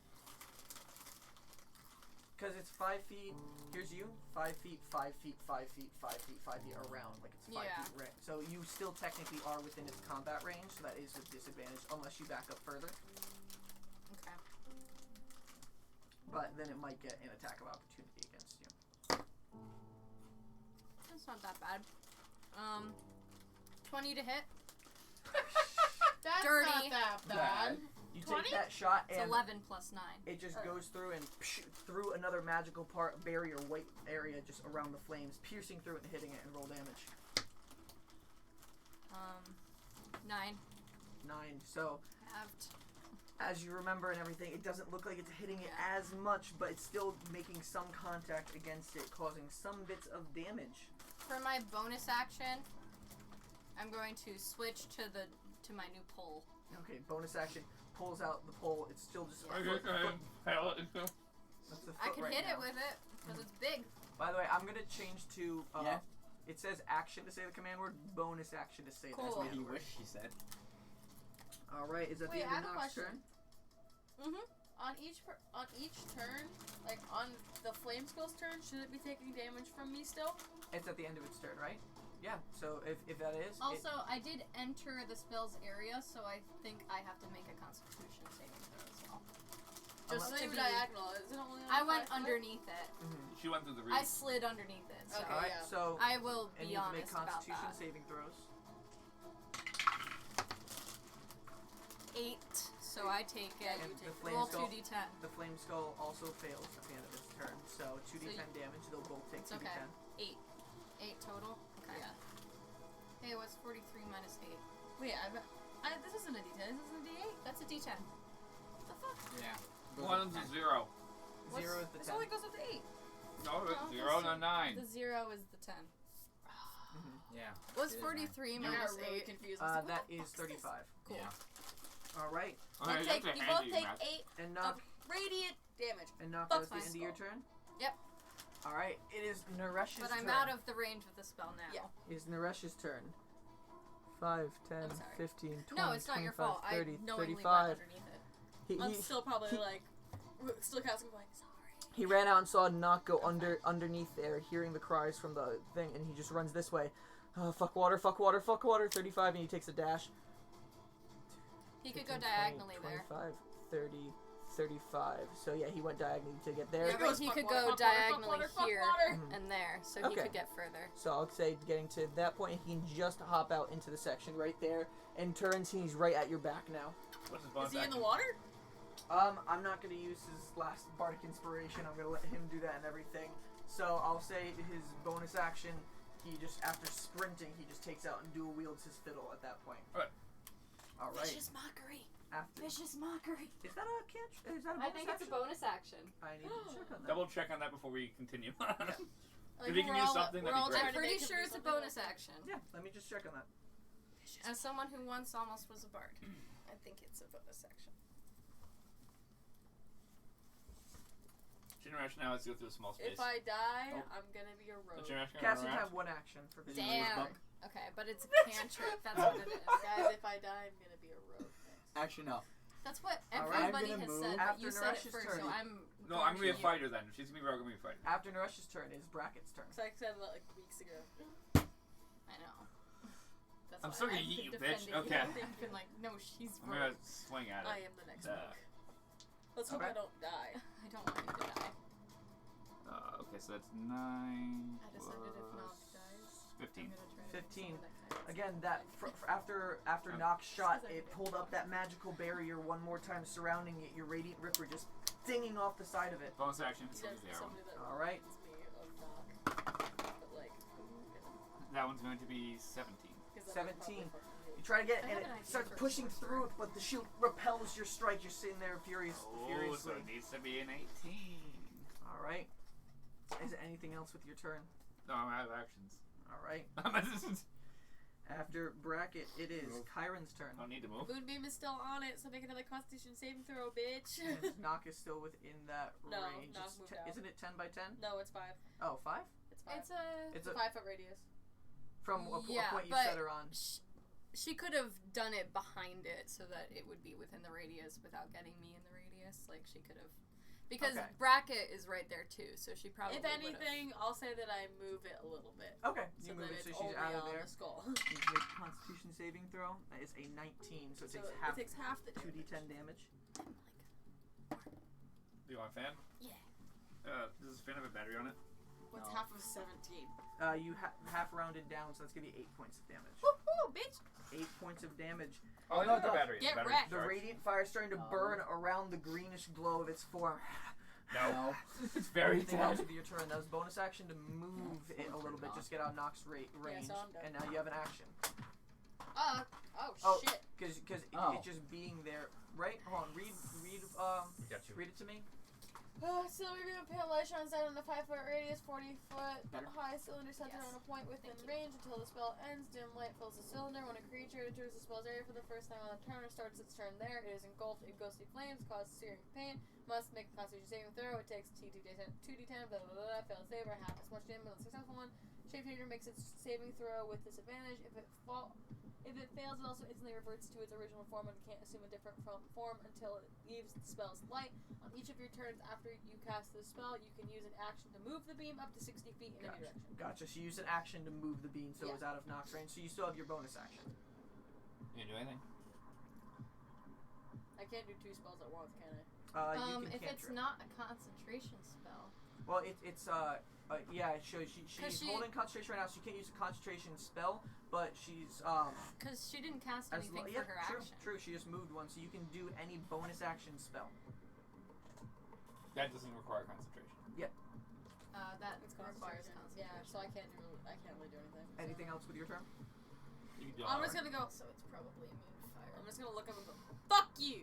because it's 5 feet. Here's you. 5 feet, 5 feet, 5 feet, 5 feet, 5 feet around, like it's 5 Yeah. feet range. So you still technically are within its combat range. So that is with disadvantage, unless you back up further. Okay. But then it might get an attack of opportunity against you. That's not that bad. 20 to hit. That's Dirty. not that bad. You take that shot, It's and 11 plus 9. it just goes through and through another magical barrier white area just around the flames, piercing through it and hitting it, and roll damage. 9. 9. So, Halved. as you remember and everything, it doesn't look like it's hitting it as much, but it's still making some contact against it, causing some bits of damage. For my bonus action, I'm going to switch to my new pole. Okay, bonus action. Pulls out the pole. It's still just a Okay, foot. go ahead. That's the foot I can right hit now. it with it because it's big. By the way, I'm going to change to... Yeah. It says action to say the command word, bonus action to say Cool. the That's what command he word. wished he said. Alright, is that Wait, the I end have of a Nox's question. turn? On each turn, like on the flame skull's turn, should it be taking damage from me still? It's at the end of its turn, right? Yeah, so if that is... Also, I did enter the spell's area, so I think I have to make a Constitution saving throw as well. Just to leave be- diagonal. Is it only on I went 5 foot? underneath it. She went through the I reach. slid underneath it. So Okay. Alright, yeah. so... I will and be you have to make honest about Constitution that. saving throws. 8, so I take it. And the flame Roll skull, 2d10. the flame skull also fails at the end of its turn. So 2d10 So damage, they'll both take It's 2d10. okay. 8 total? Okay. Yeah. Hey, what's 43 minus 8? Wait, this isn't a D10. This is a D8. That's a d10. What the fuck? Yeah. 1 to 0. 0 is the This 10. only goes up to 8. No, No, 0 to 9. The 0 is the 10. Yeah. What's It is 43 I minus got really 8? confused. I was like, That what the is fuck this? 35. Cool. Yeah. Alright, Okay, You that's a both handy take math. 8 and of knock radiant damage. that's Fuck the my end of your skull. turn? Yep. Alright, it is Naresh's But turn. I'm out of the range with the spell now. Yeah. It is Naresh's turn. 5, 10, I'm sorry. 15, 20, No, it's not your 25, fault. 30, I knowingly 35. went underneath it. I'm still probably he- like, still casting like, sorry. He ran out and saw Knock go underneath there, hearing the cries from the thing, and he just runs this way. Fuck water, fuck water, fuck water, 35, and he takes a dash. He could go 15, 20, diagonally there. 25, 30, 35. So yeah, he went diagonally to get there. Yeah, but he Fuck could water, go fuck water, fuck diagonally water, fuck here water. and there, so he Okay. could get further. So I'll say getting to that point, he can just hop out into the section right there, and turns, he's right at your back now. What's his bonus Is he in the action? water? I'm not going to use his last bardic inspiration. I'm going to let him do that and everything. So I'll say his bonus action, he just, after sprinting, he just takes out and dual wields his fiddle at that point. Alright. Alright. Vicious mockery. After. Vicious mockery. Is that a can't? Is that a bonus I think it's a action? bonus action. I need to check on that. Double check on that before we continue. Like, If you can we're use all- something, we're that'd be all great. trying I'm to pretty make him sure do it's a something bonus like- action. Yeah, let me just check on that. As someone who once almost was a bard, I think it's a bonus action. Generation now has to go through a small space. If I die, Oh. I'm gonna be a rogue. Generation Casting around. have one action for Did you visual. lose Damn. bump? Okay, but it's a cantrip. That's what it is. Guys, if I die, I'm gonna be a rogue. Actually, no. That's what All right, I'm everybody gonna has move. said, but After you said it Naresh's first, turn. so I'm. No, I'm gonna be a going fighter then. If she's gonna be rogue, I'm gonna be a fighter. After Naresh's turn is Bracket's turn. So I said that like weeks ago. I know. That's I'm why still gonna I've eat been you, bitch. defending Okay. you. I've been like, no, she's I'm rogue. gonna swing at I it. am the next Uh, rogue. Let's hope Okay. I don't die. I don't want you to die. Okay, so that's 9. I decided if Nog plus dies, 15. I'm gonna try to 15. summon that kind of- Again, that after Nox shot, it pulled up that magical barrier one more time, surrounding it. Your Radiant Ripper just dinging off the side of it. Bonus action. He So does zero. somebody that All right. reminds me of Nog. But like, That one's going to be 17. 'cause that would 17. probably fuck me. You try to get it, I and have an it idea starts for a pushing sorcerer. through it, but the shield repels your strike. You're sitting there Oh, so furiously. it needs to be an 18. All right. Is there anything else with your turn? No, I'm out of actions. All right. I After Bracket, it is Move. Kyron's turn. don't need to move. Moonbeam is still on it, so make another Constitution saving throw, bitch. And Knock is still within that No, range. Knock It's moved te- out. isn't it 10 by 10? No, it's 5. Oh, 5? It's 5. It's a. It's It's a a 5-foot radius. from a Yeah, point you but- set her on. She could have done it behind it so that it would be within the radius without getting me in the radius. Like she could have, because Okay. Bracket is right there too, so she probably. If anything, I'll say that I move it a little bit. Okay, So you move that it it's so she's only out of on there. the skull. You make a Constitution saving throw. That is a 19, so it So takes half it takes half the damage. 2d10 damage. Do you want a fan? Yeah. Does this fan have a battery on it? What's half of 17? You half rounded down, so that's gonna be 8 points of damage. Woohoo, bitch! 8 points of damage. Oh, no, the battery. Get the battery's wrecked. The charged. radiant fire is starting to burn around the greenish glow of its form. No. It's very Anything else dead. with your turn? That was bonus action to move it a little bit, just get out of Nox range, so I'm done. and now you have an action. Oh, shit. Because it's just being there, right? Hold on, read Got you. it to me. Silver green pale light shines out on a 5-foot radius, 40-foot high cylinder centered on a point within range until the spell ends. Dim light fills the cylinder. When a creature enters the spell's area for the first time on the turn or starts its turn there, it is engulfed in ghostly flames, causes searing pain, must make a constitution saving throw. It takes 2d10, blah blah blah, fail save, or half as much damage on the successful one. Shapeshifter makes its saving throw with disadvantage. If it fails, it also instantly reverts to its original form and can't assume a different form until it leaves the spell's light. On each of your turns after you cast the spell, you can use an action to move the beam up to 60 feet in any direction. Gotcha. So you use an action to move the beam, so it's out of Nox range. So you still have your bonus action. You can do anything? I can't do 2 spells at once, can I? You can if it's cantrip. not a concentration spell. Well, it's yeah, it shows she's holding concentration right now, so you can't use a concentration spell, but she's Because she didn't cast anything for her action. True, she just moved one, so you can do any bonus action spell. That doesn't require concentration. Yep. That Requires concentration. Yeah, so I can't really do anything. So. Anything else with your turn? You can do I'm just gonna go. So it's probably immune to fire. I'm just gonna look up and go, fuck you!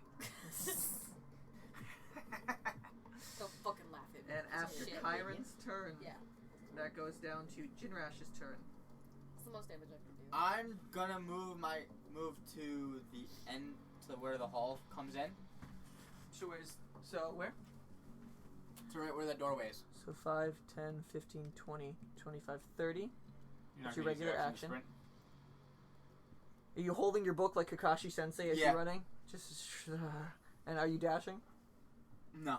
Don't fucking laugh at me. And after Shit, Kyron's turn, Yeah. that goes down to Jinrash's turn. It's the most damage I can do. I'm gonna move to the end, to where the hall comes in. So where? To right where the doorway is. So 5, 10, 15, 20, 25, 30. You're What's not your gonna use regular to action? sprint? Are you holding your book like Kakashi Sensei as you're running? And are you dashing? No.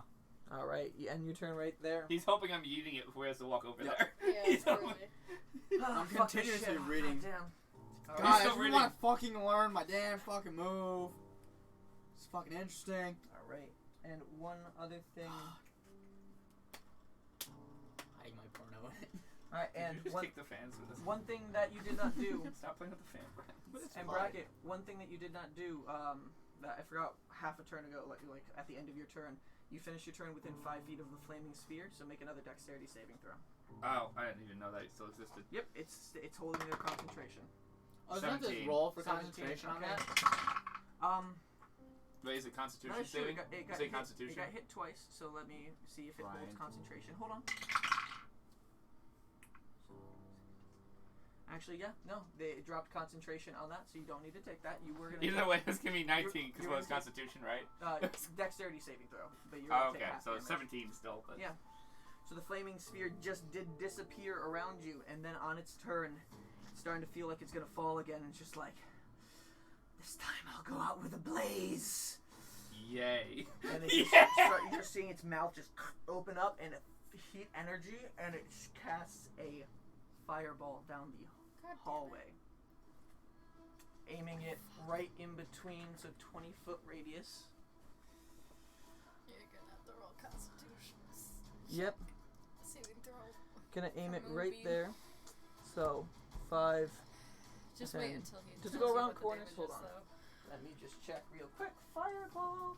All right, you end your turn right there. He's hoping I'm eating it before he has to walk over Yeah. there. Yeah, He's hoping- really. I'm fuck this continuously shit. reading. Damn. All God, right. still if you reading. want to fucking learn my damn fucking move, it's fucking interesting. All right. And one other thing. Hiding my porno in it. All right, Did and you just one kick the fans with this? one thing that you did not do. Stop playing with the fan, Brian. And Bracket, one thing that you did not do, that I forgot half a turn ago, like at the end of your turn, you finished your turn within 5 feet of the flaming sphere, so make another dexterity saving throw. Oh, I didn't even know that it still existed. Yep, it's holding their concentration. Oh, doesn't this 17. roll for 17, concentration on okay. that? Wait, is it Constitution Not sure. saving? It got Say hit, Constitution. It got hit twice, so let me see if it holds Brian. concentration. Hold on. Actually, yeah, no, they dropped concentration on that, so you don't need to take that. You were gonna. Either way, it's gonna be 19 because you're it was gonna Constitution, right? Dexterity saving throw, but you're Oh, gonna okay, take half so damage. 17 still. But Yeah. So the flaming sphere just did disappear around you, and then on its turn, it's starting to feel like it's gonna fall again. And it's just like, this time I'll go out with a blaze. Yay! And it just you're just seeing its mouth just open up and heat energy, and it casts a fireball down the hallway, aiming it right in between, so 20-foot radius. You're gonna have to roll constitutions. Yep. Saving throw. Gonna aim it For right moving. there. So 5. Just Okay. wait until he Does it tells go you around what the corners? damage Hold is, on. though. Let me just check real quick. Fireball.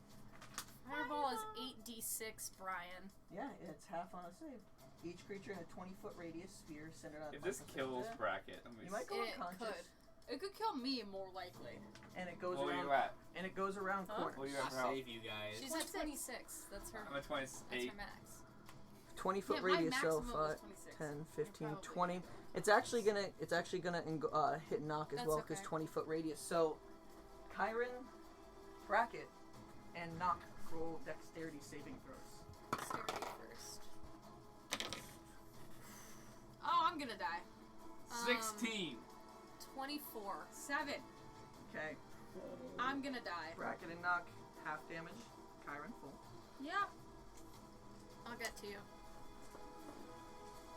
Fireball is 8d6, Brian. Yeah, it's half on a save. Each creature in a 20-foot radius sphere centered on. If this kills Bracket, I'm you gonna might go It unconscious. could. It could kill me more likely. And it goes What are around. you at? And it goes around Huh? corners. What are you at for I'll health? save you guys. She's at 26. That's her. I'm at 28. That's her max. 20-foot Yeah, my radius, so maximum was 5, 26. 10, 15, Probably. 20. It's actually gonna hit knock as That's well because okay. 20-foot radius. So, Kyron, Bracket, and Knock roll dexterity saving throws. Dexterity first. Oh, I'm gonna die. 16. 24. 7. Okay. I'm gonna die. Bracket and Knock half damage. Kyron full. Yeah. I'll get to you.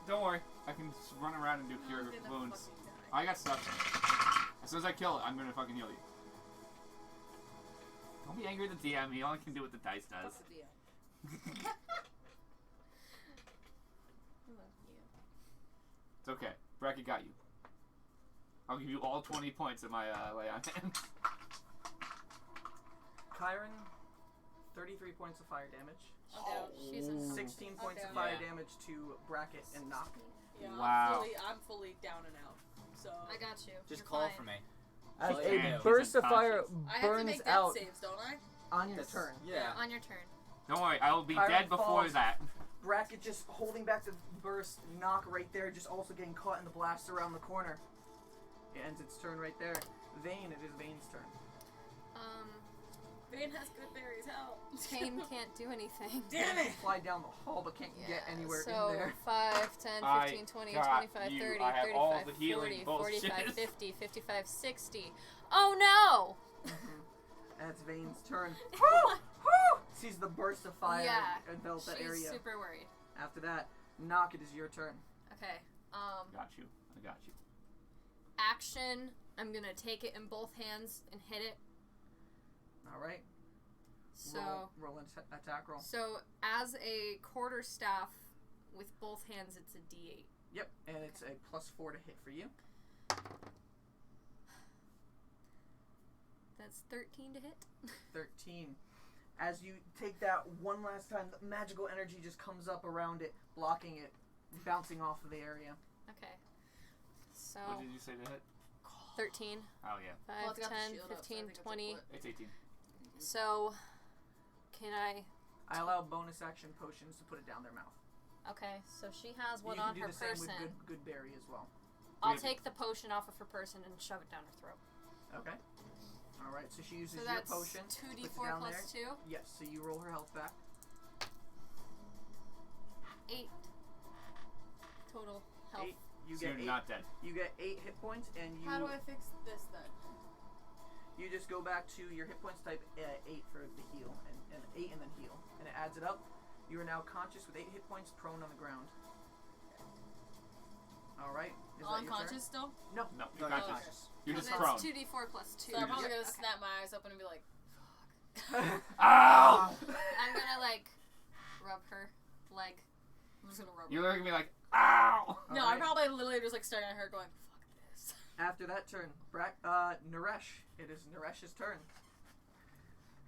Don't worry, I can just run around and do cure I'm gonna wounds. fucking die. I got stuff. As soon as I kill it, I'm gonna fucking heal you. Don't be angry at the DM. He only can do what the dice does. Fuck the DM. I love you. It's okay. Bracket got you. I'll give you all 20 points in my lay on hands. Kyron, 33 points of fire damage. Oh, she's in 16 points of fire damage to Bracket and Knock. Yeah, Wow. I'm fully down and out. So I got you. Just You're call fine. for me. As Oh, a yeah. burst He's of fire unconscious. I have to burns make death out saves, don't I? on your Yes. turn. Yeah. On your turn. Don't worry, I will be Kyron dead before falls. that. Bracket just holding back the burst. Knock right there, just also getting caught in the blast around the corner. It ends its turn right there. Vayne, it is Vayne's turn. Vayne has good berries. Help. Kane can't do anything. Damn it! Fly down the hall, but can't get anywhere so in there. 5, 10, I 15, 20, got 25, you. 30, I have 35, all the healing 40, 45, bullshit. 50, 55, 60. Oh no! That's Vayne's turn. Woo! Woo! Sees the burst of fire envelop that she's area. super worried. After that, Knock, it is your turn. Okay. Got you. I got you. Action. I'm gonna take it in both hands and hit it. All right. So roll an attack roll. So as a quarterstaff with both hands, it's a D8. Yep, and it's a +4 to hit for you. That's 13 to hit. 13. As you take that one last time, the magical energy just comes up around it, blocking it, bouncing off of the area. Okay. So What did you say to hit? 13. Oh, yeah. 5, it's got the 10, shield up, so I 15, think it's a 20. flip. It's 18. So can I... I allow bonus action potions to put it down their mouth. Okay, so she has one you on can do her the same person. with good berry as well. I'll Wait. take the potion off of her person and shove it down her throat. Okay. All right, so she uses So your that's potion. puts it 2d4 down plus there. 2. Yes, so you roll her health back. 8 total health. 8. You So get you're 8. not dead. You get 8 hit points, and you. How do I fix this then? You just go back to your hit points, type 8 for the heal, and 8 and then heal, and it adds it up. You are now conscious with 8 hit points, prone on the ground. All right. Is that your turn? Unconscious still? No. No, No, you're you're conscious. conscious. You're just That's prone. 2d4 plus 2. So I'm probably Yep. gonna snap my eyes open and be like, Ow! I'm gonna like rub her leg. I'm just gonna rub You're her. looking at me like, ow! No, Alright. I'm probably literally just like staring at her going, fuck this. After that turn, Naresh. It is Naresh's turn.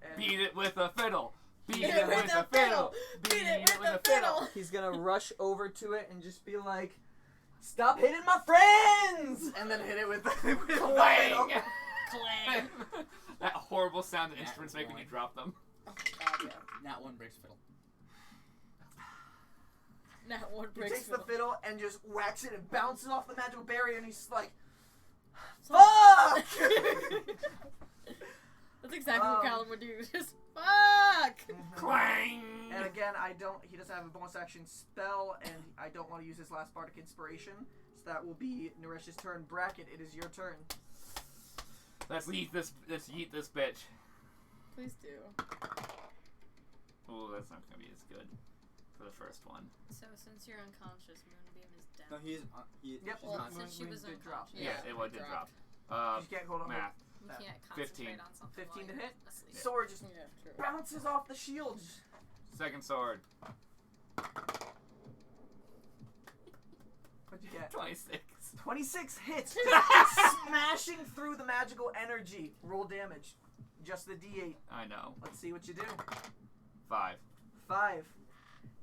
And Beat it with a fiddle. Beat Beat it with a fiddle. Beat it with a fiddle. he's gonna rush over to it and just be like, "Stop hitting my friends!" And then hit it with the fiddle. Clang! Clang. That horrible sound that That instruments make when you one. drop them. Oh my god, yeah. Not one breaks fiddle. Not one He breaks takes the fiddle. fiddle and just whacks it and bounces off the magical barrier, and he's like, "Fuck!" That's exactly what Um, Callum would do. Just fuck. Clang! And again, he doesn't have a bonus action spell, and I don't want to use his last bardic inspiration, so that will be Naresh's turn. Bracket, it is your turn. Let's yeet this bitch. Please do. Oh, that's not gonna be as good for the first one. So since you're unconscious, Moonbeam is down. No, he's Yep. she's Well, not. since she was did drop. unconscious. Yeah, it did drop. You can't hold on. Math. You Yeah. can't 15. concentrate on something 15 to while hit? you're asleep. Sword just Yeah, true. bounces off the shield. Second sword. What'd you get? 26. 26 hits, smashing through the magical energy. Roll damage. Just the D8. I know. Let's see what you do. 5. 5.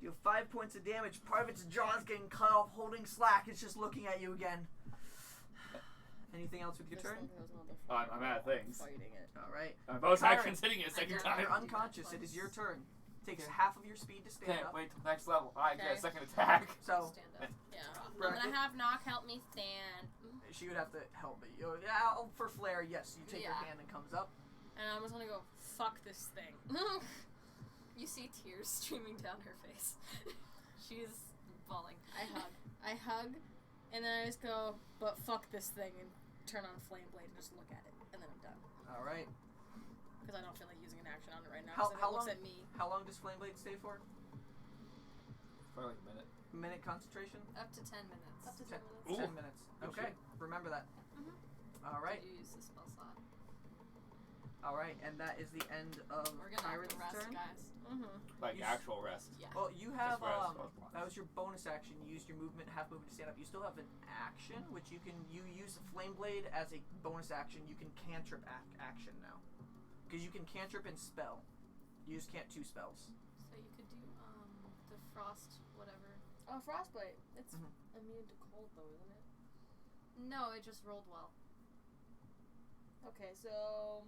You have 5 points of damage. Part of its jaw is getting cut off, holding slack. It's just looking at you again. Anything else with your turn? I'm out of things. Fighting it. All right. Both Kyron, actions hitting it a second time. You're unconscious. It is your turn. Takes half of your speed to stand Okay, up. wait till next level. I get a Okay. second attack. So Stand up. Yeah. I'm Bracket. gonna have Knock help me stand. she would have to help me. Yeah, for flair, yes. You take her Yeah. hand and comes up. And I'm just gonna go, fuck this thing. You see tears streaming down her face. She's bawling. I hug, and then I just go, but fuck this thing, and turn on Flame Blade and just look at it, and then I'm done. All right. Because I don't feel like using an action on it right now. How- Because how it looks long- at me. How long does Flame Blade stay for? For like a minute. Minute concentration? Up to 10 minutes. Up to 10 minutes. Ooh. 10 minutes. Good Okay, shit. remember that. Mhm. All right. Did you use the spell slot? Alright, and that is the end of We're gonna have Kyron's to rest, turn. guys. Like You actual rest. Yeah. Well, you have, Just rest. that was your bonus action. You used your movement, half movement to stand up. You still have an action, which you use the Flame Blade as a bonus action. You can cantrip action now. Because you can cantrip and spell. You just can't 2 spells. So you could do the frost whatever. Oh, frostbite. It's immune to cold though, isn't it? No, it just rolled well. Okay, so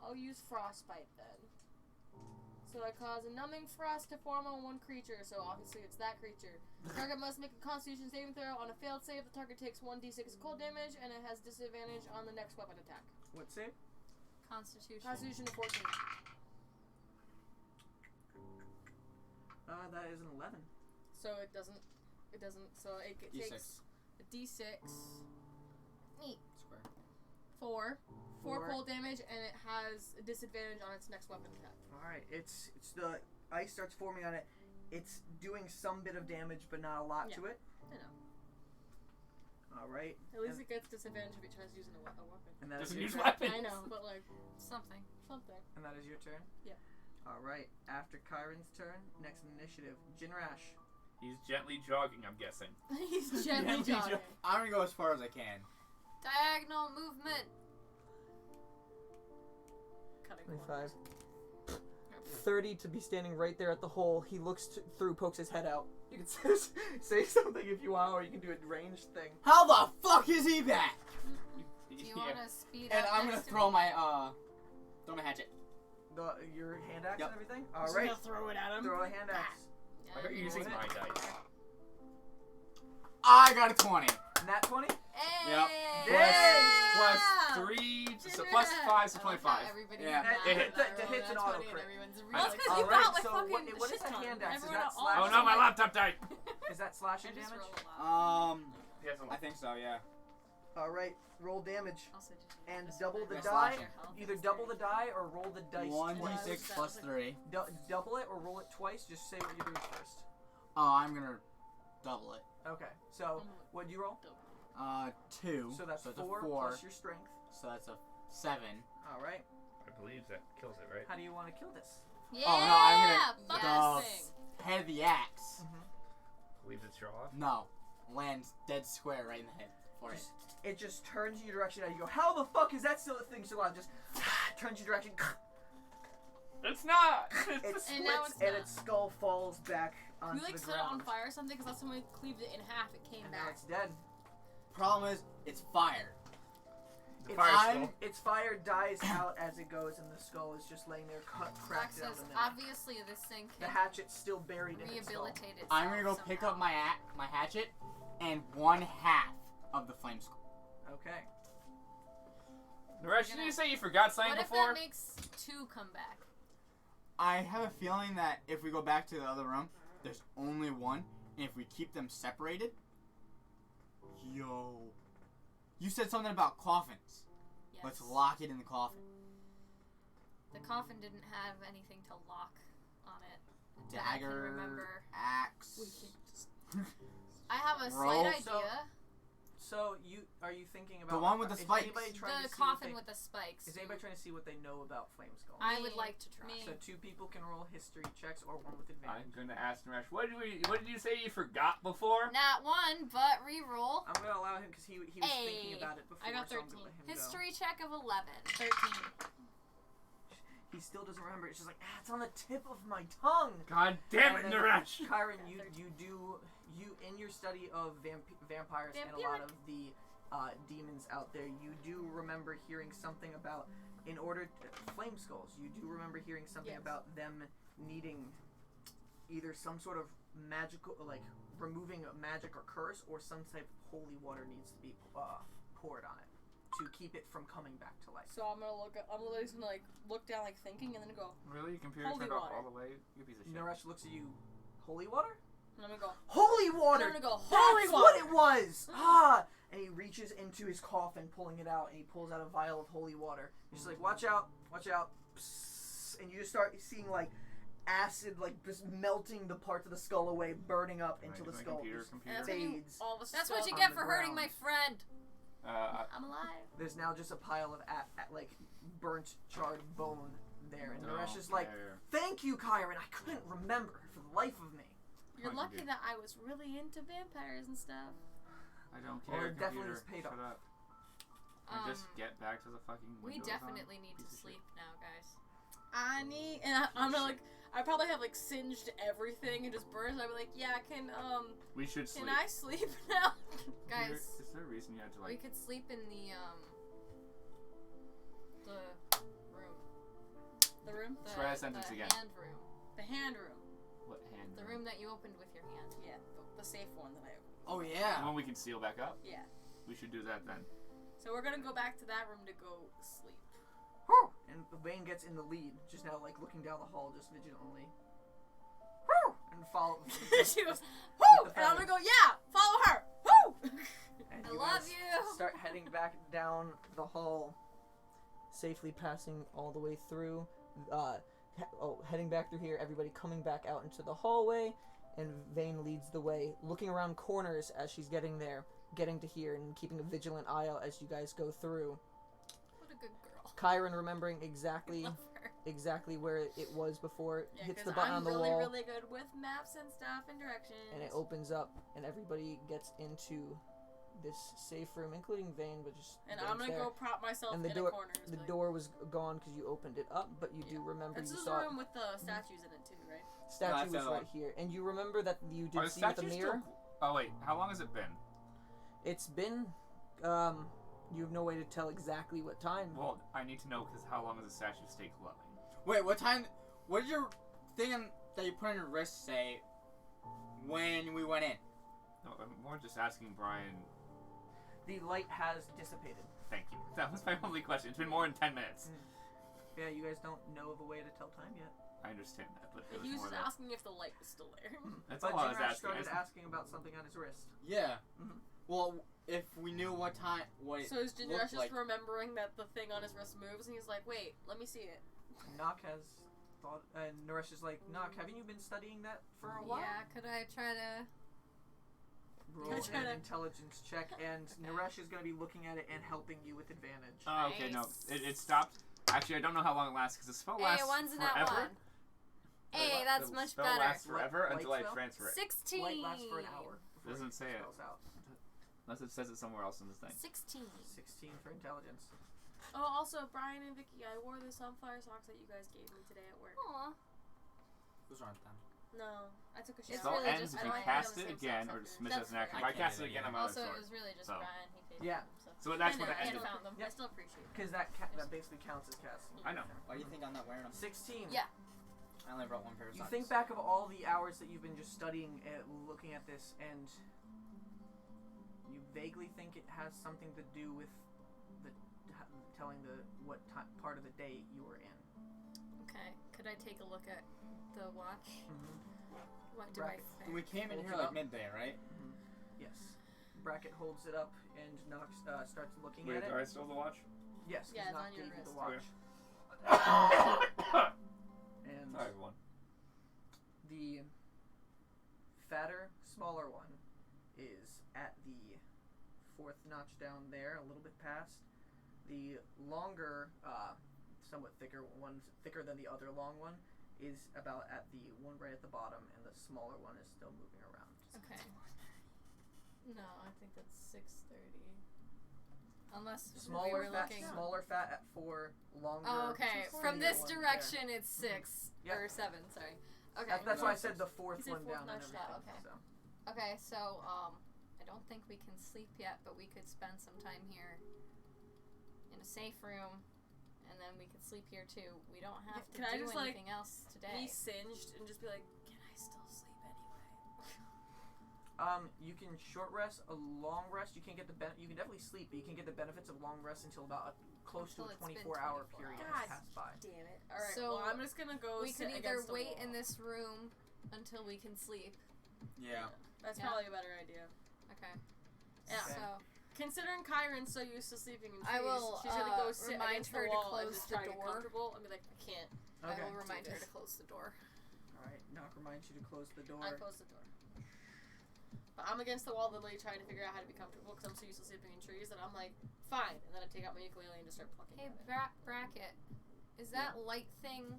I'll use frostbite then. So I cause a numbing frost to form on one creature, so obviously it's that creature. The target must make a Constitution saving throw. On a failed save, the target takes 1d6 cold damage, and it has disadvantage on the next weapon attack. What save? Constitution. Constitution 14. That is an 11. So it doesn't, so it takes a d6. Neat. Square. 4 Four. cold damage, and it has a disadvantage on its next weapon attack. Alright, it's the ice starts forming on it. It's doing some bit of damage, but not a lot to it. I know. Alright. At least it gets disadvantage if it tries using a weapon. And that is Doesn't your use turn. weapons. I know, but like Something. something. And that is your turn? Yeah. Alright, after Kyron's turn, next initiative, Jinrash. He's gently jogging, I'm guessing. He's gently jogging. I'm gonna go as far as I can. Diagonal movement. Cutting 25. 30 to be standing right there at the hole. He looks through, pokes his head out. You can say something if you want, or you can do a ranged thing. How the fuck is he back? Do you want to speed And up I'm gonna next to throw me? my hatchet. Your hand axe Yep. and everything? Just Alright. gonna throw it at him. Throw a hand axe. Why are you using What? my dice? I got a 20. Nat 20? Hey! Yep. Plus 3, so plus 5, so 25. Everybody Yeah. It hit. The hit's an auto crit. Well, it's because you Alright, got my so fucking what is shit a ton. hand axe? Is Everyone that else- slash? Oh no, my laptop died! Is that slashing I just damage? rolled a lot. Yes, I'm I think so, yeah. Alright, roll damage. Also, did you And notice double when the I Yes, die. rolled your health? Either It's double the 30. die or roll the dice 1d6 twice. plus 3. Double it or roll it twice. Just say what you're doing first. Oh, I'm gonna double it. Okay, so what'd you roll? 2. So that's a 4 plus your strength. So that's a 7. Alright, I believe that kills it, right? how do you want to kill this? Yeah! Oh, no, I'm fuck gonna- this thing. Head the axe. Leave it straw off. No. Lands dead square right in the head for it. It just turns you direction and you go, how the fuck is that still a thing still on? Just turns you direction. It's not! It splits And now it's and not. its skull falls back onto We like the set it on ground. fire or something because last time we cleaved it in half, it came And now back. it's dead. Problem is, it's fire. Its fire dies out as it goes, and the skull is just laying there, cracked Black down says, the middle. obviously this thing The can hatchet's still buried in its skull. rehabilitate itself I'm gonna go pick up somehow. my hatchet and 1/2 of the flame skull. Okay. Naresh, didn't you say you forgot something What if before? that makes 2 come back? I have a feeling that if we go back to the other room, there's only one, and if we keep them separated... Yo. You said something about coffins. Yes. Let's lock it in the coffin. The coffin didn't have anything to lock on it. that I can Dagger, remember. axe... I have a Roll. slight idea. So are you thinking about The one with the is spikes. anybody trying The to see coffin what with the spikes. Is anybody trying to see what they know about flame skulls? I would like to try. So 2 people can roll history checks or 1 with advantage. I'm gonna ask Naresh, what did you say you forgot before? Not 1, but reroll. I'm gonna allow him because he was thinking about it before. I got so I'm 13. gonna let him History check of 11. 13. go. He still doesn't remember. It's just like it's on the tip of my tongue. God damn it, And then, Naresh! Kyron, you in your study of vampires and a lot of the demons out there, you do remember hearing something about flame skulls. You do remember hearing something about them needing either some sort of magical, like removing a magic or curse, or some type of holy water needs to be poured on it to keep it from coming back to life. So I'm literally just gonna like look down like thinking and then go, Really? Your computer Holy turned off water. all the way? You piece of shit. Naresh looks at you. Holy water? and I'm gonna go, Holy water! I'm gonna go, That's holy what water! it was! Ah! And he reaches into his coffin, pulling it out, and he pulls out a vial of holy water. He's just like, watch out, watch out. Psst. And you just start seeing, like, acid, like, just melting the parts of the skull away, burning up until the skull just Computer. fades. All the That's stuff what you on get the for hurting ground. my friend. I'm alive. There's now just a pile of like burnt, charred bone there, and Naresh is like, "Thank you, Kyron. I couldn't remember for the life of me." You're lucky that I was really into vampires and stuff. I don't Well, care. it definitely Computer, is paid shut off. up. And just get back to the fucking We windows definitely on. need to Piece of sleep now, guys. I'm gonna like, I probably have like singed everything and just burns. I'd be like, yeah, We should sleep. can I sleep now? Guys, Is there a reason you had to we like? could sleep in the room. The room? Try that sentence again. Hand room. The hand room. What hand? The room that you opened with your hand. Yeah, the safe one that I opened. Oh The yeah. one we can seal back up. Yeah. We should do that then. So we're gonna go back to that room to go sleep. Whew! And Vane gets in the lead, just now like looking down the hall, just vigilantly. Whew! And follow. She goes, whoo! And I'm gonna go, yeah, follow her. Whoo! And I you love guys you. Start heading back down the hall, safely passing all the way through. Heading back through here, everybody coming back out into the hallway, and Vane leads the way, looking around corners as she's getting there, getting to here, and keeping a vigilant eye out as you guys go through. What a good girl. Kyron remembering exactly Love her. where it was before it Yeah, hits 'cause the button I'm on the really, wall, really good with maps and stuff and directions. and it opens up, and everybody gets into this safe room, including Vane, but just And Vane's I'm gonna there. go prop myself And the in door- a corner. The door was gone because you opened it up, but you do remember This you is saw the room with the statues in it too, right? statue that's the was other right one. here, and you remember that you Are did the see with the statues mirror. still? Oh wait, how long has it been? It's been, you have no way to tell exactly what time. Well, I need to know because how long does the statue stay glowing? Wait, what time? What did your thing that you put on your wrist say when we went in? No, I'm more just asking Brian. The light has dissipated. Thank you. That was my only question. It's been more than 10 minutes. Yeah, you guys don't know of a way to tell time yet. I understand that, but it was He was more just that. asking if the light was still there. That's But all I was Jinrash asking. started asking about something on his wrist. Yeah. Mhm. Well, if we knew what time, what it So is Jinrash looked just like. remembering that the thing on his wrist moves, and he's like, "Wait, let me see it." Nock has thought, and Naresh is like, Nock, haven't you been studying that for a while? Yeah, could I try to... Roll Can I try an to- intelligence check, and Naresh is going to be looking at it and helping you with advantage. Oh, okay, no. Nice. It stopped. Actually, I don't know how long it lasts because the spell Hey, lasts one's in forever. that one. Hey, that's the much spell better. lasts forever Light until I spell? transfer it. 16. Light lasts for an hour. before Doesn't say it. spells out. Unless it says it somewhere else in the thing. 16. 16 for intelligence. Oh, also, Brian and Vicky, I wore the sunflower socks that you guys gave me today at work. Aw. Those aren't them. No, I took a It's shower. Spell really ends just if I you don't have cast the it same again socks or after. dismiss That's as an action. If fair. I cast it again, I'm out of Also, it sword. was really just So. Brian. He paid Yeah. for them, So that's I what know, it I ended. found them. I Yep. still appreciate it. Because that basically counts as casting. I know. Why do you think I'm not wearing them? 16. Yeah. I only brought one pair of You socks. think back of all the hours that you've been just studying, looking at this, and you vaguely think it has something to do with the telling what part of the day you were in. Okay. Could I take a look at the watch? What do Bracket. I We came in Hold here it like up. midday, right? Yes. Bracket holds it up and Nox starts looking Wait, at it. do I still have the watch? Yes, Yeah, because it's Nox on your gave you the wrist. watch. Okay. And Sorry, everyone. the fatter, smaller one is at the fourth notch down there, a little bit past. The longer, somewhat thicker one, thicker than the other long one, is about at the one right at the bottom, and the smaller one is still moving around. Okay. No, I think that's 6:30. Unless we Smaller were fat, looking. smaller fat at 4, longer. Oh, okay. skinnier From this one there. direction, it's 6 Yeah. or 7. Sorry. Okay. That's why I said the fourth He said one fourth down and notch everything. down, okay. So. Okay. So I don't think we can sleep yet, but we could spend some time here in a safe room, and then we could sleep here too. We don't have to Can I do just, like, anything else today. Be singed and just be like, "Can I still sleep anyway?" You can short rest, a long rest. You can't get the you can definitely sleep, but you can get the benefits of long rest until about close Until to a it's been 24-hour 24 period hours. has passed by. Damn it! All right. So, well, I'm just gonna go. We sit could either against the wait wall. in this room until we can sleep. Yeah. That's Yeah. probably a better idea. Okay. Yeah. Okay. So Considering Kyron's so used to sleeping in trees, I will, she's gonna go sit remind against her the to wall and close just the try to get door. comfortable and be like, I can't. Okay. I will remind do her this. to close the door. All right. Knock reminds you to close the door. I close the door. But I'm against the wall literally trying to figure out how to be comfortable because I'm so used to sleeping in trees that I'm like, fine. And then I take out my ukulele and just start plucking Hey, at it. Bracket. Is that light thing,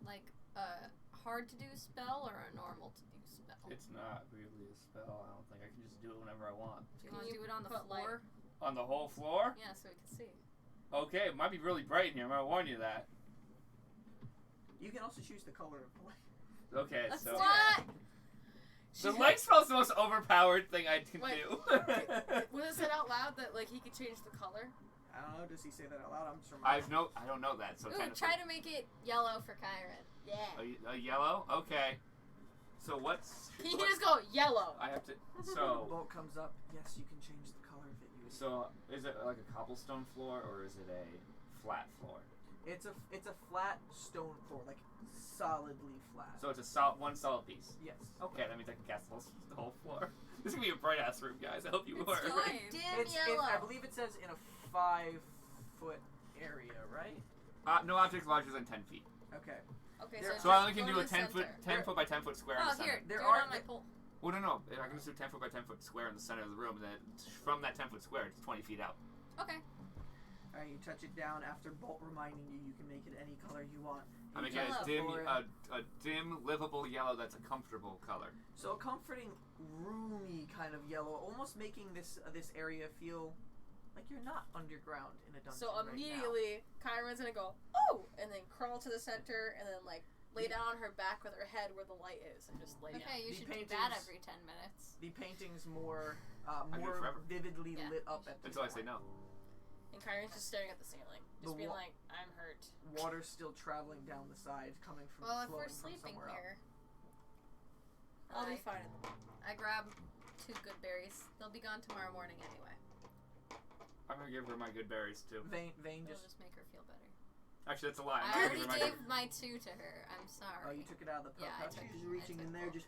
like, a hard to do spell or a normal to do spell? It's not really a spell. I don't think. I can just do it whenever I want. Do you want to do it on the floor? On the whole floor? Yeah, so we can see. Okay, it might be really bright in here. I'm gonna warn you that. You can also choose the color of the light. Okay, Let's so do it. the light spell's the most overpowered thing I can Wait. do. Was it said out loud that like he could change the color? I don't know. Does he say that out loud? I'm just reminding. I don't know that. So Ooh, technically- try to make it yellow for Kyron. Yeah. a yellow. Okay. So what's? He can just go yellow. I have to. So. Bolt comes up. Yes, you can change the color of it. So is it like a cobblestone floor or is it a flat floor? It's a flat stone floor, like solidly flat. So it's a one solid piece. Yes. Okay, that means I can cast the whole floor. This is gonna be a bright ass room, guys. I hope you are. Dim It's, yellow. I believe it says in a 5-foot area, right? No object larger than 10 feet. Okay. Okay, There- So I only can do a 10 foot center. by 10 foot square in Oh, the center. here, There do are- it on my pole. Well, no. I can just do 10 foot by 10 foot square in the center of the room, and then from that 10 foot square, it's 20 feet out. Okay. Alright, you touch it down after Bolt reminding you you can make it any color you want. I You make it touch a the dim, floor a dim, livable yellow that's a comfortable color. So a comforting, roomy kind of yellow, almost making this area feel like you're not underground in a dungeon. So right now. immediately, Kyron's gonna go, oh, and then crawl to the center, and then like lay down on her back with her head where the light is, and just lay down. Okay, you The should do that paintings- every 10 minutes. The painting's more do it more forever. vividly Yeah. lit up at this Until I say point. no. And Kyron's just staring at the ceiling, just The being wa- like, I'm hurt. Water's still traveling down the side, coming from Well, if flowing we're from sleeping somewhere here, I'll be I- fine. I grab 2 good berries. They'll be gone tomorrow morning anyway. I'm gonna give her my good berries too. else. Vane It'll just just make her feel better. Actually, that's a lie. I I'm already gonna give her gave my 2 to her. I'm sorry. oh, you took it out of the Yeah, I pouch. took She's it. reaching I in took there, it. just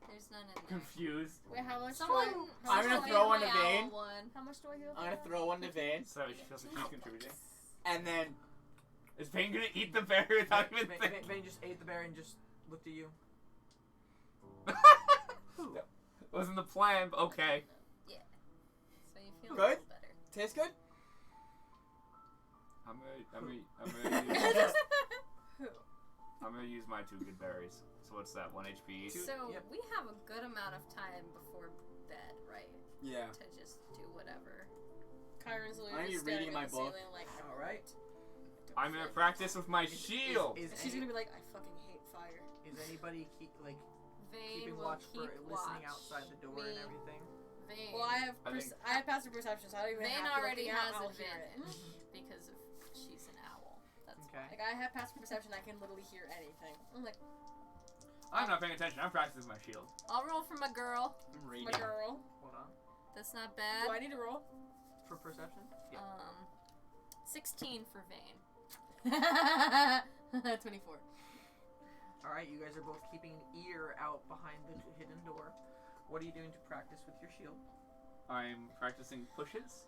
There's none in there. confused. Wait, how much Someone, do I'm gonna someone throw in one my to Vane. owl one. How much do I heal? I'm gonna throw one to Vane, So she feels like she's contributing. and then Is Vane gonna eat the berry without even thinking? Vane just ate the berry and just looked at you. That wasn't the plan, but okay. Yeah. So you feel a Good? little better. tastes good. I'm gonna Who? I'm gonna use my 2 good berries. So what's that? 1 HP each? So Yep. we have a good amount of time before bed, right? Yeah. To just do whatever. Kyron's I'm literally just reading staring my at the book. ceiling like, All right. I'm gonna practice with my shield. Is she's any- gonna be like, I fucking hate fire. Is anybody Vane keeping will watch keep for listening watch. outside the door and Me. everything? Vane. Well, I have I think- I have passive perception, so I don't even Vane have to already look out, has I'll hear it. advantage because of she's an owl. That's Okay. Like I have passive perception, I can literally hear anything. I'm like, I'm not paying attention. I'm practicing with my shield. I'll roll for my girl. I'm my reading. girl. Hold on. That's not Do bad. I need to roll? For perception? Yeah. 16 for Vane. 24. All right, you guys are both keeping an ear out behind the hidden door. What are you doing to practice with your shield? I'm practicing pushes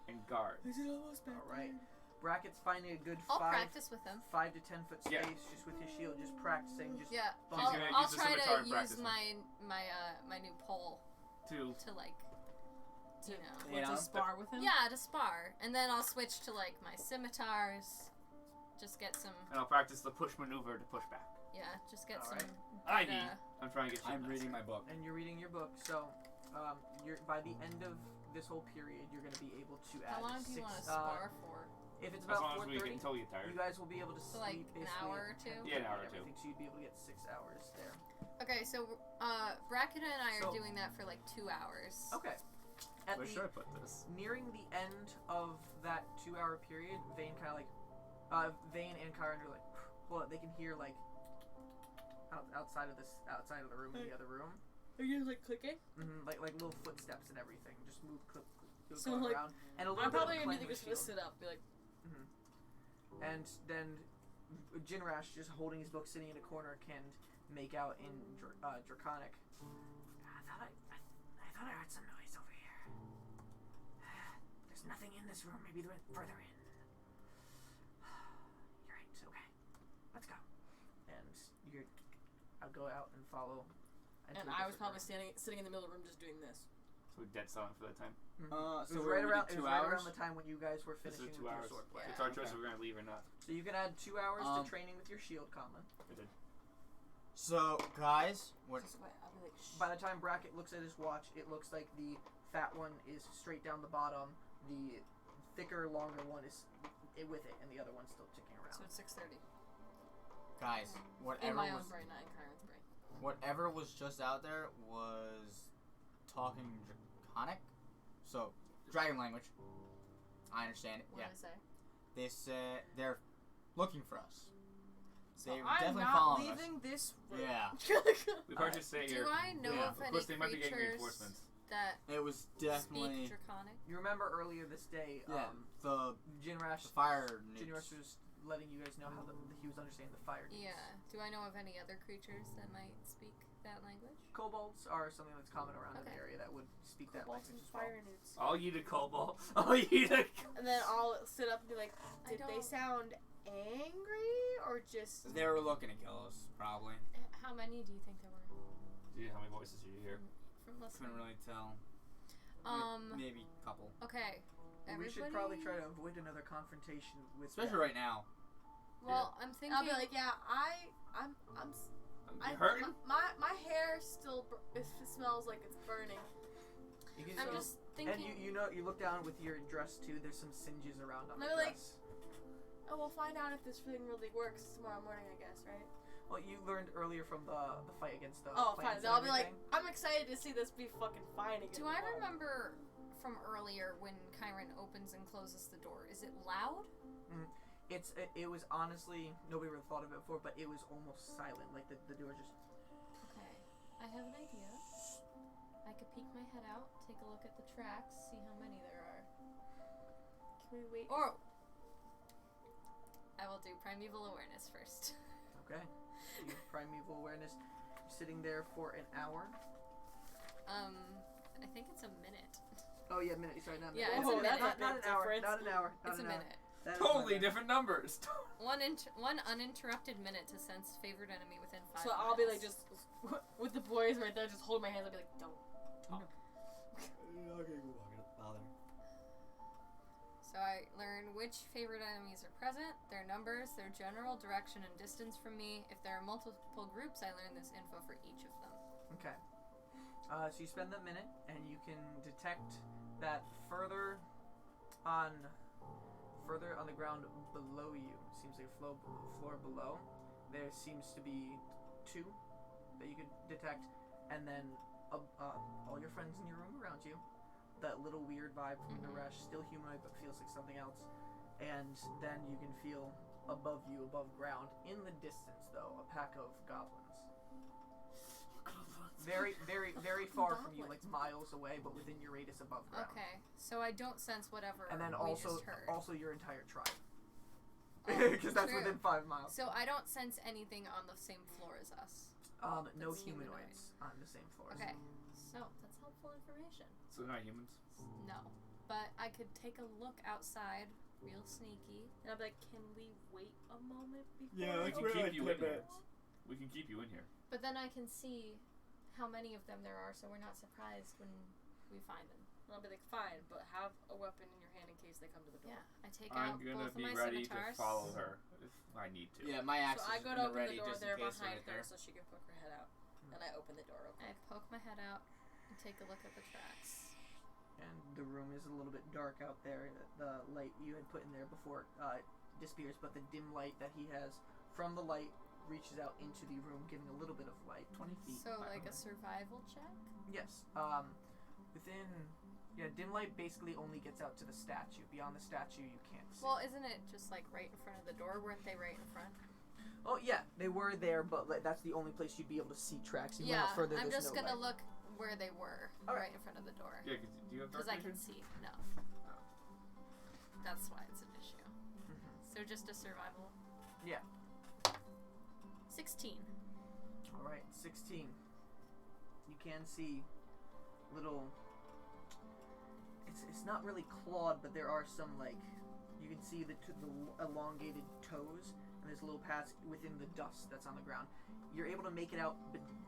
and guards. Is it almost back? All right. Bracket's finding a good I'll 5 practice with him. 5 to 10 foot space Yeah. just with his shield, just practicing. Just Yeah, She's I'll, gonna I'll use the try scimitar to and use practice my new pole Two. to like, you know. You know? To spar with him? Yeah, to spar, and then I'll switch to like my scimitars. Just get some, And I'll practice the push maneuver to push back. yeah, just get Alright. some. I good, need. I'm trying to get. I'm shield reading master. my book. and you're reading your book, so you're by the end of this whole period, you're going to be able to add How long do 6. you want to spar for? If it's As about long as we 4:30, get until we get you tired. guys will be able to So, sleep like, an basically hour at or two? 10:30 Yeah, an hour or and two. everything, so you'd be able to get 6 hours there. Okay, so Bracken and I are So- doing that for like 2 hours. Okay. At Where the should I put this? nearing the end of that 2-hour period, Vane kind of like, Vane and Kyron are like, well, they can hear like outside of the room in the other room, Are you like clicking? like little footsteps and everything, just move So, going like, around, and a little I'm bit probably of gonna clang need to with just shield. sit up, be like, And then Jinrash, just holding his book, sitting in a corner, can make out in Draconic. I thought I heard some noise over here. There's nothing in this room. Maybe they went further in. You're right. Okay, let's go. And I'll go out and follow. And I was probably sitting in the middle of the room just doing this. So we're dead silent for that time. So it was right around the time when you guys were finishing This is 2 with hours. your sword play. It's our choice if we're gonna leave or not. So you can add 2 hours to training with your shield common. I did. So, guys, what? I'll be like, shh. By the time Brackett looks at his watch, it looks like the fat one is straight down the bottom. The thicker, longer one is with it, and the other one's still ticking around. So it's 6:30. Guys, In whatever my was own brain, not in Kyron's brain. whatever was just out there was talking draconic. So, dragon language. I understand it. What Yeah. did I say? They said they're looking for us. So They're I'm definitely not following leaving this us. room. Yeah. We probably should stay here. Do I know Yeah. of Of any course, they might be getting creatures reinforcements. that It was definitely speak Draconic? You remember earlier this day, the Jinrash fire. Jinrash was letting you guys know how he was understanding the fire needs. Yeah. Do I know of any other creatures that might speak that language? Kobolds are something that's common around in the Okay. area that would speak that Kobolds language and as well. fire newts. I'll eat a cobalt. I'll eat a. And then I'll sit up and be like, I did they don't- sound angry or just... They were looking to kill us, probably. How many do you think there were? Do you know how many voices you hear? From listening. Couldn't really tell. Maybe a couple. Okay. We should probably try to avoid another confrontation with Especially them. right now. Well, I'm thinking. I'll be like, yeah, I'm You hurting? my hair still it smells like it's burning. You can I'm so- just thinking. And you know, you look down with your dress too. There's some singes around on the Maybe, like, dress. Oh, we'll find out if this thing really works tomorrow morning, I guess, right? Well, you learned earlier from the fight against the. Oh, plants fine. and I'll be like, everything. I'm excited to see this be fucking fine again. Do I remember from earlier when Kyron opens and closes the door? Is it loud? It was honestly nobody ever thought of it before, but it was almost silent. Like the door just. Okay. I have an idea. I could peek my head out, take a look at the tracks, see how many there are. Can we wait? Or I will do primeval awareness first. Okay. You have primeval awareness. Sitting there for an hour. I think it's a minute. Oh yeah, minute. Sorry, not a Yeah, minute. it's a minute. Not an hour. Not an hour. Not It's a an hour. minute. That is Totally my bad. different numbers. One uninterrupted minute to sense favored enemy within 5 So I'll be miles. like just with the boys right there, just holding my hands. I'll be like, don't talk. So I learn which favorite enemies are present, their numbers, their general direction and distance from me. If there are multiple groups, I learn this info for each of them. Okay. So you spend the minute, and you can detect that further on the ground below you, seems like a floor below, there seems to be 2 that you could detect, and then all your friends in your room around you. That little weird vibe from Naresh, still humanoid but feels like something else. And then you can feel above you, above ground, in the distance though, a pack of goblins. Very, very, very far from you, like miles away, but within your radius above ground. Okay, so I don't sense whatever And then we also just heard. your entire tribe. Oh, Because that's true. within 5 miles. So I don't sense anything on the same floor as us. No That's humanoids on the same floor. Okay, so that's helpful information. So they're not humans. No, but I could take a look outside, real sneaky. And I'll be like, can we wait a moment before? Yeah, We let's can wait keep like you 10 in here. minutes. We can keep you in here. But then I can see how many of them there are, so we're not surprised when we find them. And I'll be like, fine, but have a weapon in your hand in case they come to the door. Yeah, I take I'm out gonna both be of my ready scimitars. to follow her if I need to. Yeah, my axe So I is go in to the open ready the door just in there case behind they're her right so she can poke her head out. And I open the door open. I poke my head out and take a look at the tracks. And the room is a little bit dark out there. The light you had put in there before disappears, but the dim light that he has from the light reaches out into the room, giving a little bit of light. 20 feet. So like a survival check? Yes. Dim light basically only gets out to the statue. Beyond the statue, you can't see. Well, isn't it just like right in front of the door? Weren't they right in front? Oh yeah, they were there, but that's the only place you'd be able to see tracks. You went Yeah, out further, I'm there's just no gonna light. look where they were, Alright. right in front of the door. Yeah, 'cause do you have dark Because I vision? can see. No. That's why it's an issue. So just a survival. Yeah. 16. All right, 16. You can see little. It's not really clawed, but there are some like you can see the elongated toes, and There's little paths within the dust that's on the ground. You're able to make it out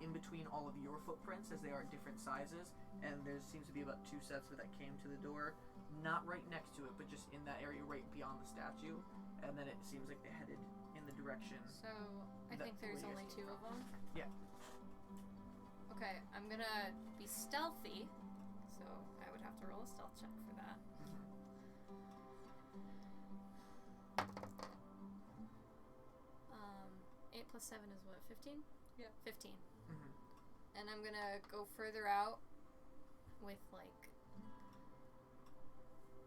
in between all of your footprints as they are different sizes, and there seems to be about 2 sets that came to the door, not right next to it, but just in that area right beyond the statue, and then it seems like they headed in the direction. So, I think there's only 2 of them? Yeah. Okay, I'm gonna be stealthy, so I would have to roll a stealth check for that. 8 plus 7 is what, 15? Yeah. 15. And I'm gonna go further out with, like,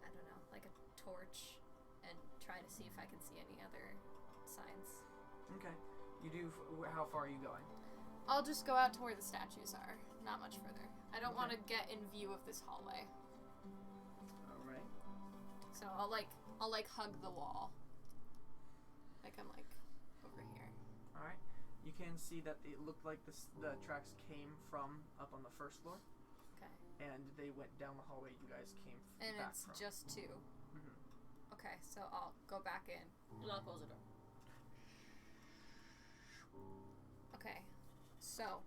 I don't know, like a torch and try to see if I can see any other signs. Okay. You do. How far are you going? I'll just go out to where the statues are, not much further. I don't want to get in view of this hallway. All right. So I'll hug the wall. Like I'm like over here. All right. You can see that it looked like the tracks came from up on the first floor. Okay. And they went down the hallway you guys came and back it's from. just 2. Okay, so I'll go back in. And I'll close the door. Okay, so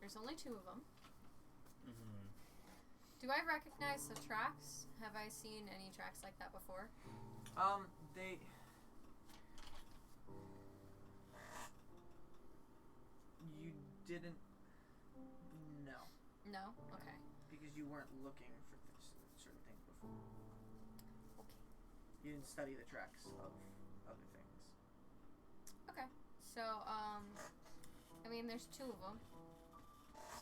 there's only 2 of them. Do I recognize the tracks? Have I seen any tracks like that before? They. You didn't. No. No? Okay. Because you weren't looking for certain things before. Okay. You didn't study the tracks of other things. Okay. So, I mean, there's 2 of them.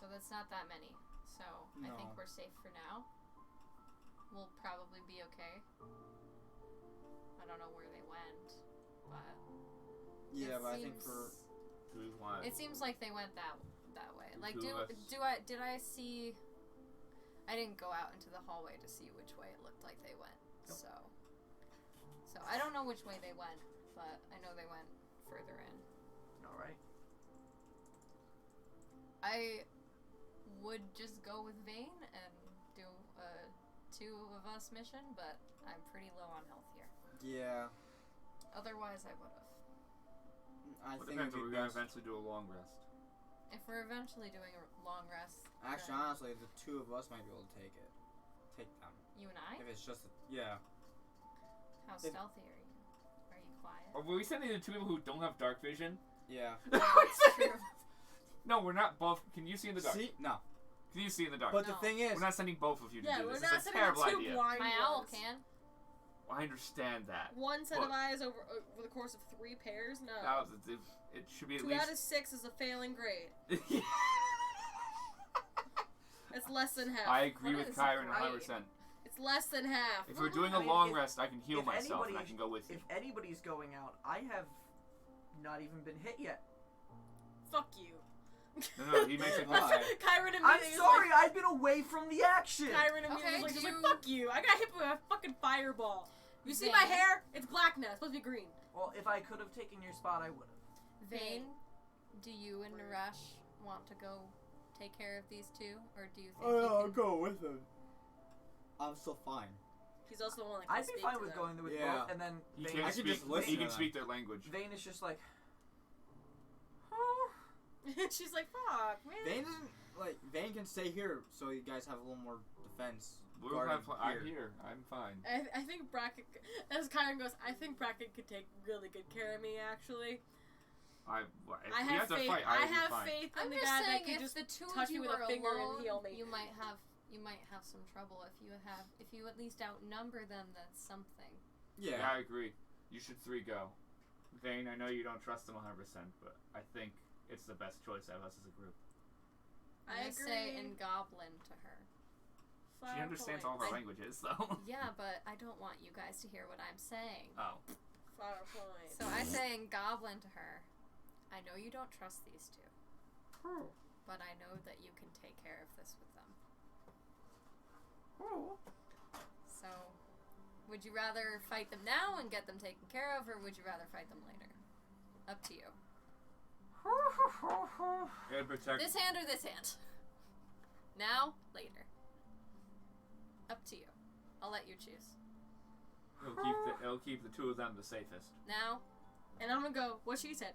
So that's not that many. So I think we're safe for now. We'll probably be okay. I don't know where they went, but yeah, but I think for it seems like they went that way. Like, did I see? I didn't go out into the hallway to see which way it looked like they went. Nope. So I don't know which way they went, but I know they went further in. All right. I would just go with Vane and do a 2 of us mission, but I'm pretty low on health here. Yeah. Otherwise, I would have. It depends if we're going to eventually do a long rest. If we're eventually doing a long rest... Actually, honestly, the 2 of us might be able to take it. Take them. You and I? If it's just... yeah. How stealthy are you? Are you quiet? Or were we sending the 2 people who don't have dark vision? Yeah. That's true. No, we're not both. Can you see in the dark? See? No. Can you see in the dark? But the thing is... We're not sending both of you to do this. We're not it's a sending terrible the 2 idea. blind My owl ones. can. I understand that. 1 set of eyes over the course of 3 pairs? No. It should be at 2 least... out of 6 is a failing grade. It's less than half. I agree with Kyron 100%. It's less than half. If we're doing a long rest, I can heal myself and I can go with you. If anybody's going out, I have not even been hit yet. Fuck you. No, he makes it lie. Kyron I'm immediately sorry, I've been away from the action. Kyron immediately Okay, was like, fuck you. I got hit with a fucking fireball. You see Vane. my hair? It's black now. It's supposed to be green. Well, if I could have taken your spot, I would have. Vane, do you and Naresh want to go take care of these 2? Or do you think I'll go with him. I'm still fine. He's also the one that can I'd be speak fine to with them. going with Yeah. both, and then He Vane, can I could speak, just listen he to can them. speak their language. Vane is just like, She's like, fuck, man. Vane can stay here so you guys have a little more defense. I'm here. I'm fine. I think Bracken, as Kyron goes, I think Bracken could take really good care of me, actually. I I have faith. Fight, I will have be fine. faith in I'm the just guy that saying, can if just the 2 touch of you me with are a finger alone, and heal me. you might have some trouble. If you at least outnumber them, that's something. Yeah, I agree. You should 3 go. Vane, I know you don't trust them 100%, but I think it's the best choice out of us as a group. I I say in Goblin to her. She understands all of our languages, though. Yeah, but I don't want you guys to hear what I'm saying. Oh. Fire point. So I say in Goblin to her, I know you don't trust these 2, but I know that you can take care of this with them. So, would you rather fight them now and get them taken care of, or would you rather fight them later? Up to you. And protect. This hand or this hand? Now, later. Up to you. I'll let you choose. It'll keep the 2 of them the safest. Now, And I'm gonna go, what she said.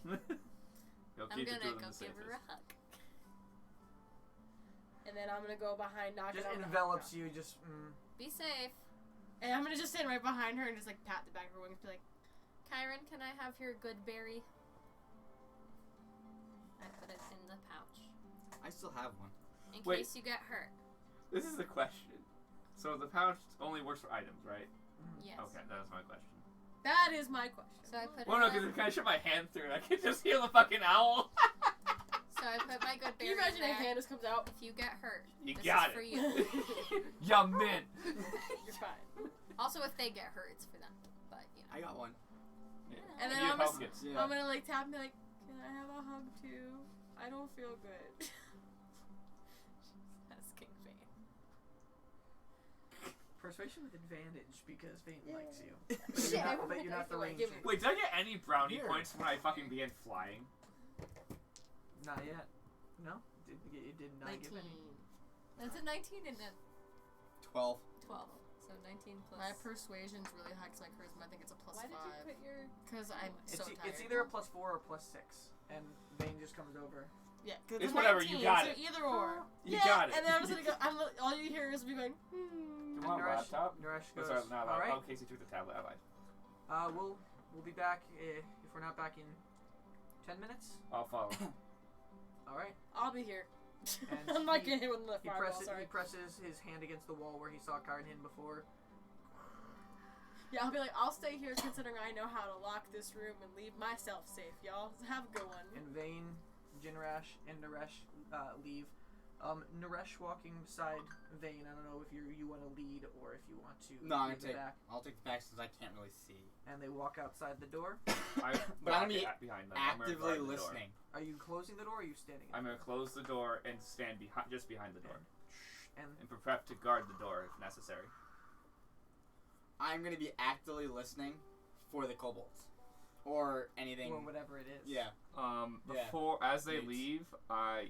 You'll I'm keep it gonna to go the give her a safest. hug. And then I'm gonna go behind, knocking Just on the envelops hug. you. Just. Be safe. And I'm gonna just stand right behind her and just like pat the back of her wings, be like, Kyron, can I have your good berry? I put it in the pouch. I still have one. In Wait. case you get hurt. This is the question. So the pouch only works for items, right? Yes. Okay, that was my question. that is my question. So I put Well, it no, in- because if I shut my hand through it, I can just heal the fucking owl. So I put my good Can berry you imagine in if there. Candace comes out? If you get hurt, You this got is it. for you. Ya mint. You're fine. Also, if they get hurt, it's for them. But, you know. I got one. Yeah. And then You I'm have just- health kits. Yeah. I'm gonna like tap and be like, can I have a hug too? I don't feel good. Asking Vane. Persuasion with advantage because Vane Yeah. likes you. Shit, I But you're not the forgot. ranger. Give me- Wait, did I get any brownie Here. points when I fucking began flying? Not yet. No, it did not give 19. any. That's a 19 and a 12. 12. So 19 plus. My persuasion's really high because my charisma, I think it's a +5. Why did you put your... Because I'm so tired. It's either a +4 or +6, and Vane just comes over. Yeah, 'cause It's I'm whatever, 19, you got so it. either or. You yeah, got it. And then I'm just gonna go. All you hear is me going. You And want a laptop? Naresh Oh, goes. sorry, not All allowed. right. Oh, Casey took the tablet. I lied. We'll be back if we're not back in 10 minutes. I'll follow. All right. I'll be here. And I'm not he- getting hit with the He fireball. presses Sorry. he presses his hand against the wall where he saw Kyron hidden before. Yeah, I'll be like, I'll stay here considering I know how to lock this room and leave myself safe, y'all. Have a good one. And Vane, Jinrash, and Naresh leave. Naresh walking beside Vane. I don't know if you want to lead or if you want to No, I'm lead gonna the back. I'll take the back since I can't really see. And they walk outside the door. But I'm gonna be behind them. I'm gonna actively guard the door. listening. Are you closing the door or are you standing in I'm it? gonna close the door and stand just behind the door And and prepare to guard the door if necessary. I'm gonna be actively listening for the kobolds. Or anything. or whatever it is. Yeah. Yeah. Before, as they Gates. leave,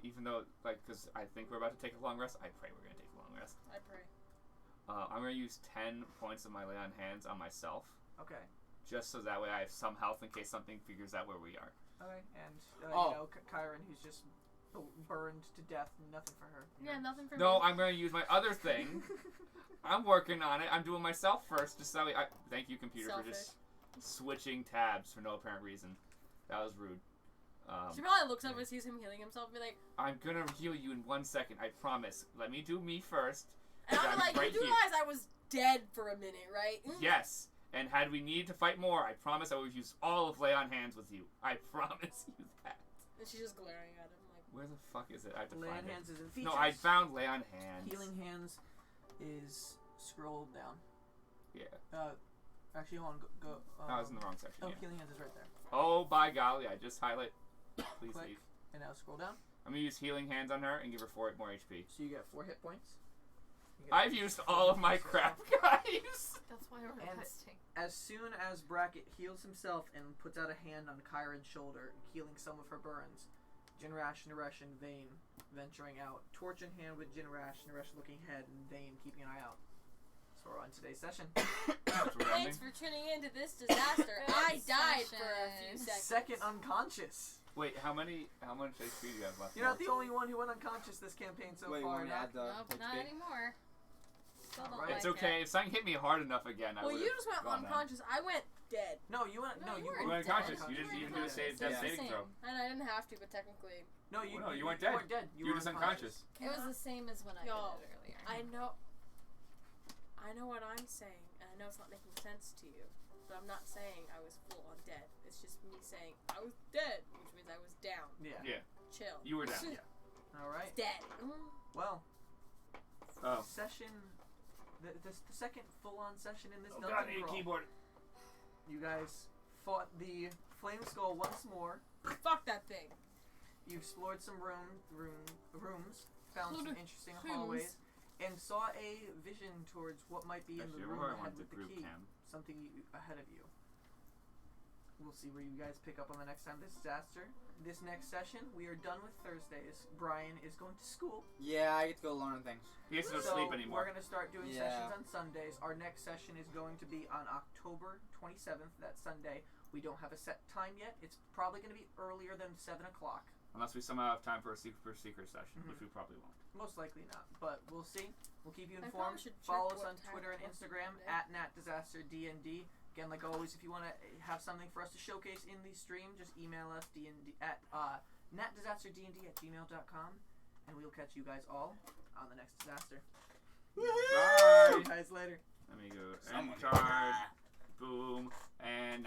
even though, because I think we're about to take a long rest, I pray we're gonna take a long rest. I pray. I'm gonna use 10 points of my lay on hands on myself, Okay. just so that way I have some health in case something figures out where we are. Okay. And Oh. you know, Kyron, who's just burned to death. Nothing for her. Yeah, nothing for No, me. I'm gonna use my other thing. I'm working on it. I'm doing myself first, just so thank you, computer, for just switching tabs for no apparent reason. That was rude. She probably looks up and sees him healing himself and be like, I'm gonna heal you in 1 second. I promise. Let me do me first. and I'm I'm like, right you do here. realize I was dead for a minute, right? Yes. And had we need to fight more, I promise I will use all of lay on hands with you. I promise you that. And she's just glaring at him like, Where the fuck is it? I have to Lay on find hands is in it. features. No, I found lay on hands. Healing hands is scrolled down. Yeah. Actually, hold on. Go. I was in the wrong section. Oh, Yeah. healing hands is right there. Oh, by golly, I just highlight. Please Click. leave. And now scroll down. I'm gonna use healing hands on her and give her 4 more HP. So you get 4 hit points. You get- I've used all of my crap, guys. That's why we're And- resting. As soon as Brackett heals himself and puts out a hand on Kyron's shoulder, healing some of her burns, Jinrash, Naresh, and Vane venturing out. Torch in hand with Jinrash, Naresh looking ahead, and Vane keeping an eye out. So we're on today's session. That's what I thanks mean. for tuning in to this disaster. I died for a few seconds. Second unconscious. Wait, how much HP do you have left? You're not the only one who went unconscious this campaign so Wait, far. when you add the Nope, not HP? anymore. Still don't Alright. It's like okay. it. If something hit me hard enough again, I Well, would. you just went unconscious. I went dead. No, you went. No, No, you you weren't You weren't went unconscious. dead. You didn't You even were do a save unconscious. death It's the saving same. throw. And I didn't have to, but technically. No, you weren't You dead. weren't dead. You were just unconscious. It was the same as when I Yo, did it earlier. I know what I'm saying, and I know it's not making sense to you, but I'm not saying I was full on dead. It's just me saying I was dead, which means I was down. Yeah. Yeah. Chill. You were down. Yeah. All right. Dead. Well, Oh. session. The second full-on session in this Oh dungeon god, I need a crawl. keyboard. You guys fought the Flame Skull once more. Fuck that thing. You explored some rooms, found some Rooms. interesting hallways, and saw a vision towards what might be in Actually, the remember room I ahead want the with the group key. cam. Something ahead of you. We'll see where you guys pick up on the next time this disaster. This next session, we are done with Thursdays. Brian is going to school. Yeah, I get to go learn things. He has to So sleep we're anymore. going to start doing Yeah. sessions on Sundays. Our next session is going to be on October 27th, that Sunday. We don't have a set time yet. It's probably going to be earlier than 7 o'clock. Unless we somehow have time for a super secret session, which we probably won't. Most likely not, but we'll see. We'll keep you I informed. probably should Follow check us on what time Twitter and it was Instagram today. at NatDisasterDND. Again, like always, if you want to have something for us to showcase in the stream, just email us at natdisasterdnd@gmail.com, and we'll catch you guys all on the next disaster. Bye. See you guys later. Let me go. Someone- End card. Boom. And